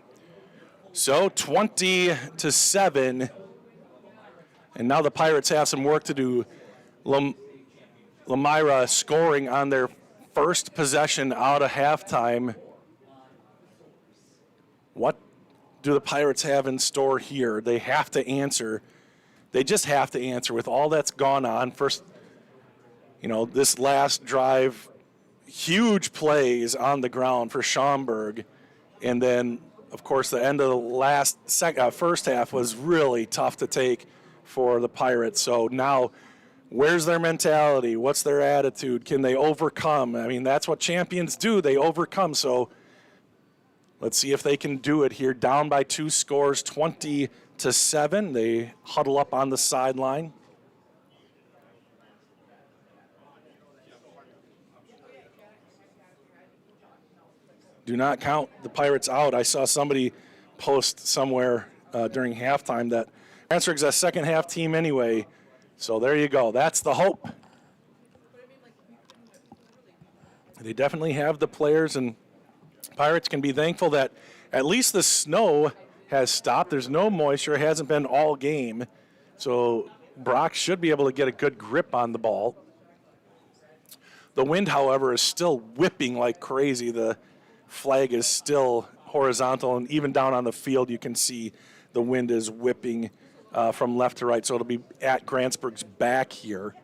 So 20-7, and now the Pirates have some work to do. Lomira scoring on their first possession out of halftime. What do the Pirates have in store here? They have to answer. They just have to answer with all that's gone on. First, this last drive, huge plays on the ground for Schaumburg, and then of course, the end of the first half was really tough to take for the Pirates. So now, where's their mentality? What's their attitude? Can they overcome? I mean, that's what champions do. They overcome. So let's see if they can do it here. Down by 2 scores, 20-7. They huddle up on the sideline. Do not count the Pirates out. I saw somebody post somewhere during halftime that Grantsburg's a second half team anyway. So there you go. That's the hope. They definitely have the players, and Pirates can be thankful that at least the snow has stopped. There's no moisture. It hasn't been all game. So Brock should be able to get a good grip on the ball. The wind, however, is still whipping like crazy. The flag is still horizontal, and even down on the field you can see the wind is whipping from left to right, so it'll be at Grantsburg's back here.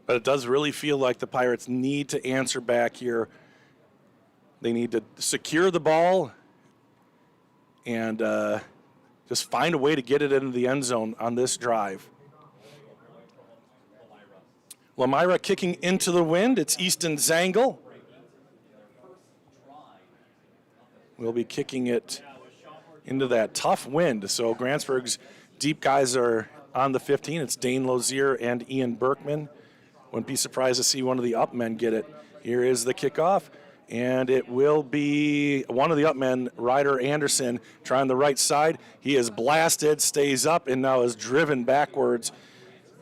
But it does really feel like the Pirates need to answer back here. They need to secure the ball and just find a way to get it into the end zone on this drive. Lomira kicking into the wind. It's Easton Zangle. We'll be kicking it into that tough wind. So Grantsburg's deep guys are on the 15. It's Dane Lozier and Ian Berkman. Wouldn't be surprised to see one of the up men get it. Here is the kickoff, and it will be one of the up men, Ryder Anderson, trying the right side. He is blasted, stays up, and now is driven backwards.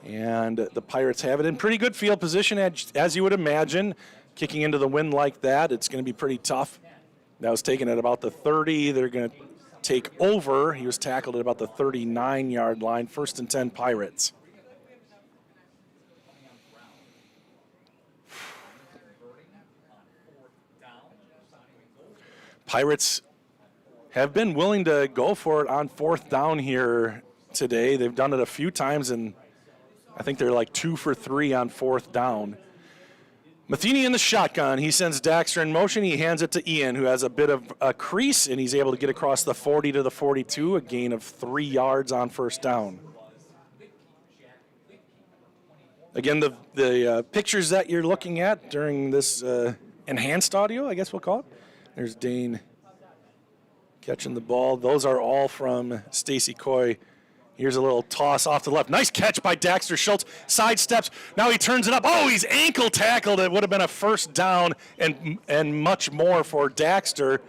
And the Pirates have it in pretty good field position, as you would imagine. Kicking into the wind like that, it's going to be pretty tough. That was taken at about the 30. They're going to take over. He was tackled at about the 39-yard line. 1st and 10 Pirates. Pirates have been willing to go for it on 4th down here today. They've done it a few times, and I think they're like 2 for 3 on 4th down. Matheny in the shotgun. He sends Daxter in motion. He hands it to Ian, who has a bit of a crease, and he's able to get across the 40 to the 42, a gain of 3 yards on 1st down. Again, the pictures that you're looking at during this enhanced audio, I guess we'll call it. There's Dane catching the ball. Those are all from Stacy Coy. Here's a little toss off to the left. Nice catch by Daxter Schultz. Sidesteps. Now he turns it up. Oh, he's ankle tackled. It would have been a 1st down and much more for Daxter.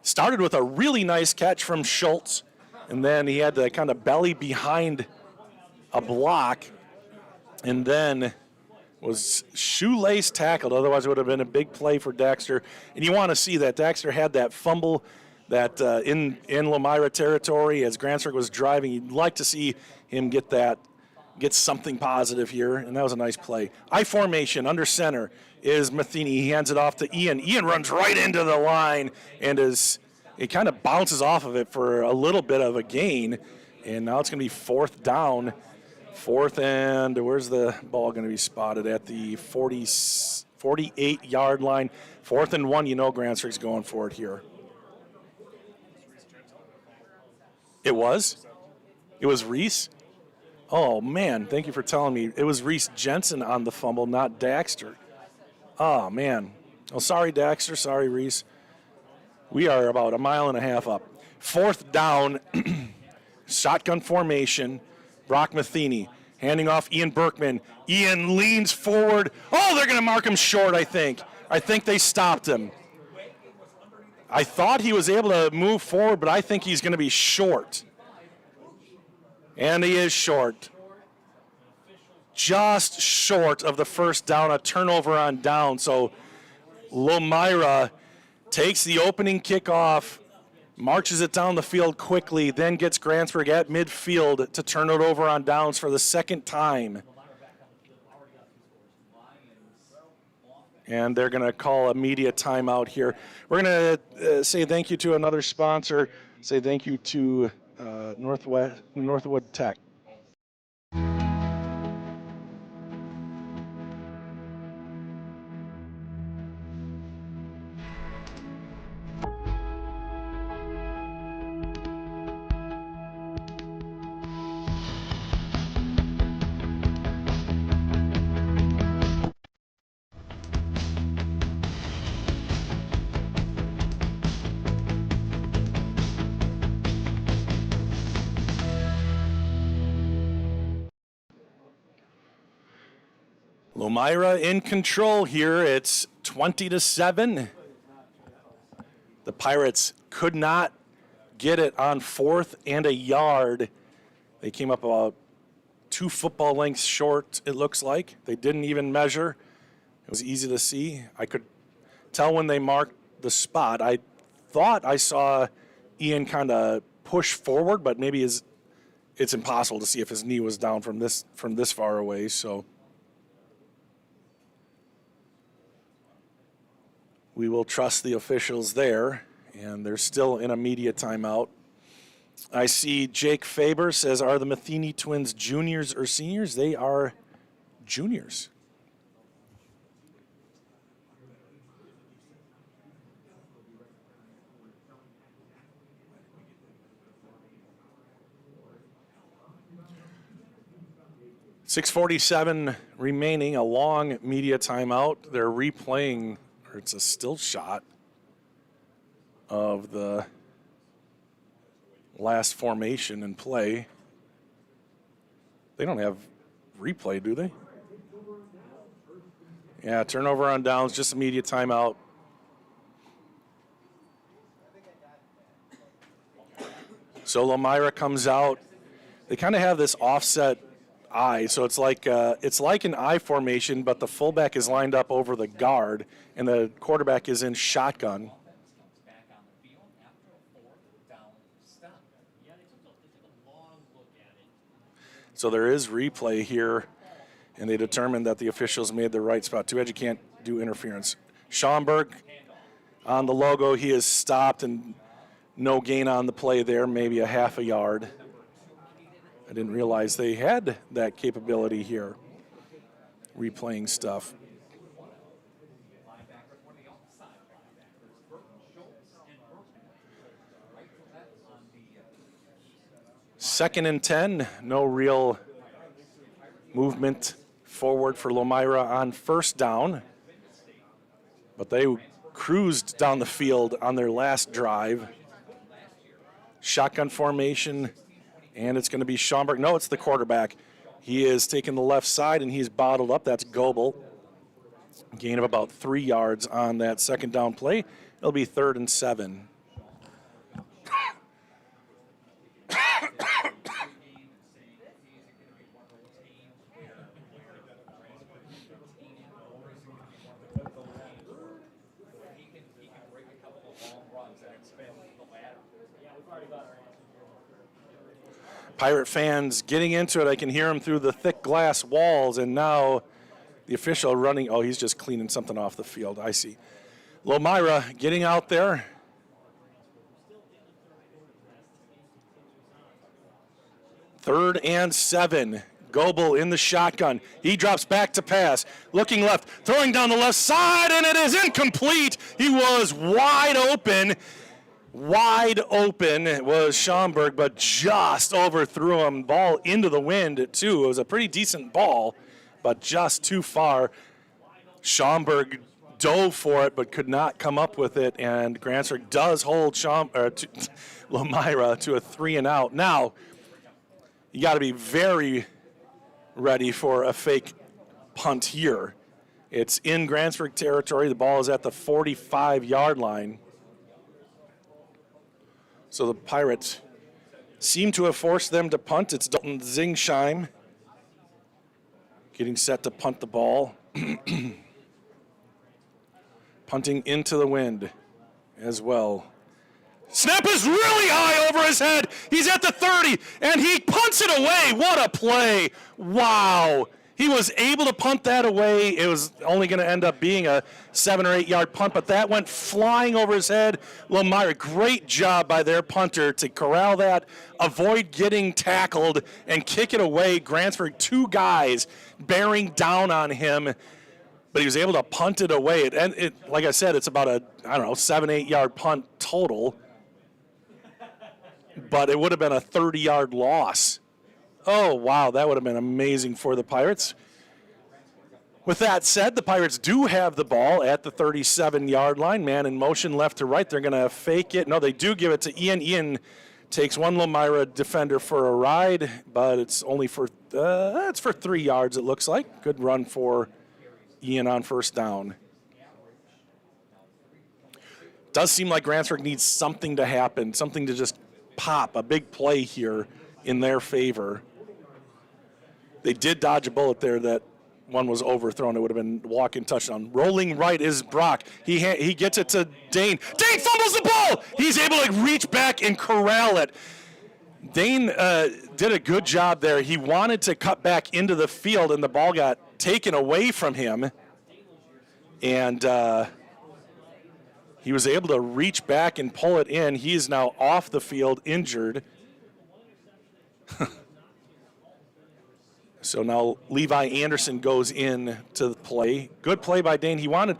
Started with a really nice catch from Schultz, and then he had to kind of belly behind a block, and then was shoelace tackled. Otherwise, it would have been a big play for Daxter. And you want to see that. Daxter had that fumble that in Lomira territory as Grantsburg was driving. You'd like to see him get something positive here, and that was a nice play. I formation under center is Matheny. He hands it off to Ian. Ian runs right into the line, and it kind of bounces off of it for a little bit of a gain, and now it's going to be 4th down. 4th, and where's the ball going to be spotted? At the 48-yard line. 4th and 1, you know Grantsburg's going for it here. It was? It was Reese? Oh, man, thank you for telling me. It was Reese Jensen on the fumble, not Daxter. Oh, man. Oh, sorry, Daxter. Sorry, Reese. We are about a mile and a half up. 4th down, shotgun formation. Brock Matheny handing off Ian Berkman. Ian leans forward. Oh, they're going to mark him short, I think. I think they stopped him. I thought he was able to move forward, but I think he's going to be short. And he is short. Just short of the 1st down, a turnover on down. So Lomira takes the opening kickoff, marches it down the field quickly, then gets Grantsburg at midfield to turn it over on downs for the 2nd time. And they're going to call a media timeout here. We're going to say thank you to another sponsor, say thank you to Northwood Tech. Lomira in control here. It's 20-7. The Pirates could not get it on 4th and a yard. They came up about 2 football lengths short, it looks like. They didn't even measure. It was easy to see. I could tell when they marked the spot. I thought I saw Ian kind of push forward, but maybe it's impossible to see if his knee was down from this far away. So we will trust the officials there, and they're still in a media timeout. I see Jake Faber says, are the Matheny twins juniors or seniors? They are juniors. .647 remaining, a long media timeout. They're replaying, or it's a still shot of the last formation in play. They don't have replay, do they? Yeah, turnover on downs, just immediate timeout. So Lomira comes out. They kind of have this offset I, so it's like an I formation, but the fullback is lined up over the guard, and the quarterback is in shotgun. So there is replay here, and they determined that the officials made the right spot. Too bad you can't do interference. Schaumburg on the logo, he is stopped, and No gain on the play there, maybe a half a yard. I didn't realize they had that capability here, replaying stuff. Second and 10, no real movement forward for Lomira on first down, but they cruised down the field on their last drive. Shotgun formation, and it's going to be Schaumburg. No, it's the quarterback. He is taking the left side, and he's bottled up. That's Goebel. Gain of about 3 yards on that second down play. It'll be 3rd and 7. Pirate fans getting into it. I can hear them through the thick glass walls, and now the official running. Oh, he's just cleaning something off the field. I see. Lomira getting out there. Third and 7. Goebel in the shotgun. He drops back to pass. Looking left, throwing down the left side, and it is incomplete. He was wide open. Wide open was Schaumburg, but just overthrew him. Ball into the wind, too. It was a pretty decent ball, but just too far. Schaumburg dove for it, but could not come up with it, and Grantsburg does hold Lomira to a 3-and-out. Now, you got to be very ready for a fake punt here. It's in Grantsburg territory. The ball is at the 45-yard line. So the Pirates seem to have forced them to punt. It's Dalton Zingsheim getting set to punt the ball. Punting into the wind as well. Snap is really high over his head. He's at the 30, and he punts it away. What a play. Wow. He was able to punt that away. It was only going to end up being a 7 or 8 yard punt, but that went flying over his head. Lomira, great job by their punter to corral that, avoid getting tackled, and kick it away. Grantsburg, 2 guys bearing down on him, but he was able to punt it away. And like I said, it's about a, 7, 8 yard punt total, but it would have been a 30-yard loss. Oh, wow, that would have been amazing for the Pirates. With that said, the Pirates do have the ball at the 37-yard line. Man in motion left to right. They're going to fake it. No, they do give it to Ian. Ian takes one Lomira defender for a ride, but it's only for 3 yards, it looks like. Good run for Ian on first down. Does seem like Grantsburg needs something to happen, something to just pop, a big play here in their favor. They did dodge a bullet there. That one was overthrown. It would have been walk-in touchdown. Rolling right is Brock. He gets it to Dane. Dane fumbles the ball. He's able to reach back and corral it. Dane did a good job there. He wanted to cut back into the field, and the ball got taken away from him. And he was able to reach back and pull it in. He is now off the field, injured. So now Levi Anderson goes in to the play. Good play by Dane. He wanted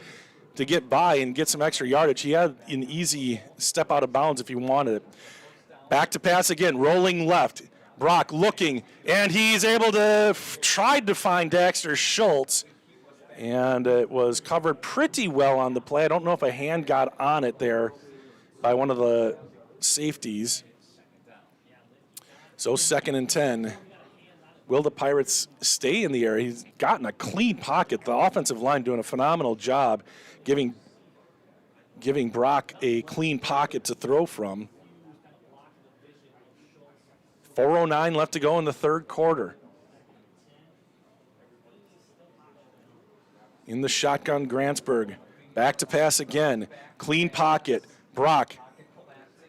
to get by and get some extra yardage. He had an easy step out of bounds if he wanted it. Back to pass again, rolling left. Brock looking, and he's able to tried to find Dexter Schultz, and it was covered pretty well on the play. I don't know if a hand got on it there by one of the safeties. So 2nd and 10. Will the Pirates stay in the air? He's gotten a clean pocket. The offensive line doing a phenomenal job giving Brock a clean pocket to throw from. 4:09 left to go in the third quarter. In the shotgun, Grantsburg. Back to pass again. Clean pocket. Brock.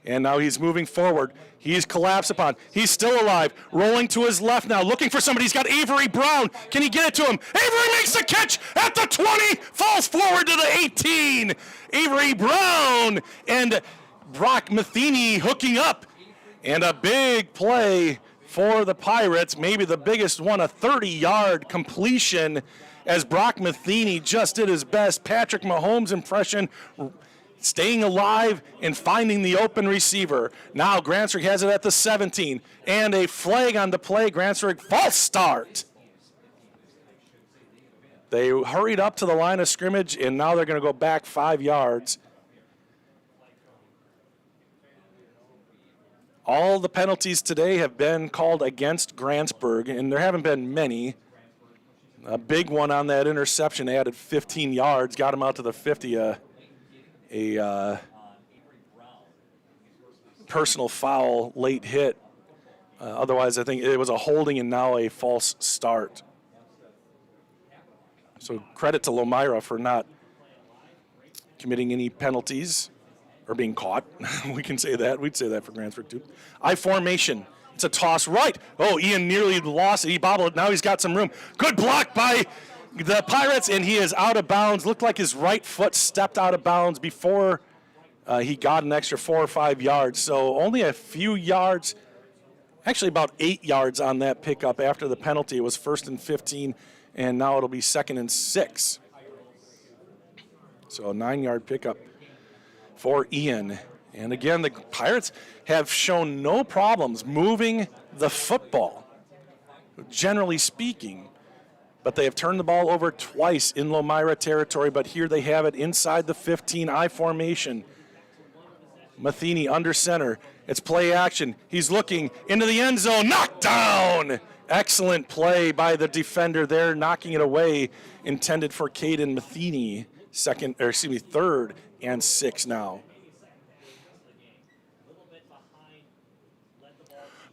And now he's moving forward. He's collapsed upon. He's still alive. Rolling to his left now. Looking for somebody. He's got Avery Brown. Can he get it to him? Avery makes the catch at the 20. Falls forward to the 18. Avery Brown. And Brock Matheny hooking up. And a big play for the Pirates, maybe the biggest one, a 30-yard completion as Brock Matheny just did his best Patrick Mahomes impression, staying alive and finding the open receiver. Now Grantsburg has it at the 17, and a flag on the play. Grantsburg false start. They hurried up to the line of scrimmage, and now they're going to go back 5 yards. All the penalties today have been called against Grantsburg, and there haven't been many. A big one on that interception added 15 yards, got him out to the 50. A personal foul, late hit. Otherwise, I think it was a holding and now a false start. So credit to Lomira for not committing any penalties or being caught. We can say that. We'd say that for Grantsburg too. I formation. It's a toss right. Oh, Ian nearly lost it. He bobbled it. Now he's got some room. Good block by the Pirates, and he is out of bounds. Looked like his right foot stepped out of bounds before he got an extra 4 or 5 yards. So only a few yards, actually about 8 yards on that pickup after the penalty. It was 1st and 15, and now it'll be 2nd and 6. So a 9-yard pickup for Ian. And again, the Pirates have shown no problems moving the football, generally speaking. But they have turned the ball over twice in Lomira territory, but here they have it inside the 15, I formation. Matheny under center. It's play action. He's looking into the end zone. Knocked down! Excellent play by the defender there, knocking it away. Intended for Caden Matheny. 3rd and 6 now.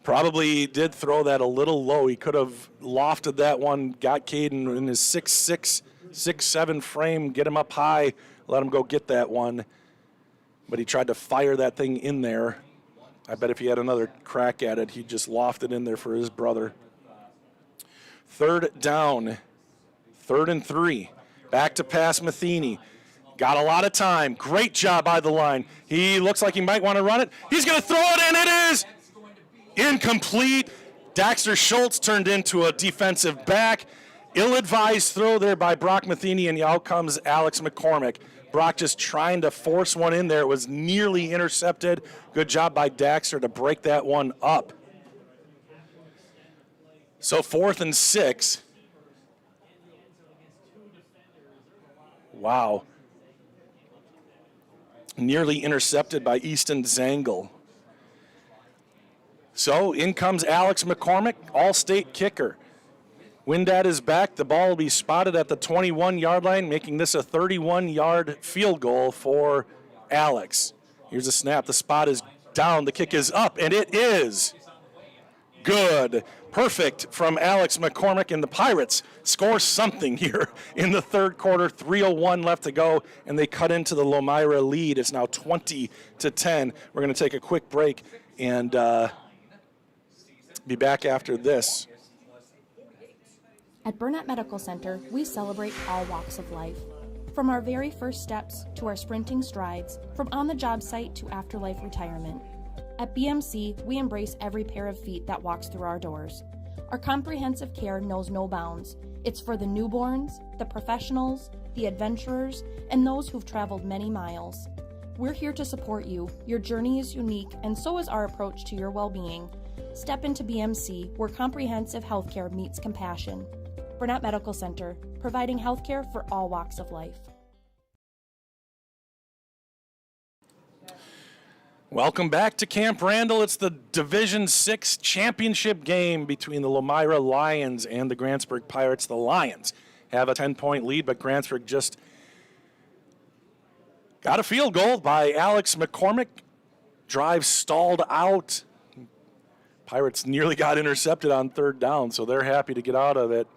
Probably did throw that a little low. He could have lofted that one, got Caden in his 6'6", 6'7" frame, get him up high, let him go get that one. But he tried to fire that thing in there. I bet if he had another crack at it, he'd just loft it in there for his brother. 3rd down, 3rd and 3. Back to pass Matheny. Got a lot of time. Great job by the line. He looks like he might want to run it. He's going to throw it, and it is incomplete. Daxter Schultz turned into a defensive back. Ill-advised throw there by Brock Matheny, and out comes Alex McCormick. Brock just trying to force one in there. It was nearly intercepted. Good job by Daxter to break that one up. So 4th and 6. Wow. Nearly intercepted by Easton Zangle. So in comes Alex McCormick, all-state kicker. Wind at his back. The ball will be spotted at the 21-yard line, making this a 31-yard field goal for Alex. Here's a snap. The spot is down. The kick is up, and it is good. Perfect from Alex McCormick, and the Pirates score something here in the 3rd quarter. 3:01 left to go, and they cut into the Lomira lead. It's now 20-10. We're going to take a quick break and be back after this. At Burnett Medical Center, we celebrate all walks of life. From our very first steps to our sprinting strides, from on-the-job site to afterlife retirement. At BMC, we embrace every pair of feet that walks through our doors. Our comprehensive care knows no bounds. It's for the newborns, the professionals, the adventurers, and those who've traveled many miles. We're here to support you. Your journey is unique, and so is our approach to your well-being. Step into BMC, where comprehensive healthcare meets compassion. Burnett Medical Center, providing healthcare for all walks of life. Welcome back to Camp Randall. It's the Division 6 championship game between the Lomira Lions and the Grantsburg Pirates. The Lions have a 10-point lead, but Grantsburg just got a field goal by Alex McCormick. Drive stalled out. Pirates nearly got intercepted on 3rd down, so they're happy to get out of it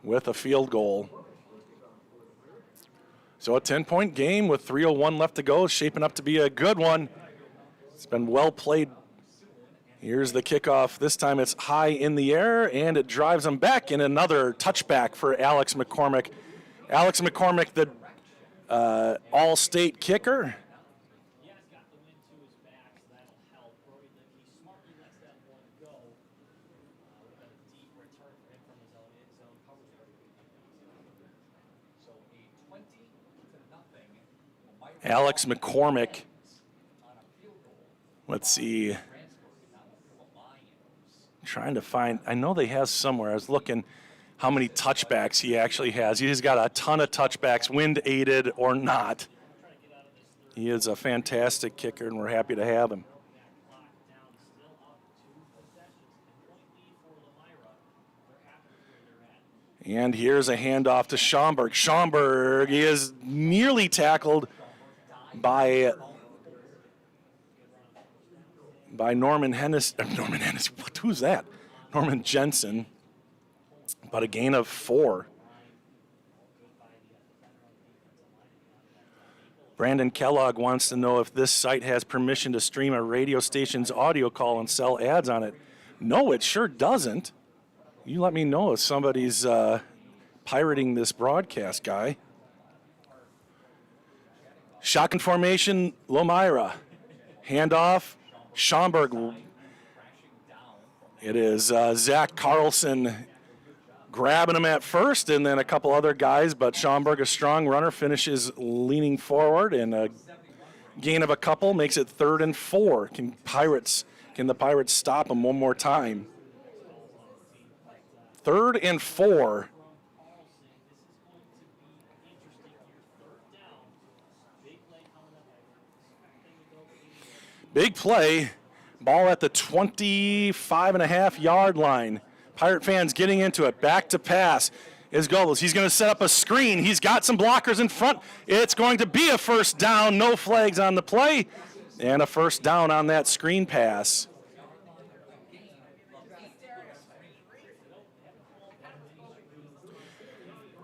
with a field goal. So a 10-point game with 3:01 left to go, shaping up to be a good one. It's been well played. Here's the kickoff. This time it's high in the air, and it drives them back in another touchback for Alex McCormick. Alex McCormick, the all-state kicker. Alex McCormick. Let's see. Trying to find, I know they have somewhere. I was looking how many touchbacks he actually has. He's got a ton of touchbacks, wind aided or not. He is a fantastic kicker, and we're happy to have him. And here's a handoff to Schaumburg. Schaumburg is nearly tackled by Norman Hennis. Norman Hennis, who's that? Norman Jensen. But a gain of 4. Brandon Kellogg wants to know if this site has permission to stream a radio station's audio call and sell ads on it. No, it sure doesn't. You let me know if somebody's pirating this broadcast, guy. Shotgun formation, Lomira. Handoff, Schaumburg. It is Zach Carlson grabbing him at first, and then a couple other guys, but Schaumburg, a strong runner, finishes leaning forward, and a gain of a couple makes it 3rd and 4. Can the Pirates stop him one more time? 3rd and 4. Big play. Ball at the 25.5-yard line. Pirate fans getting into it. Back to pass is Goebbels. He's going to set up a screen. He's got some blockers in front. It's going to be a first down. No flags on the play. And a first down on that screen pass.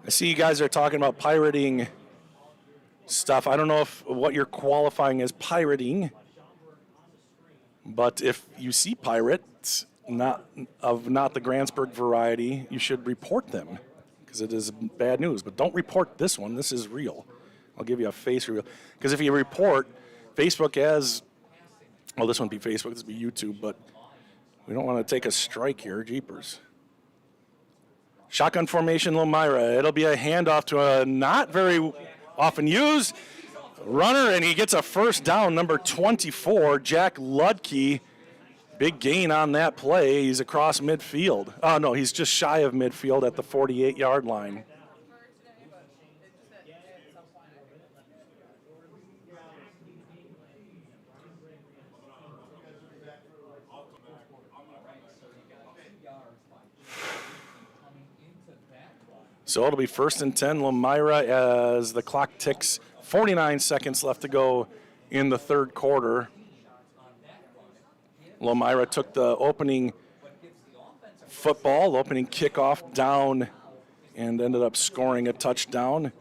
I see you guys are talking about pirating stuff. I don't know what you're qualifying as pirating. But if you see pirates not the Grantsburg variety, you should report them because it is bad news. But don't report this one. This is real. I'll give you a face reveal. Because if you report, Facebook has, well, this won't be Facebook, this will be YouTube, but we don't want to take a strike here, jeepers. Shotgun formation, Lomira. It'll be a handoff to a not very often used runner, and he gets a first down, number 24, Jack Ludke. Big gain on that play. He's across midfield. Oh, no, he's just shy of midfield at the 48-yard line. So it'll be 1st and 10, Lomira, as the clock ticks. 49 seconds left to go in the 3rd quarter. Lomira took the opening opening kickoff down and ended up scoring a touchdown.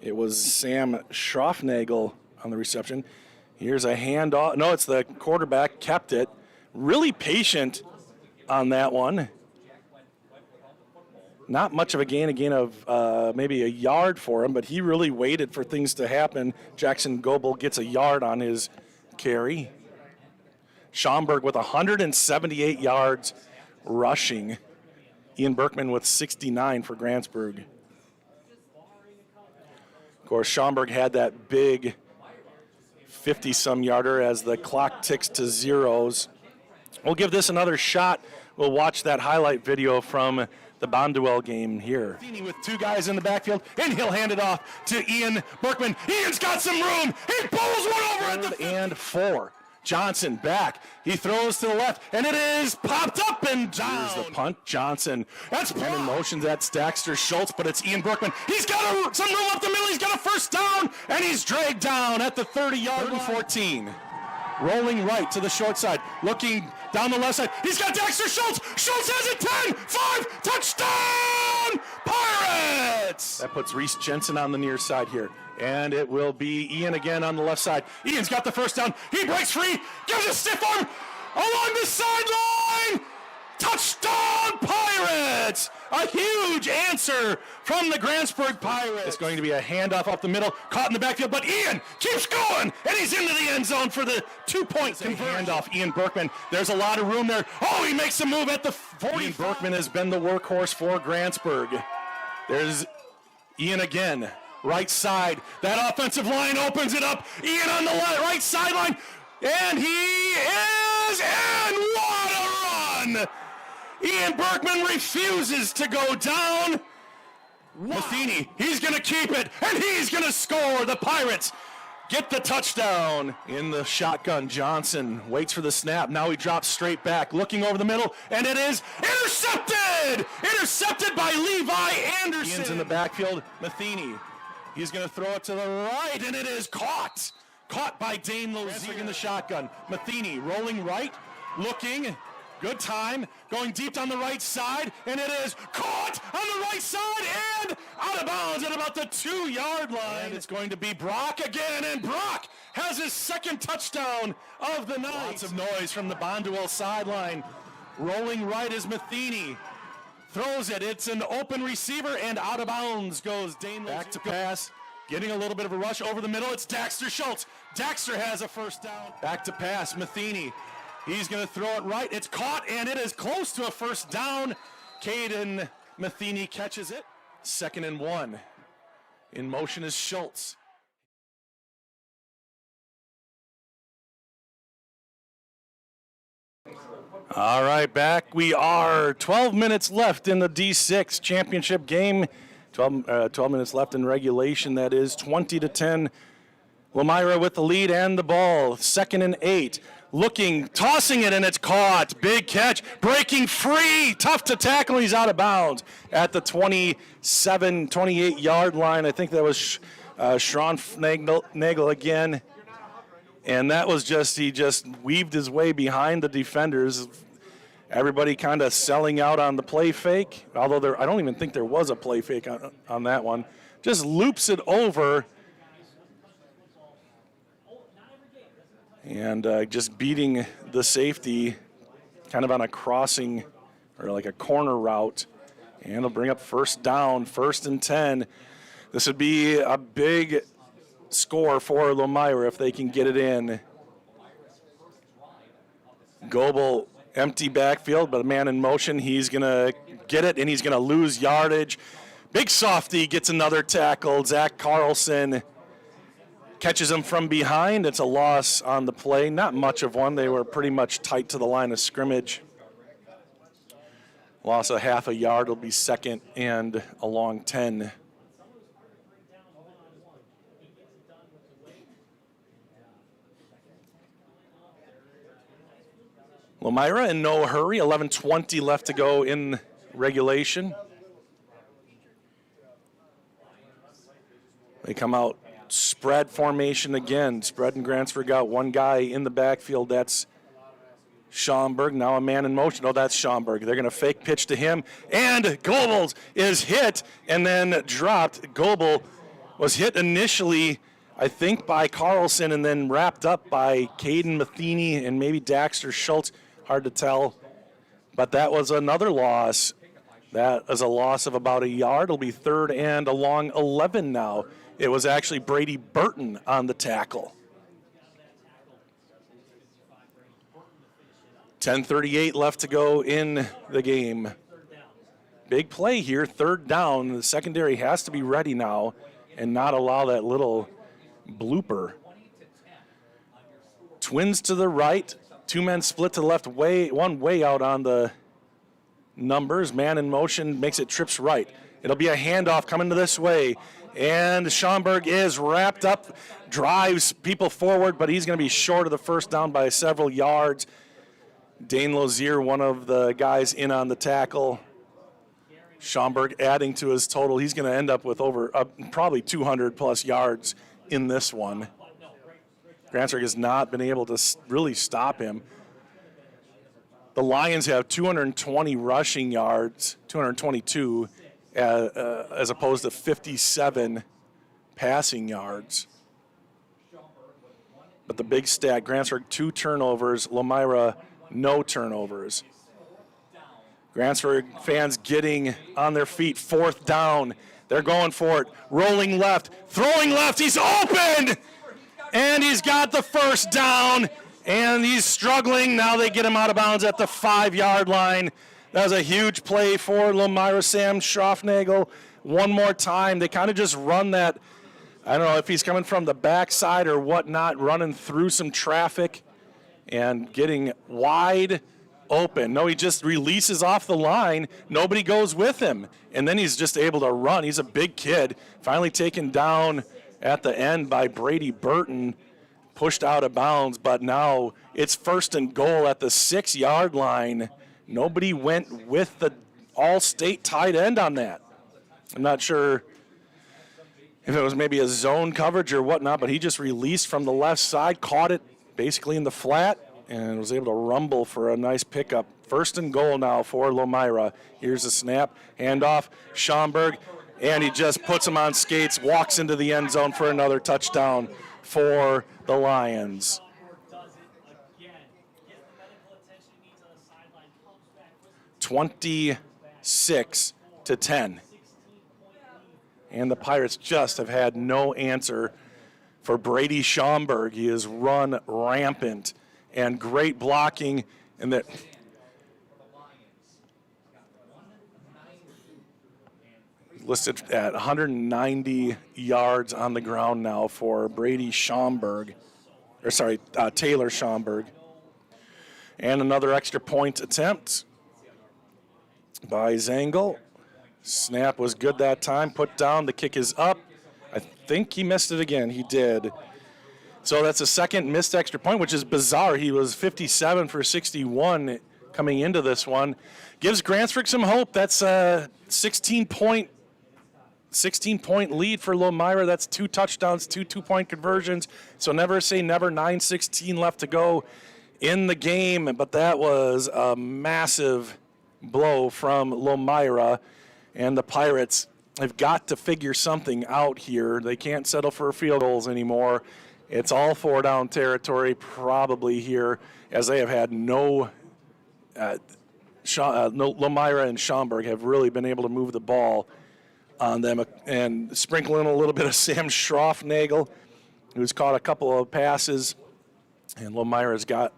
It was Sam Schroffnagel on the reception. Here's a handoff. No, it's the quarterback, kept it. Really patient on that one. Not much of a gain of maybe a yard for him, but he really waited for things to happen. Jackson Goebel gets a yard on his carry. Schaumburg with 178 yards rushing. Ian Berkman with 69 for Grantsburg. Of course, Schaumburg had that big 50-some yarder as the clock ticks to zeros. We'll give this another shot. We'll watch that highlight video from the Bonduel game here. With 2 guys in the backfield, and he'll hand it off to Ian Berkman. Ian's got some room. He pulls one over at the 3rd and 4. Johnson back. He throws to the left, and it is popped up and down. Here's the punt. Johnson. That's and in motion. That's Daxter Schultz, but it's Ian Berkman. He's got some room up the middle. He's got a first down, and he's dragged down at the 30-yard line. 14. Rolling right to the short side. Looking down the left side. He's got Daxter Schultz. Schultz has it. 10, 5, touchdown, Pirates! That puts Reese Jensen on the near side here. And it will be Ian again on the left side. Ian's got the first down. He breaks free. Gives a stiff arm along the sideline. Touchdown, Pirates! A huge answer from the Grantsburg Pirates. It's going to be a handoff up the middle, caught in the backfield, but Ian keeps going, and he's into the end zone for the 2-point conversion. Handoff, Ian Berkman. There's a lot of room there. Oh, he makes a move at the 40. Ian Berkman has been the workhorse for Grantsburg. There's Ian again. right side. That offensive line opens it up. Ian on the right sideline, and he is in. What a run! Ian Berkman refuses to go down. Matheny, he's going to keep it, and he's going to score. The Pirates get the touchdown. In the shotgun, Johnson waits for the snap. Now he drops straight back, looking over the middle, and it is intercepted! Intercepted by Levi Anderson. Ian's in the backfield. Matheny, he's going to throw it to the right, and it is caught. Caught by Dane Lozier in the shotgun. Matheny rolling right, looking. Good time, going deep down the right side, and it is caught on the right side and out of bounds at about the 2-yard line. And it's going to be Brock again, and Brock has his second touchdown of the night. Lots of noise from the Bonduel sideline. Rolling right is Matheny. Throws it, it's an open receiver, and out of bounds goes Dane. Back to pass, getting a little bit of a rush over the middle. It's Daxter Schultz. Daxter has a first down. Back to pass, Matheny. He's going to throw it right. It's caught, and it is close to a first down. Caden Matheny catches it. 2nd and 1. In motion is Schultz. All right, back we are. 12 minutes left in the D6 championship game. 12 minutes left in regulation. That is 20-10. Lomira with the lead and the ball. 2nd and 8. Looking, tossing it, and it's caught. Big catch, breaking free. Tough to tackle. He's out of bounds at the 27, 28-yard line. I think that was Sean Nagel again. And that was he just weaved his way behind the defenders. Everybody kind of selling out on the play fake, although I don't even think there was a play fake on that one. Just loops it over. And just beating the safety kind of on a crossing or like a corner route. And it'll bring up first down, 1st and 10. This would be a big score for Lomira if they can get it in. Goebel, empty backfield, but a man in motion. He's going to get it, and he's going to lose yardage. Big softy gets another tackle. Zach Carlson catches him from behind. It's a loss on the play. Not much of one. They were pretty much tight to the line of scrimmage. Loss of half a yard. Will be 2nd and a long 10. Lomira in no hurry. 11:20 left to go in regulation. They come out spread formation again. Spread and Grantsburg got one guy in the backfield. That's Schaumburg. Now a man in motion. Oh, that's Schaumburg. They're going to fake pitch to him. And Goebel is hit and then dropped. Goebel was hit initially, I think, by Carlson and then wrapped up by Caden Matheny and maybe Daxter Schultz. Hard to tell. But that was another loss. That is a loss of about a yard. It'll be 3rd and a long 11 now. It was actually Brady Burton on the tackle. 10:38 left to go in the game. Big play here, 3rd down. The secondary has to be ready now and not allow that little blooper. Twins to the right, 2 men split to the left, one way out on the numbers. Man in motion makes it trips right. It'll be a handoff coming to this way. And Schaumburg is wrapped up, drives people forward, but he's going to be short of the first down by several yards. Dane Lozier, one of the guys in on the tackle. Schaumburg adding to his total. He's going to end up with over probably 200-plus yards in this one. Grantsburg has not been able to really stop him. The Lions have 220 rushing yards, 222, as opposed to 57 passing yards. But the big stat, Grantsburg 2 turnovers, Lomira no turnovers. Grantsburg fans getting on their feet, 4th down. They're going for it, rolling left, throwing left, he's open! And he's got the first down, and he's struggling. Now they get him out of bounds at the 5-yard line. That was a huge play for Lomira. Sam Schroffnagel one more time. They kind of just run that I don't know if he's coming from the backside or whatnot, running through some traffic and getting wide open. No, he just releases off the line. Nobody goes with him. And then he's just able to run. He's a big kid. Finally taken down at the end by Brady Burton, pushed out of bounds. But now it's 1st and goal at the 6-yard line. Nobody went with the all-state tight end on that. I'm not sure if it was maybe a zone coverage or whatnot, but he just released from the left side, caught it basically in the flat, and was able to rumble for a nice pickup. 1st and goal now for Lomira. Here's a snap, handoff, Schaumburg, and he just puts him on skates, walks into the end zone for another touchdown for the Lions. 26-10. And the Pirates just have had no answer for Brady Schaumburg. He has run rampant and great blocking. And that listed at 190 yards on the ground now for Brady Schaumburg. Taylor Schaumburg. And another extra point attempt by Zangel. Snap was good that time. Put down. The kick is up. I think he missed it again. He did. So that's a second missed extra point, which is bizarre. He was 57 for 61 coming into this one. Gives Grantsburg some hope. That's a 16-point lead for Lomira. That's 2 touchdowns, 2 two-point conversions. So never say never. 9:16 left to go in the game. But that was a massive blow from Lomira. And the Pirates have got to figure something out here. They can't settle for field goals anymore. It's all 4-down territory probably here, as they have had no Lomira and Schaumburg have really been able to move the ball on them, and sprinkle in a little bit of Sam Schroffnagel, who's caught a couple of passes, and Lomira's got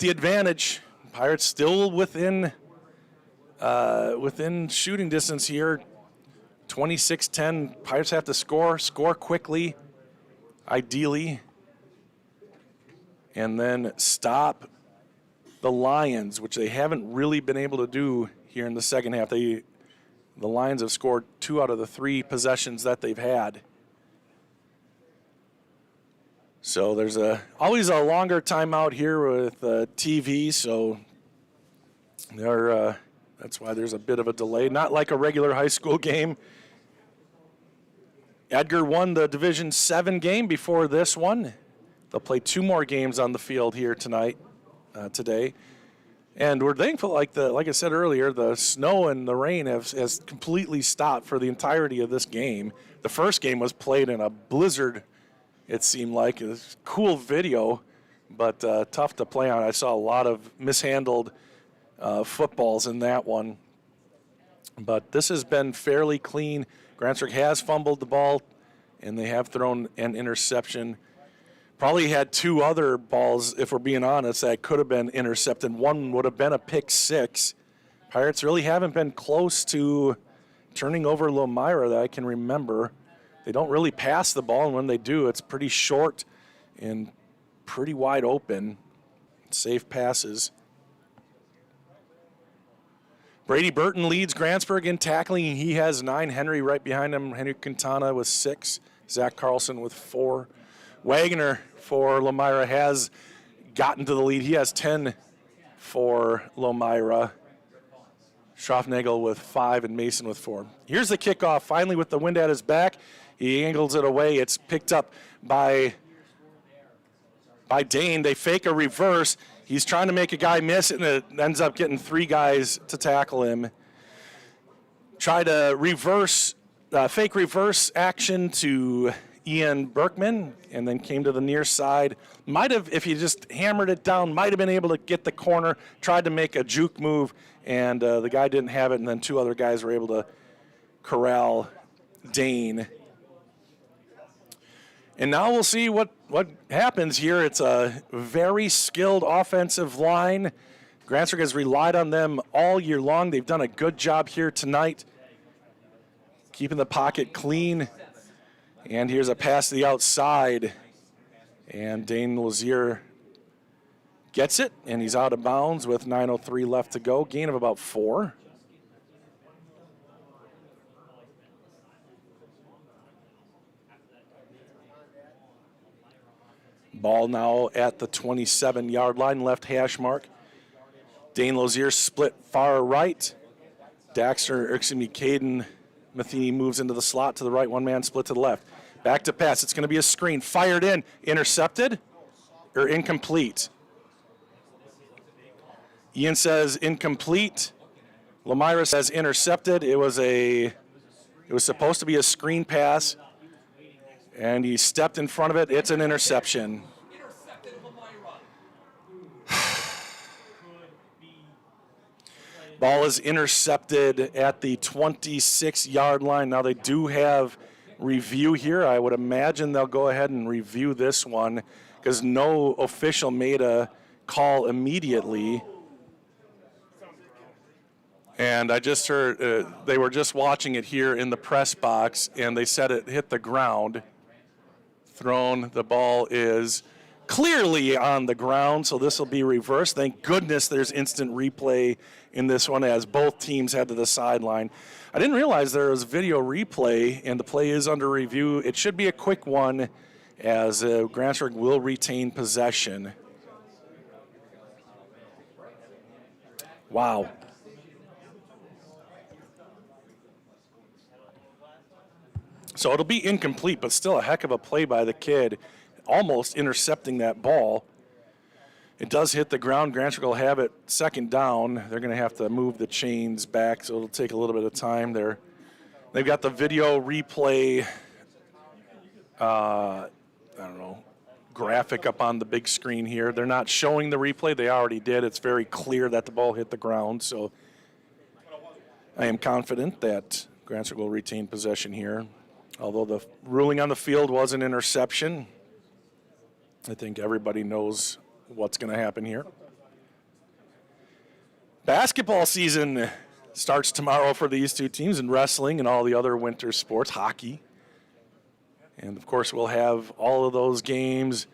the advantage. Pirates still within shooting distance here. 26-10. Pirates have to score quickly, ideally, and then stop the Lions, which they haven't really been able to do here in the second half. The Lions have scored 2 out of the 3 possessions that they've had. So there's always a longer timeout here with TV, so that's why there's a bit of a delay. Not like a regular high school game. Edgar won the Division 7 game before this one. They'll play 2 more games on the field here today. And we're thankful, like I said earlier, the snow and the rain has completely stopped for the entirety of this game. The first game was played in a blizzard, it seemed like. It was cool video, but tough to play on. I saw a lot of mishandled footballs in that one. But this has been fairly clean. Grantsburg has fumbled the ball, and they have thrown an interception. Probably had 2 other balls, if we're being honest, that could have been intercepted. One would have been a pick 6. Pirates really haven't been close to turning over Lomira that I can remember. They don't really pass the ball, and when they do, it's pretty short and pretty wide open. Safe passes. Brady Burton leads Grantsburg in tackling. He has 9. Henry right behind him. Henry Quintana with 6. Zach Carlson with 4. Wagner for Lomira has gotten to the lead. He has 10 for Lomira. Schroffnagel with 5 and Mason with 4. Here's the kickoff. Finally, with the wind at his back, he angles it away. It's picked up by Dane. They fake a reverse. He's trying to make a guy miss, and it ends up getting 3 guys to tackle him. Try to fake reverse action to Ian Berkman, and then came to the near side. Might have, if he just hammered it down, might have been able to get the corner, tried to make a juke move, and the guy didn't have it, and then 2 other guys were able to corral Dane. And now we'll see what happens here. It's a very skilled offensive line. Grantsburg has relied on them all year long. They've done a good job here tonight, keeping the pocket clean And here's a pass to the outside. And Dane Lazier gets it, and he's out of bounds with 9:03 left to go. Gain of about 4. Ball now at the 27-yard line, left hash mark. Dane Lazier split far right. Caden Matheny moves into the slot to the right, one-man split to the left. Back to pass, it's gonna be a screen, fired in, intercepted, or incomplete. Ian says incomplete. Lomira says intercepted. It was supposed to be a screen pass, and he stepped in front of it. It's an interception. Ball is intercepted at the 26-yard line. Now they do have review here. I would imagine they'll go ahead and review this one because no official made a call immediately. And I just heard they were just watching it here in the press box, and they said it hit the ground. Thrown, the ball is clearly on the ground, so this will be reversed. Thank goodness there's instant replay in this one as both teams head to the sideline. I didn't realize there was video replay, and the play is under review. It should be a quick one as Grantsburg will retain possession. Wow. So it'll be incomplete, but still a heck of a play by the kid, almost intercepting that ball. It does hit the ground. Grantsburg will have it second down. They're going to have to move the chains back, so it'll take a little bit of time there. They've got the video replay, graphic up on the big screen here. They're not showing the replay. They already did. It's very clear that the ball hit the ground, so I am confident that Grantsburg will retain possession here. Although the ruling on the field was an interception, I think everybody knows what's going to happen here. Basketball season starts tomorrow for these two teams, and wrestling and all the other winter sports, hockey. And, of course, we'll have all of those games,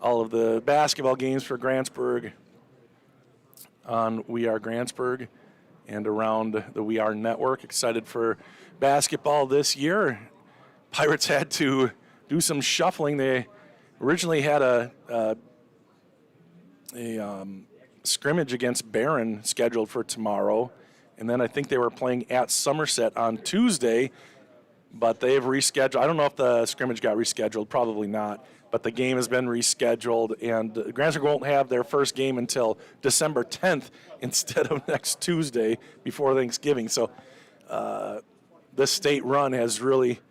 all of the basketball games for Grantsburg on We Are Grantsburg and around the We Are Network. Excited for basketball this year. Pirates had to do some shuffling. They originally had a scrimmage against Barron scheduled for tomorrow, and then I think they were playing at Somerset on Tuesday, but they've rescheduled. I don't know if the scrimmage got rescheduled, probably not, but the game has been rescheduled, and Grantsburg won't have their first game until December 10th instead of next Tuesday before Thanksgiving. So this state run has really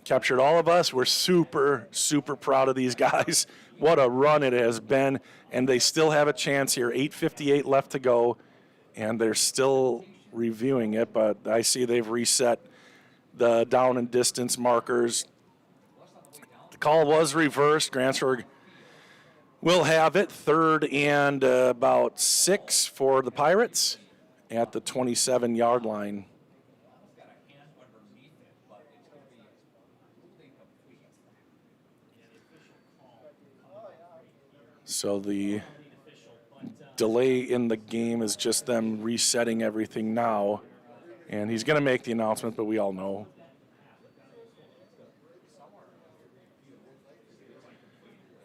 captured all of us. We're super, super proud of these guys. What a run it has been, and they still have a chance here. 8:58 left to go, and they're still reviewing it, but I see they've reset the down and distance markers. The call was reversed. Grantsburg will have it. 3rd and about 6 for the Pirates at the 27-yard line. So the delay in the game is just them resetting everything now. And he's going to make the announcement, but we all know.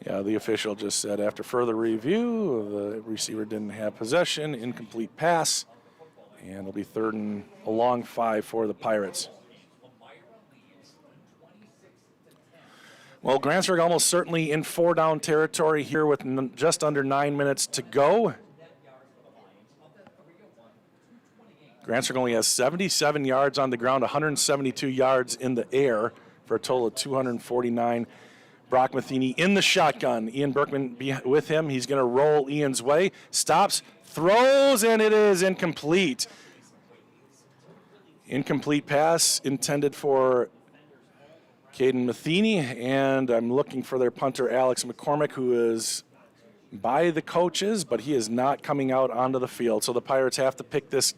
Yeah, the official just said after further review, the receiver didn't have possession, incomplete pass, and it'll be 3rd and a long 5 for the Pirates. Well, Grantsburg almost certainly in 4-down territory here with just under 9 minutes to go. Grantsburg only has 77 yards on the ground, 172 yards in the air for a total of 249. Brock Matheny in the shotgun. Ian Berkman with him. He's going to roll Ian's way. Stops, throws, and it is incomplete. Incomplete pass intended for Caden Matheny, and I'm looking for their punter, Alex McCormick, who is by the coaches, but he is not coming out onto the field. So the Pirates have to pick this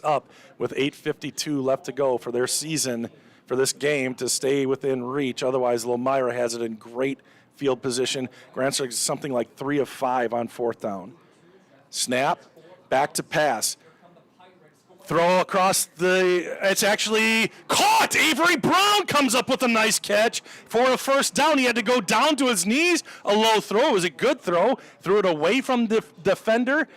up with 8:52 left to go for their season for this game to stay within reach. Otherwise, Lomira has it in great field position. Grantsburg is something like 3 of 5 on 4th down. Snap, back to pass. Throw across it's actually caught. Avery Brown comes up with a nice catch for a first down. He had to go down to his knees. A low throw. It was a good throw. Threw it away from the defender.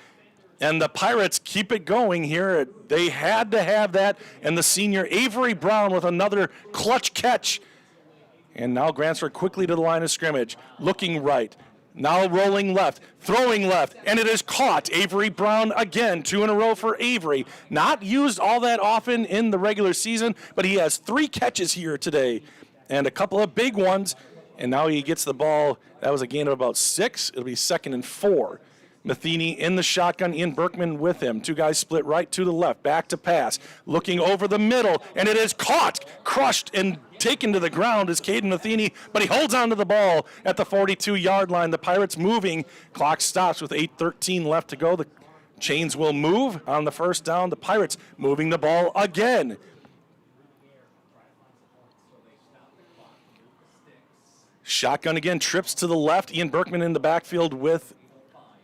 And the Pirates keep it going here. They had to have that. And the senior Avery Brown with another clutch catch. And now Grantsburg quickly to the line of scrimmage. Looking right. Now rolling left, throwing left, and it is caught. Avery Brown again, 2 in a row for Avery. Not used all that often in the regular season, but he has 3 catches here today and a couple of big ones. And now he gets the ball. That was a gain of about 6. It'll be 2nd and 4. Matheny in the shotgun, Ian Berkman with him. 2 guys split right to the left, back to pass. Looking over the middle, and it is caught, crushed, and taken to the ground is Caden Matheny, but he holds on to the ball at the 42-yard line. The Pirates moving. Clock stops with 8:13 left to go. The chains will move on the first down. The Pirates moving the ball again. Shotgun again, trips to the left. Ian Berkman in the backfield with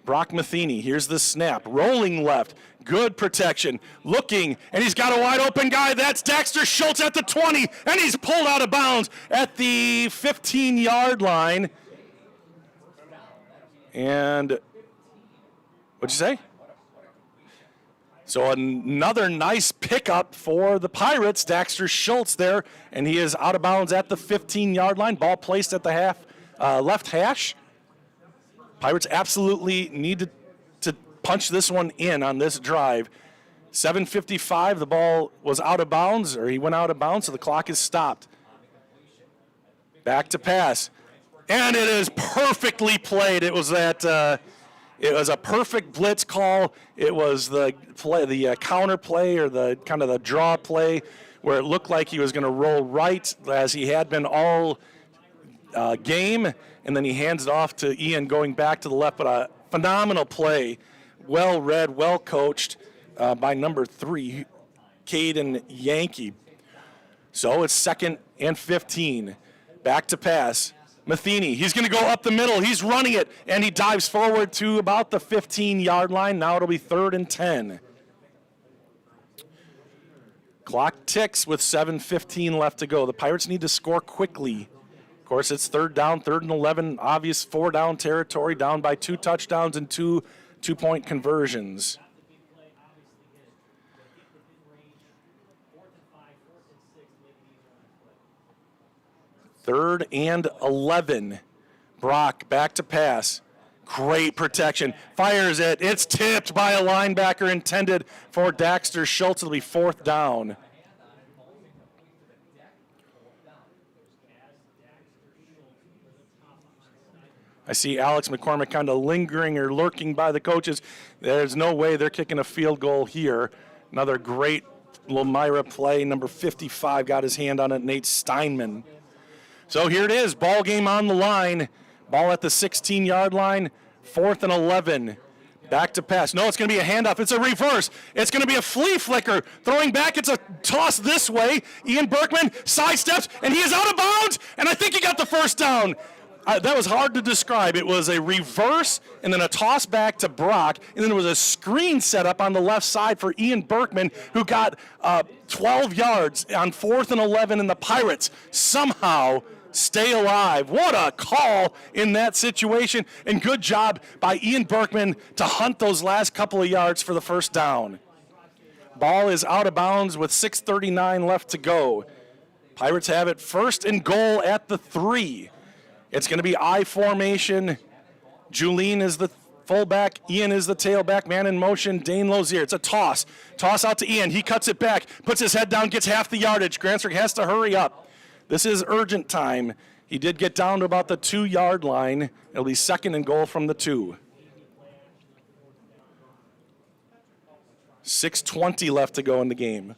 Brock Matheny. Here's the snap. Rolling left. Good protection. Looking, and he's got a wide open guy. That's Dexter Schultz at the 20, and he's pulled out of bounds at the 15-yard line. And what'd you say? So another nice pickup for the Pirates. Dexter Schultz there, and he is out of bounds at the 15-yard line. Ball placed at the left hash. Pirates absolutely need to punch this one in on this drive. 7:55, the ball was out of bounds, or he went out of bounds, so the clock is stopped. Back to pass, and it is perfectly played. It was a perfect blitz call. It was the counter play, or the kind of the draw play, where it looked like he was going to roll right, as he had been all game, and then he hands it off to Ian going back to the left. But a phenomenal play, well read, well coached by number 3, Caden Yankee. So it's 2nd and 15. Back to pass. Matheny, he's going to go up the middle. He's running it, and he dives forward to about the 15-yard line. Now it'll be 3rd and 10. Clock ticks with 7:15 left to go. The Pirates need to score quickly. Of course, it's 3rd down, 3rd and 11, obvious 4-down territory, down by 2 touchdowns and 2 two-point conversions. Third and 11. Brock back to pass. Great protection. Fires it. It's tipped by a linebacker intended for Dexter Schultz. It'll be 4th down. I see Alex McCormick kind of lingering or lurking by the coaches. There's no way they're kicking a field goal here. Another great Lomira play. Number 55 got his hand on it, Nate Steinman. So here it is, ball game on the line. Ball at the 16-yard line, 4th and 11. Back to pass. No, it's going to be a handoff. It's a reverse. It's going to be a flea flicker. Throwing back, it's a toss this way. Ian Berkman sidesteps, and he is out of bounds, and I think he got the first down. That was hard to describe. It was a reverse and then a toss back to Brock, and then there was a screen set up on the left side for Ian Berkman, who got 12 yards on 4th and 11, and the Pirates somehow stay alive. What a call in that situation, and good job by Ian Berkman to hunt those last couple of yards for the first down. Ball is out of bounds with 6:39 left to go. Pirates have it 1st and goal at the 3. It's going to be I formation. Julene is the fullback. Ian is the tailback. Man in motion. Dane Lozier. It's a toss. Toss out to Ian. He cuts it back. Puts his head down. Gets half the yardage. Grantsburg has to hurry up. This is urgent time. He did get down to about the 2-yard line. It'll be 2nd and goal from the 2. 6:20 left to go in the game.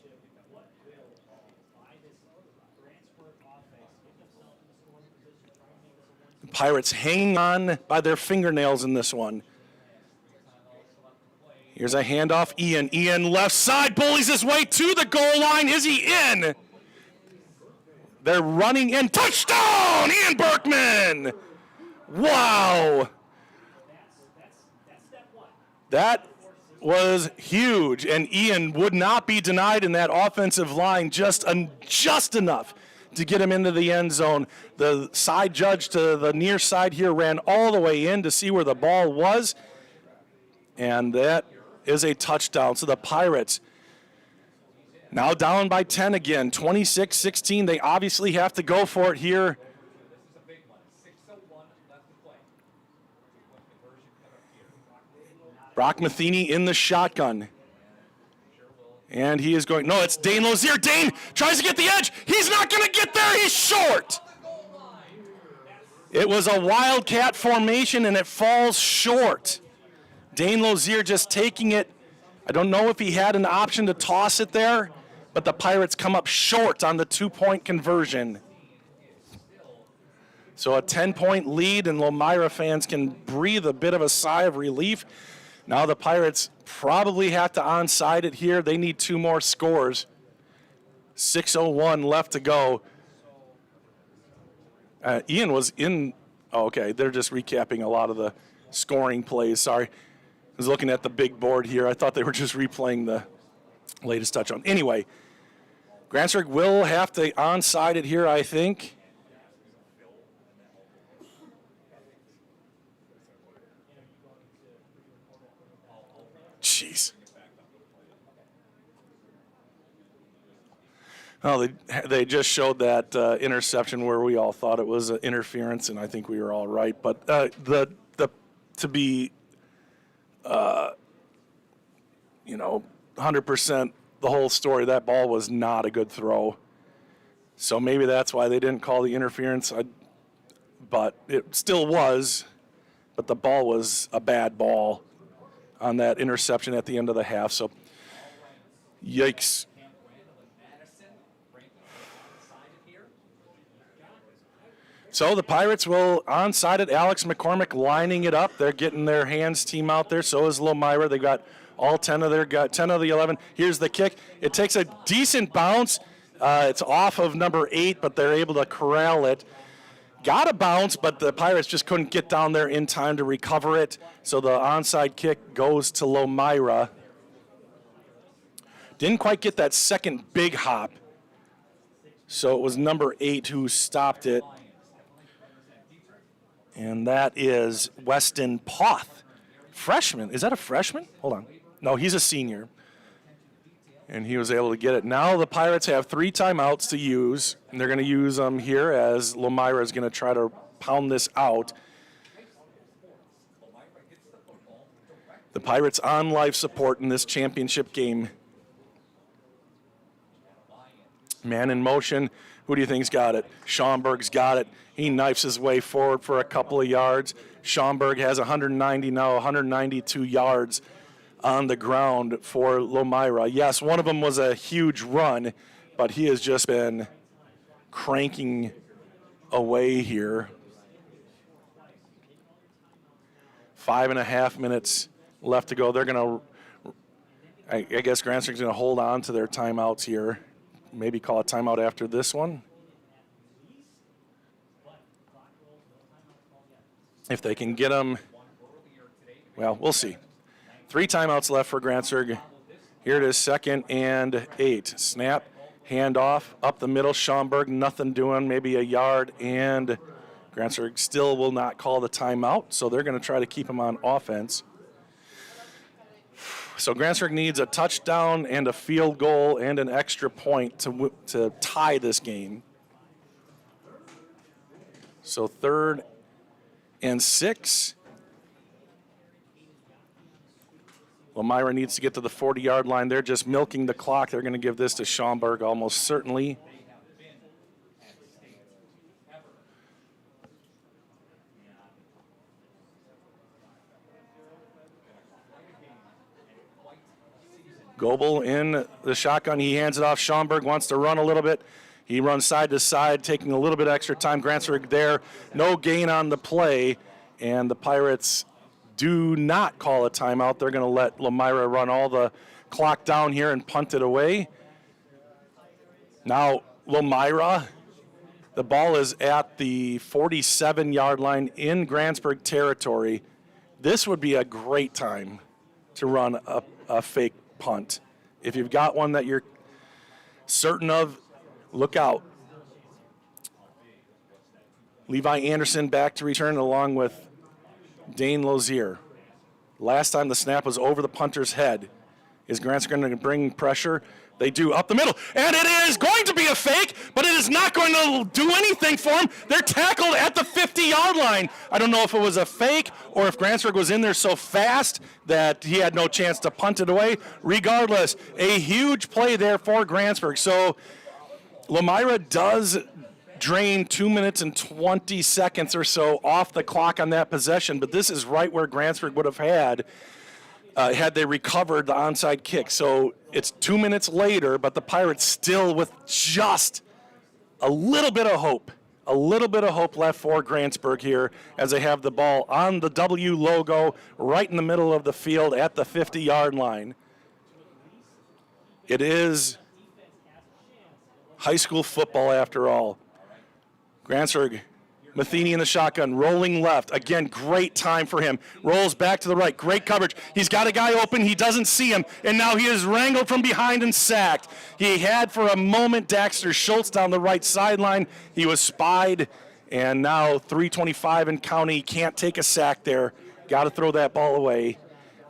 Pirates hanging on by their fingernails in this one. Here's a handoff. Ian left side, bullies his way to the goal line. Is he in? They're running in. Touchdown, Ian Berkman. Wow. That was huge, and Ian would not be denied in that offensive line just enough to get him into the end zone. The side judge to the near side here ran all the way in to see where the ball was, and that is a touchdown. So the Pirates now down by 10 again, 26-16. They obviously have to go for it here. Brock Matheny in the shotgun. And he is going, no, it's Dane Lozier. Dane tries to get the edge. He's not going to get there. He's short. It was a wildcat formation, and it falls short. Dane Lozier just taking it. I don't know if he had an option to toss it there, but the Pirates come up short on the 2-point conversion. So a 10-point lead, and Lomira fans can breathe a bit of a sigh of relief. Now the Pirates probably have to onside it here. They need 2 more scores. 6:01 left to go. Ian was in. Oh, okay, they're just recapping a lot of the scoring plays. Sorry. I was looking at the big board here. I thought they were just replaying the latest touchdown. Anyway, Grantsburg will have to onside it here, I think. Jeez. Well, they just showed that interception where we all thought it was interference, and I think we were all right. But to be 100% the whole story, that ball was not a good throw. So maybe that's why they didn't call the interference. But it still was. But the ball was a bad ball on that interception at the end of the half. So, yikes. So the Pirates will onside it. Alex McCormick lining it up. They're getting their hands team out there. So is Lomira. They got all 10 of their 10 of the 11. Here's the kick. It takes a decent bounce. It's off of number 8, but they're able to corral it. Got a bounce, but the Pirates just couldn't get down there in time to recover it. So the onside kick goes to Lomira. Didn't quite get that second big hop. So it was number 8 who stopped it. And that is Weston Poth. Freshman. Is that a freshman? Hold on. No, he's a senior. And he was able to get it. Now the Pirates have 3 timeouts to use, and they're going to use them here as Lomira is going to try to pound this out. The Pirates on life support in this championship game. Man in motion. Who do you think's got it? Schaumburg's got it. He knifes his way forward for a couple of yards. Schaumburg has 192 yards on the ground for Lomira. Yes, one of them was a huge run, but he has just been cranking away here. 5.5 minutes left to go. They're going to, I guess Grantsburg's going to hold on to their timeouts here. Maybe call a timeout after this one. If they can get them, well, we'll see. 3 timeouts left for Grantsburg. Here it is, 2nd and 8. Snap, handoff, up the middle. Schaumburg, nothing doing, maybe a yard, and Grantsburg still will not call the timeout, so they're going to try to keep him on offense. So Grantsburg needs a touchdown and a field goal and an extra point to tie this game. So 3rd and 6. Lomira needs to get to the 40-yard line. They're just milking the clock. They're going to give this to Schaumburg almost certainly. Goebel in the shotgun. He hands it off. Schaumburg wants to run a little bit. He runs side to side, taking a little bit extra time. Grantsburg there. No gain on the play. And the Pirates do not call a timeout. They're going to let Lomira run all the clock down here and punt it away. Now Lomira The ball is at the 47-yard line in Grantsburg territory. This would be a great time to run a fake punt. If you've got one that you're certain of, look out. Levi Anderson back to return along with Dane Lozier. Last time the snap was over the punter's head. Is Grantsburg going to bring pressure? They do up the middle, and it is going to be a fake, but it is not going to do anything for him. They're tackled at the 50-yard line. I don't know if it was a fake or if Grantsburg was in there so fast that he had no chance to punt it away. Regardless, a huge play there for Grantsburg. So Lomira does drain 2 minutes and 20 seconds or so off the clock on that possession, but this is right where Grantsburg would have had they recovered the onside kick. So it's 2 minutes later, but the Pirates still with just a little bit of hope left for Grantsburg here as they have the ball on the W logo right in the middle of the field at the 50-yard line. It is high school football after all. Grantsburg, Matheny in the shotgun, rolling left. Again, great time for him. Rolls back to the right. Great coverage. He's got a guy open. He doesn't see him. And now he is wrangled from behind and sacked. He had for a moment Daxter Schultz down the right sideline. He was spied. And now 3:25 and counting. He can't take a sack there. Got to throw that ball away.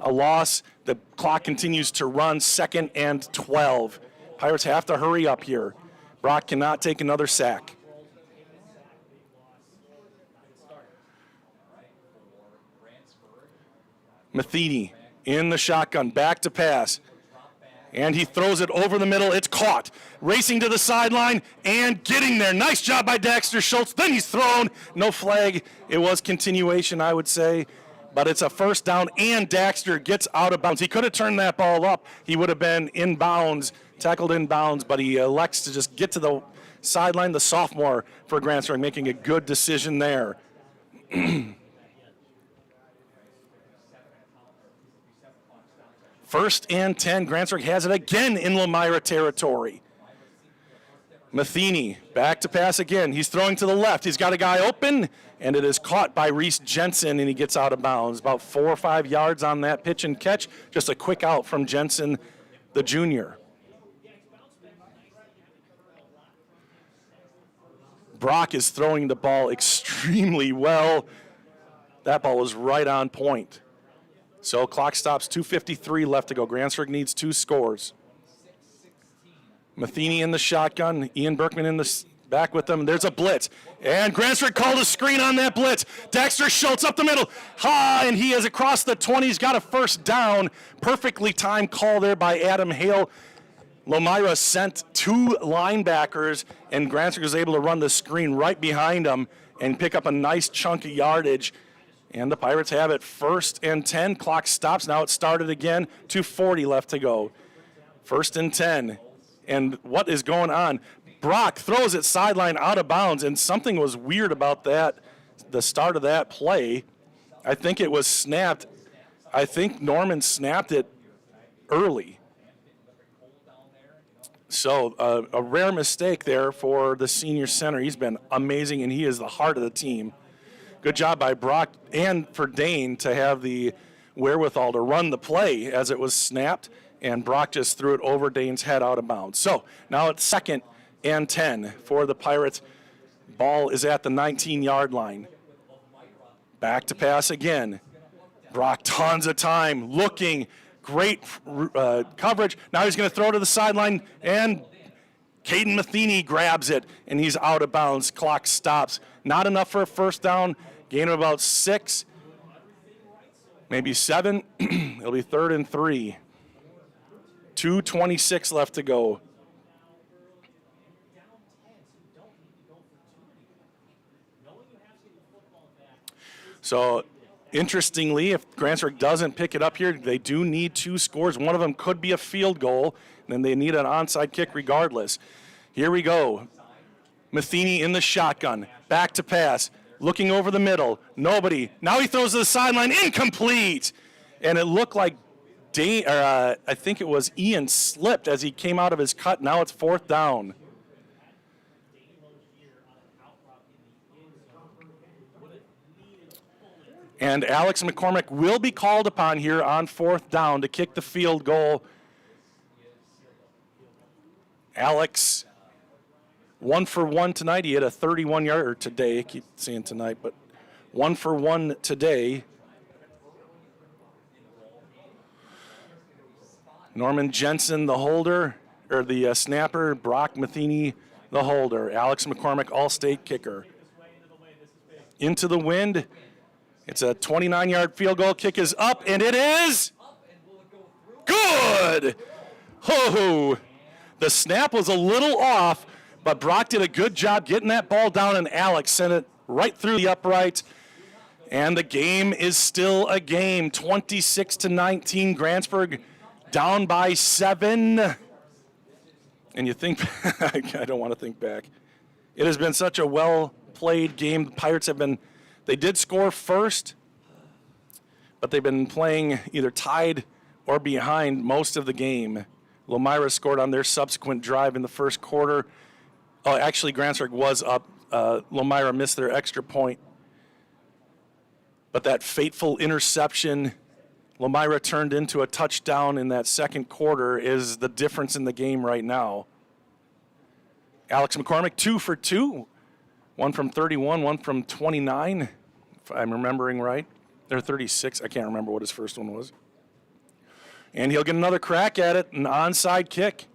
A loss. The clock continues to run. 2nd and 12. Pirates have to hurry up here. Brock cannot take another sack. Matheny in the shotgun, back to pass. And he throws it over the middle. It's caught. Racing to the sideline and getting there. Nice job by Daxter Schultz. Then he's thrown. No flag. It was continuation, I would say. But it's a first down, and Daxter gets out of bounds. He could have turned that ball up. He would have been in bounds, tackled in bounds, but he elects to just get to the sideline. The sophomore for Grantsburg making a good decision there. 1st and 10. Grantsburg has it again in Lomira territory. Matheny back to pass again. He's throwing to the left. He's got a guy open, and it is caught by Reese Jensen, and he gets out of bounds. About 4 or 5 yards on that pitch and catch. Just a quick out from Jensen, the junior. Brock is throwing the ball extremely well. That ball was right on point. So clock stops, 2:53 left to go. Grantsburg needs 2 scores. Matheny in the shotgun. Ian Berkman in the back with them. There's a blitz. And Grantsburg called a screen on that blitz. Daxter Schultz up the middle. And he is across the 20. He's got a first down. Perfectly timed call there by Adam Hale. Lomira sent 2 linebackers, and Grantsburg was able to run the screen right behind him and pick up a nice chunk of yardage. And the Pirates have it 1st and 10. Clock stops. Now it started again. 2:40 left to go. 1st and 10. And what is going on? Brock throws it sideline out of bounds, and something was weird about that, the start of that play. I think it was snapped. I think Norman snapped it early. So a rare mistake there for the senior center. He's been amazing, and he is the heart of the team. Good job by Brock and for Dane to have the wherewithal to run the play as it was snapped, and Brock just threw it over Dane's head out of bounds. So now it's 2nd and 10 for the Pirates. Ball is at the 19-yard line. Back to pass again. Brock, tons of time, looking, great coverage. Now he's going to throw to the sideline, and Caden Matheny grabs it, and he's out of bounds. Clock stops. Not enough for a first down. Gain of about 6, maybe 7. It'll be 3rd and 3. 2:26 left to go. So, interestingly, if Grantsburg doesn't pick it up here, they do need 2 scores. One of them could be a field goal, and then they need an onside kick regardless. Here we go. Matheny in the shotgun. Back to pass. Looking over the middle. Nobody. Now he throws to the sideline. Incomplete. And it looked like I think it was Ian slipped as he came out of his cut. Now it's 4th down. And Alex McCormick will be called upon here on 4th down to kick the field goal. Alex, 1 for 1 tonight. He had a 31-yarder today. I keep saying tonight, but 1 for 1 today. Norman Jensen, the holder, or the snapper. Brock Matheny, the holder. Alex McCormick, all-state kicker. Into the wind. It's a 29-yard field goal. Kick is up, and it is good. Ho! The snap was a little off, but Brock did a good job getting that ball down, and Alex sent it right through the upright. And the game is still a game. 26-19. Grantsburg down by 7. And you think, I don't want to think back. It has been such a well-played game. The Pirates they did score first, but they've been playing either tied or behind most of the game. Lomira scored on their subsequent drive in the first quarter. Oh, actually, Grantsburg was up. Lomira missed their extra point. But that fateful interception Lomira turned into a touchdown in that second quarter is the difference in the game right now. Alex McCormick, 2 for 2. 1 from 31, 1 from 29, if I'm remembering right. They're 36. I can't remember what his first one was. And he'll get another crack at it, an onside kick.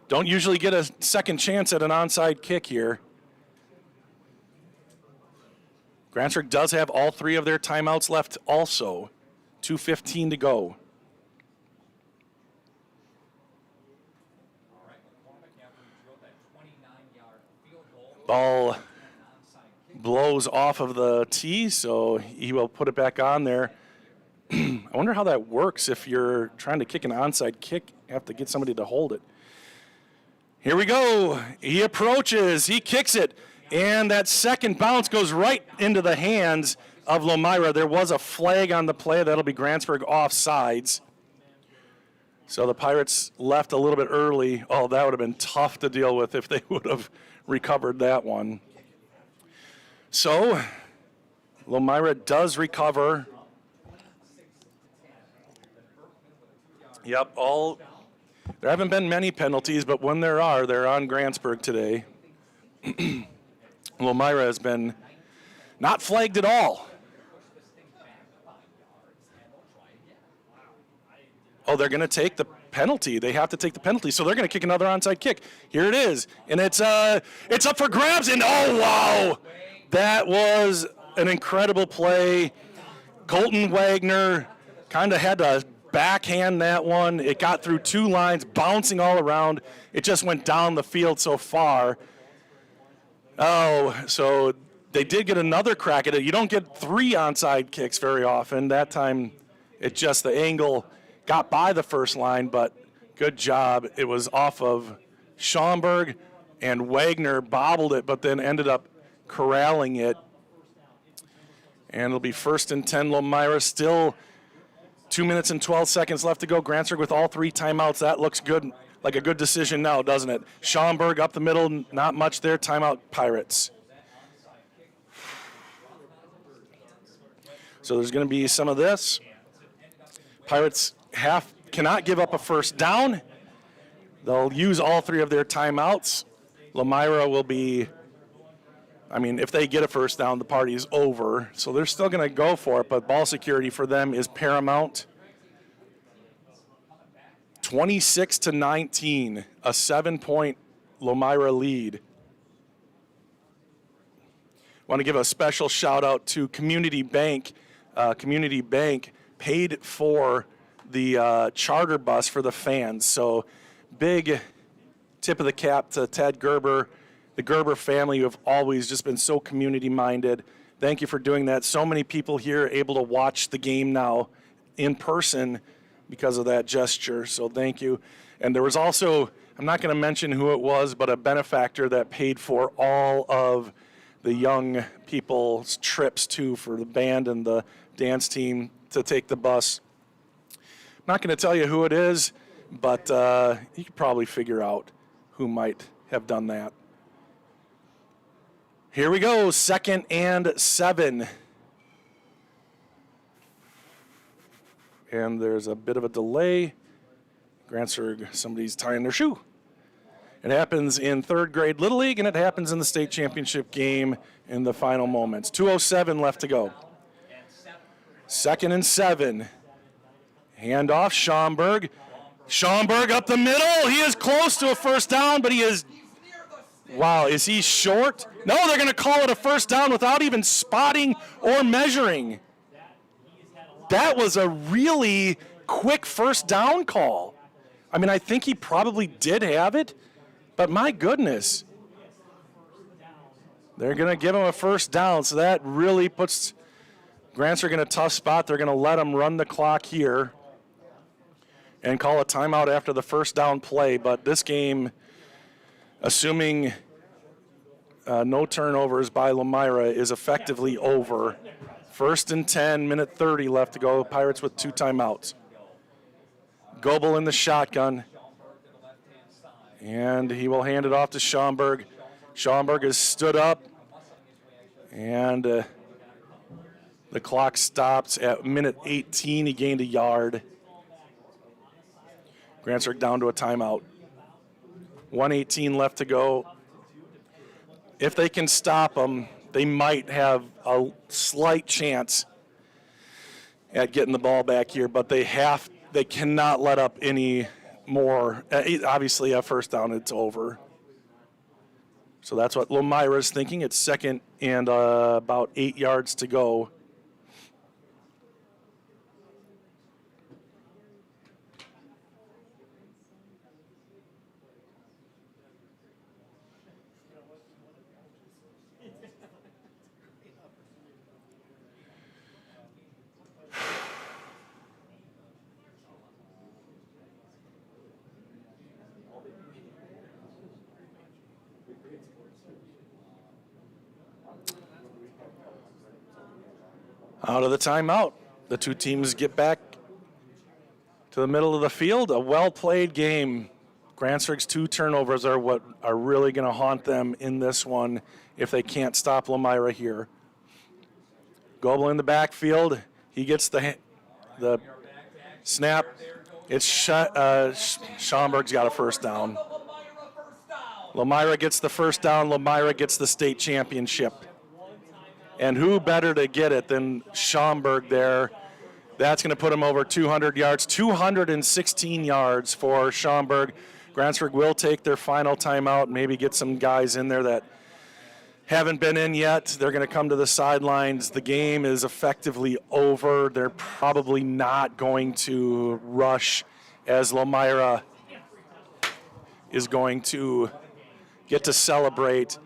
Don't usually get a second chance at an onside kick here. Grantsburg does have all 3 of their timeouts left also. 2:15 to go. Ball blows off of the tee, so he will put it back on there. I wonder how that works if you're trying to kick an onside kick. You have to get somebody to hold it. Here we go. He approaches. He kicks it. And that second bounce goes right into the hands of Lomira. There was a flag on the play. That'll be Grantsburg offsides. So the Pirates left a little bit early. Oh, that would have been tough to deal with if they would have recovered that one. So Lomira does recover. Yep, there haven't been many penalties, but when there are, they're on Grantsburg today. Lomira has been not flagged at all. Oh, they're going to take the penalty. They have to take the penalty, so they're going to kick another onside kick. Here it is, and it's up for grabs, and oh, wow. That was an incredible play. Colton Wagner kind of had to backhand that one. It got through 2 lines, bouncing all around. It just went down the field so far. Oh, so they did get another crack at it. You don't get 3 onside kicks very often. That time, it just the angle got by the first line, but good job. It was off of Schaumburg, and Wagner bobbled it, but then ended up corralling it. And it'll be 1st and 10, Lomira. Still 2 minutes and 12 seconds left to go. Grantsburg with all 3 timeouts. That looks good, like a good decision now, doesn't it? Schaumburg up the middle, not much there. Timeout, Pirates. So there's going to be some of this. Pirates cannot give up a first down. They'll use all 3 of their timeouts. Lomira will be, if they get a first down, the party is over. So they're still going to go for it, but ball security for them is paramount. 26-19, a 7-point Lomira lead. Want to give a special shout out to Community Bank. Community Bank paid for the charter bus for the fans. So big tip of the cap to Ted Gerber, the Gerber family, who have always just been so community-minded. Thank you for doing that. So many people here able to watch the game now in person because of that gesture, so thank you. And there was also, I'm not going to mention who it was, but a benefactor that paid for all of the young people's trips, too, for the band and the dance team to take the bus. I'm not going to tell you who it is, but you could probably figure out who might have done that. Here we go, 2nd and 7. and there's a bit of a delay. Grantsburg, somebody's tying their shoe. It happens in third grade Little League, and it happens in the state championship game in the final moments. 2:07 left to go. 2nd and 7. Handoff, Schaumburg. Schaumburg up the middle. He is close to a first down, but he is, wow, is he short? No, they're going to call it a first down without even spotting or measuring. That was a really quick first down call. I mean, I think he probably did have it, but my goodness. They're going to give him a first down, so that really puts Grantsburg in a tough spot. They're going to let him run the clock here and call a timeout after the first down play. But this game, assuming no turnovers by Lomira, is effectively over. 1st and 10, minute 30 left to go. Pirates with 2 timeouts. Goebel in the shotgun. And he will hand it off to Schaumburg. Schaumburg has stood up. And the clock stops at minute 18. He gained a yard. Grantsburg down to a timeout. 1:18 left to go. If they can stop them, they might have a slight chance at getting the ball back here, but they cannot let up any more. Obviously, a first down, it's over. So that's what Lomira is thinking. It's 2nd and about 8 yards to go. Out of the timeout, the 2 teams get back to the middle of the field. A well-played game. Grantsburg's 2 turnovers are what are really going to haunt them in this one if they can't stop Lomira here. Goebel in the backfield. He gets the snap. It's Schaumburg's got a first down. Lomira gets the first down. Lomira gets the state championship. And who better to get it than Schaumburg there? That's going to put him over 200 yards, 216 yards for Schaumburg. Grantsburg will take their final timeout, maybe get some guys in there that haven't been in yet. They're going to come to the sidelines. The game is effectively over. They're probably not going to rush as Lomira is going to get to celebrate.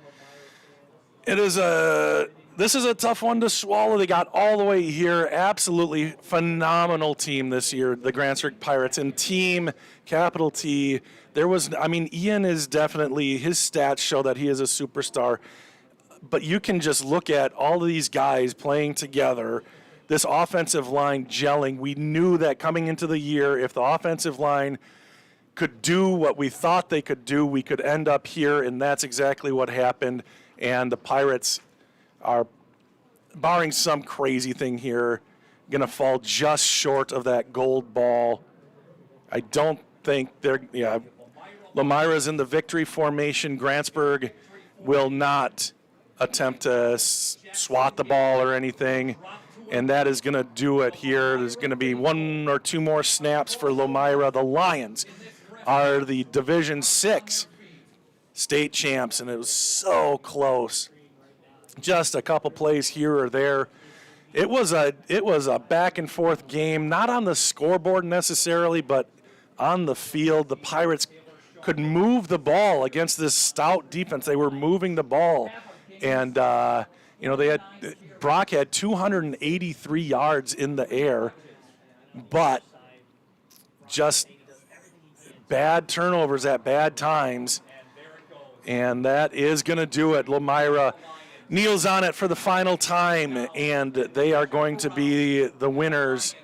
This is a tough one to swallow. They got all the way here. Absolutely phenomenal team this year, the Grantsburg Pirates. And team, capital T, Ian is definitely, his stats show that he is a superstar. But you can just look at all of these guys playing together, this offensive line gelling. We knew that coming into the year, if the offensive line could do what we thought they could do, we could end up here, and that's exactly what happened. And the Pirates are, barring some crazy thing here, going to fall just short of that gold ball. I don't think Lomira's in the victory formation. Grantsburg will not attempt to swat the ball or anything, and that is going to do it here. There's going to be 1 or 2 more snaps for Lomira. The Lions are the Division 6 state champs, and it was so close. Just a couple plays here or there. It was a back and forth game, not on the scoreboard necessarily, but on the field. The Pirates could move the ball against this stout defense. They were moving the ball, and Brock had 283 yards in the air, but just bad turnovers at bad times, and that is going to do it. Lomira kneels on it for the final time, and they are going to be the winners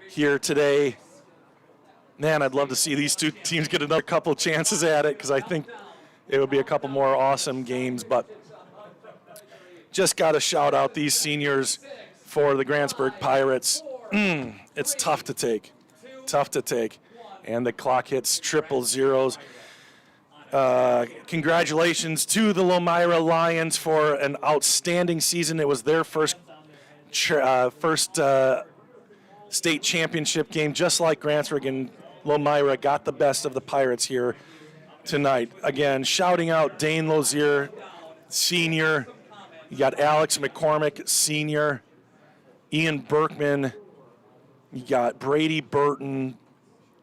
here today. Man, I'd love to see these 2 teams get another couple chances at it, because I think it would be a couple more awesome games. But just got to shout out these seniors for the Grantsburg Pirates. It's tough to take. Tough to take. And the clock hits triple zeros. Congratulations to the Lomira Lions for an outstanding season. It was their first state championship game, just like Grantsburg, and Lomira got the best of the Pirates here tonight. Again, shouting out Dane Lozier, senior. You got Alex McCormick, senior. Ian Berkman. You got Brady Burton.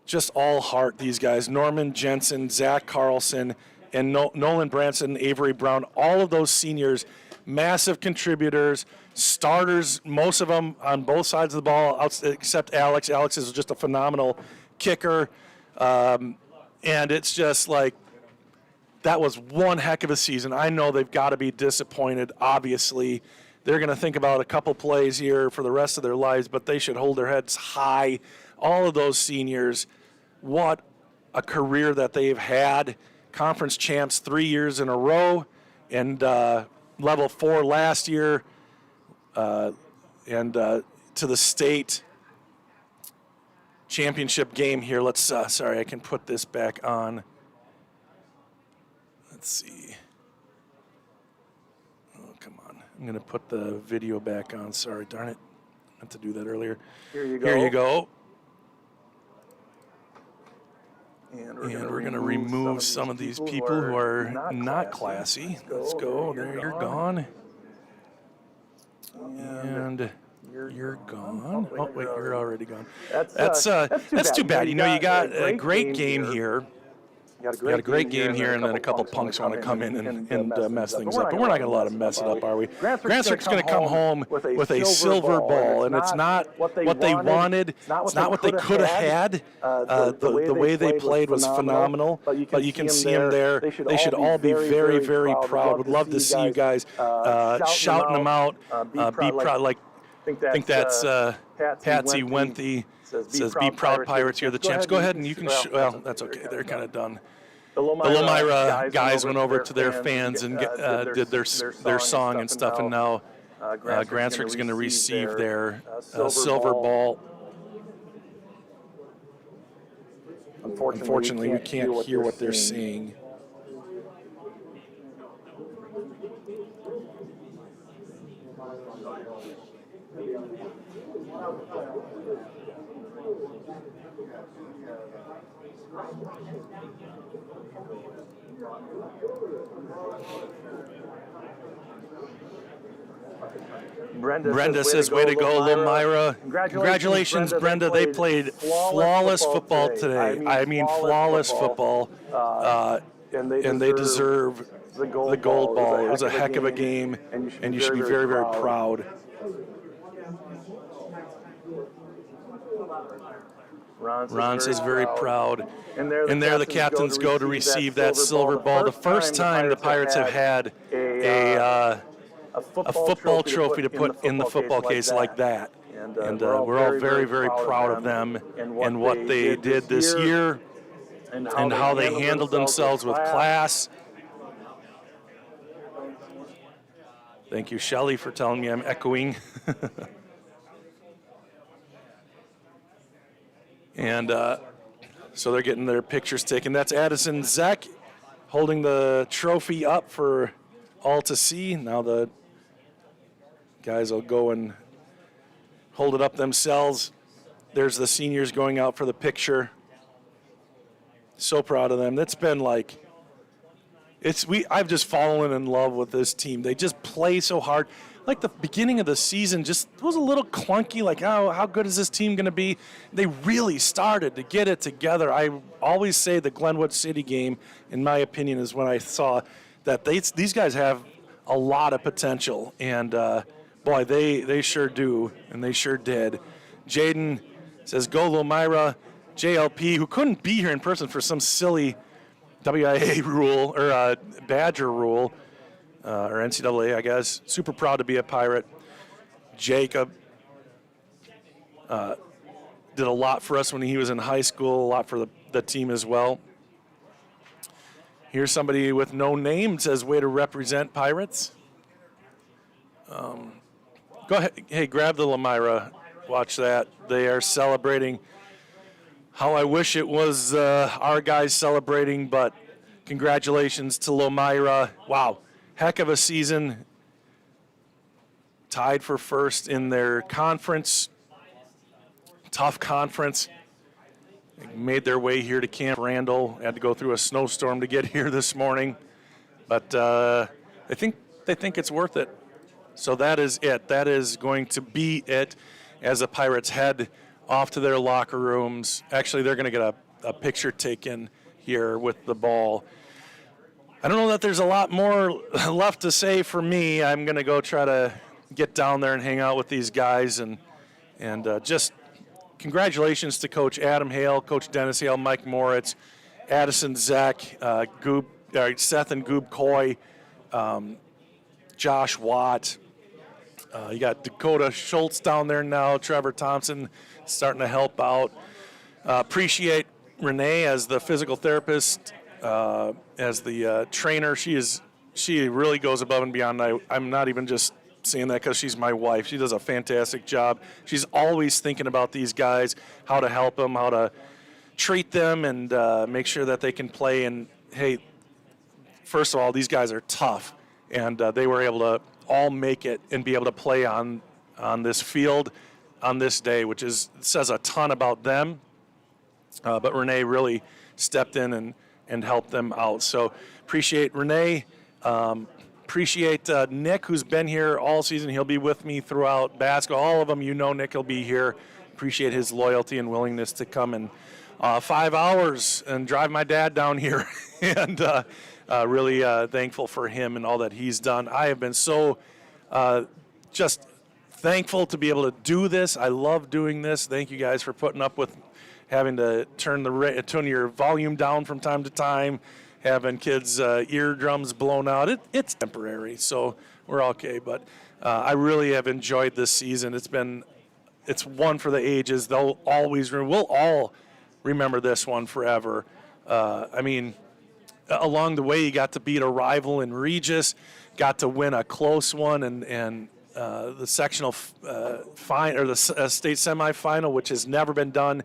Just all heart, these guys. Norman Jensen, Zach Carlson, and Nolan Branson, Avery Brown. All of those seniors, massive contributors, starters, most of them on both sides of the ball, except Alex. Alex is just a phenomenal kicker. And it's just like, that was one heck of a season. I know they've got to be disappointed, obviously. They're going to think about a couple plays here for the rest of their lives, but they should hold their heads high. All of those seniors, what a career that they've had. Conference champs 3 years in a row, and level 4 last year, and to the state championship game here. Let's, sorry, I can put this back on. Let's see. Oh, come on. I'm going to put the video back on. Sorry, darn it. I meant to do that earlier. Here you go. Here you go. And we're going to remove some of these people who are not classy. Let's go. There, you're gone. And you're gone. Oh, wait, you're already gone. That's too bad. You know, you got a great game here. You got a great game here, and then a couple punks want to come in and mess things up. But we're not going to let them mess it up, are we? Grantsburg's going to come home with a silver ball, and it's not what they wanted. It's not what they could have had. The way they played was phenomenal, but you can see them there. They should all be very, very proud. Would love to see you guys shouting them out. Be proud. Like, I think that's Patsy Wenthy. Says, be proud, Pirates, you're the champs. Go ahead and you can, well, that's okay. They're kind of done. The Lomira guys went over to their fans and did their song and stuff, and now Grantsburg's going to receive their silver ball. Unfortunately, we can't hear what they're saying. Brenda says, way to go, Lomira. Congratulations, Brenda. They played flawless football today. I mean, flawless football. And they deserve the gold ball. It was a heck of a game, and you should be very, very proud. Ron says very proud. And there the captains go to receive that silver ball. The first time the Pirates have had a football trophy to put in the football case like that. And we're all very, very proud of them and what they did this year and how they handled themselves with class. Thank you, Shelley, for telling me I'm echoing. And so they're getting their pictures taken. That's Addison Zeck holding the trophy up for all to see. Now the guys will go and hold it up themselves. There's the seniors going out for the picture. So proud of them. That's been like, I've just fallen in love with this team. They just play so hard. Like the beginning of the season just was a little clunky, like, oh, how good is this team going to be? They really started to get it together. I always say the Glenwood City game, in my opinion, is when I saw that these guys have a lot of potential. And, boy, they sure do, and they sure did. Jaden says, go Lomira. JLP, who couldn't be here in person for some silly WIA rule or Badger rule, or NCAA, I guess. Super proud to be a Pirate. Jacob did a lot for us when he was in high school, a lot for the team as well. Here's somebody with no name, says, way to represent Pirates. Go ahead. Hey, grab the Lomira Watch that. They are celebrating how I wish it was our guys celebrating, but congratulations to Lomira. Wow, heck of a season. Tied for first in their conference. Tough conference. They made their way here to Camp Randall. Had to go through a snowstorm to get here this morning. But they think it's worth it. So that is it. That is going to be it as the Pirates head off to their locker rooms. Actually, they're going to get a picture taken here with the ball. I don't know that there's a lot more left to say for me. I'm going to go try to get down there and hang out with these guys. And just congratulations to Coach Adam Hale, Coach Dennis Hale, Mike Moritz, Addison Zek, Seth and Goob Coy, Josh Watt. You got Dakota Schultz down there now, Trevor Thompson starting to help out. Appreciate Renee as the physical therapist, as the trainer. She really goes above and beyond. I'm not even just saying that because she's my wife. She does a fantastic job. She's always thinking about these guys, how to help them, how to treat them, and make sure that they can play. And, hey, first of all, these guys are tough, and they were able to all make it and be able to play on this field on this day, which says a ton about them. But Renee really stepped in and helped them out. So appreciate Renee. Appreciate Nick, who's been here all season. He'll be with me throughout basketball. All of them, Nick will be here. Appreciate his loyalty and willingness to come in 5 hours and drive my dad down here. And really thankful for him and all that he's done. I have been so just thankful to be able to do this. I love doing this. Thank you guys for putting up with having to turn your volume down from time to time, having kids' eardrums blown out. It's temporary, so we're okay. But I really have enjoyed this season. It's one for the ages. We'll all remember this one forever. Along the way, you got to beat a rival in Regis, got to win a close one, and the sectional the state semifinal, which has never been done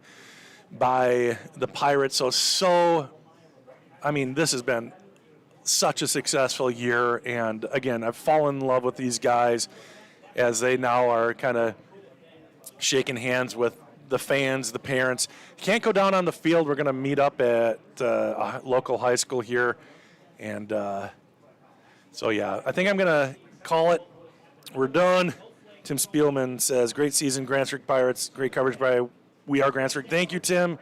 by the Pirates. This has been such a successful year, and again, I've fallen in love with these guys as they now are kind of shaking hands with the fans, the parents. Can't go down on the field. We're going to meet up at a local high school here, and I think I'm going to call it. We're done. Tim Spielman says, great season, Grantsburg Pirates. Great coverage by We Are Grantsburg. Thank you, Tim.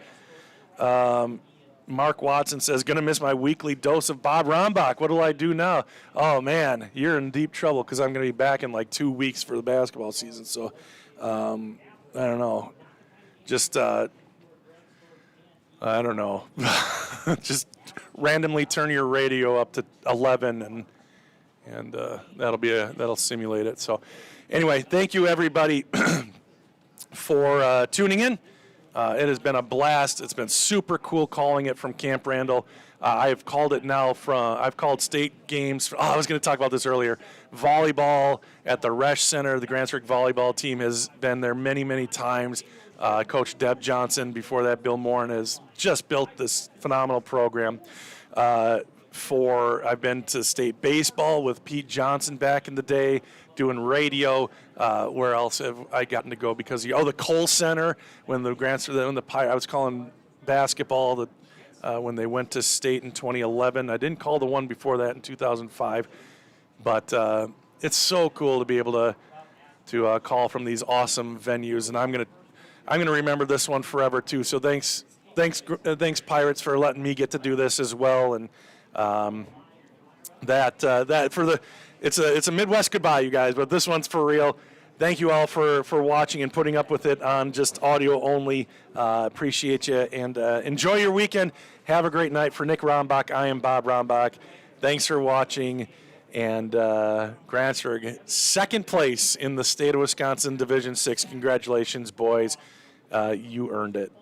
Mark Watson says, going to miss my weekly dose of Bob Rombach. What do I do now? Oh, man, you're in deep trouble because I'm going to be back in like 2 weeks for the basketball season. So, I don't know. Just, I don't know. Just randomly turn your radio up to 11 and that'll simulate it. So anyway, thank you everybody for tuning in. It has been a blast. It's been super cool calling it from Camp Randall. I've called it now I've called state games. I was going to talk about this earlier. Volleyball at the Resch Center. The Grantsburg volleyball team has been there many, many times. Coach Deb Johnson, before that Bill Morin, has just built this phenomenal program. I've been to state baseball with Pete Johnson back in the day, doing radio. Where else have I gotten to go? Because the Cole Center when the Pirates, I was calling basketball when they went to state in 2011. I didn't call the one before that in 2005, but it's so cool to be able to call from these awesome venues, and I'm gonna remember this one forever too. So thanks Pirates for letting me get to do this as well, and it's a Midwest goodbye, you guys, but this one's for real. Thank you all for watching and putting up with it on just audio only. Appreciate you, and enjoy your weekend. Have a great night. For Nick Rombach, I am Bob Rombach. Thanks for watching, and Grantsburg, second place in the state of Wisconsin Division 6. Congratulations, boys. You earned it.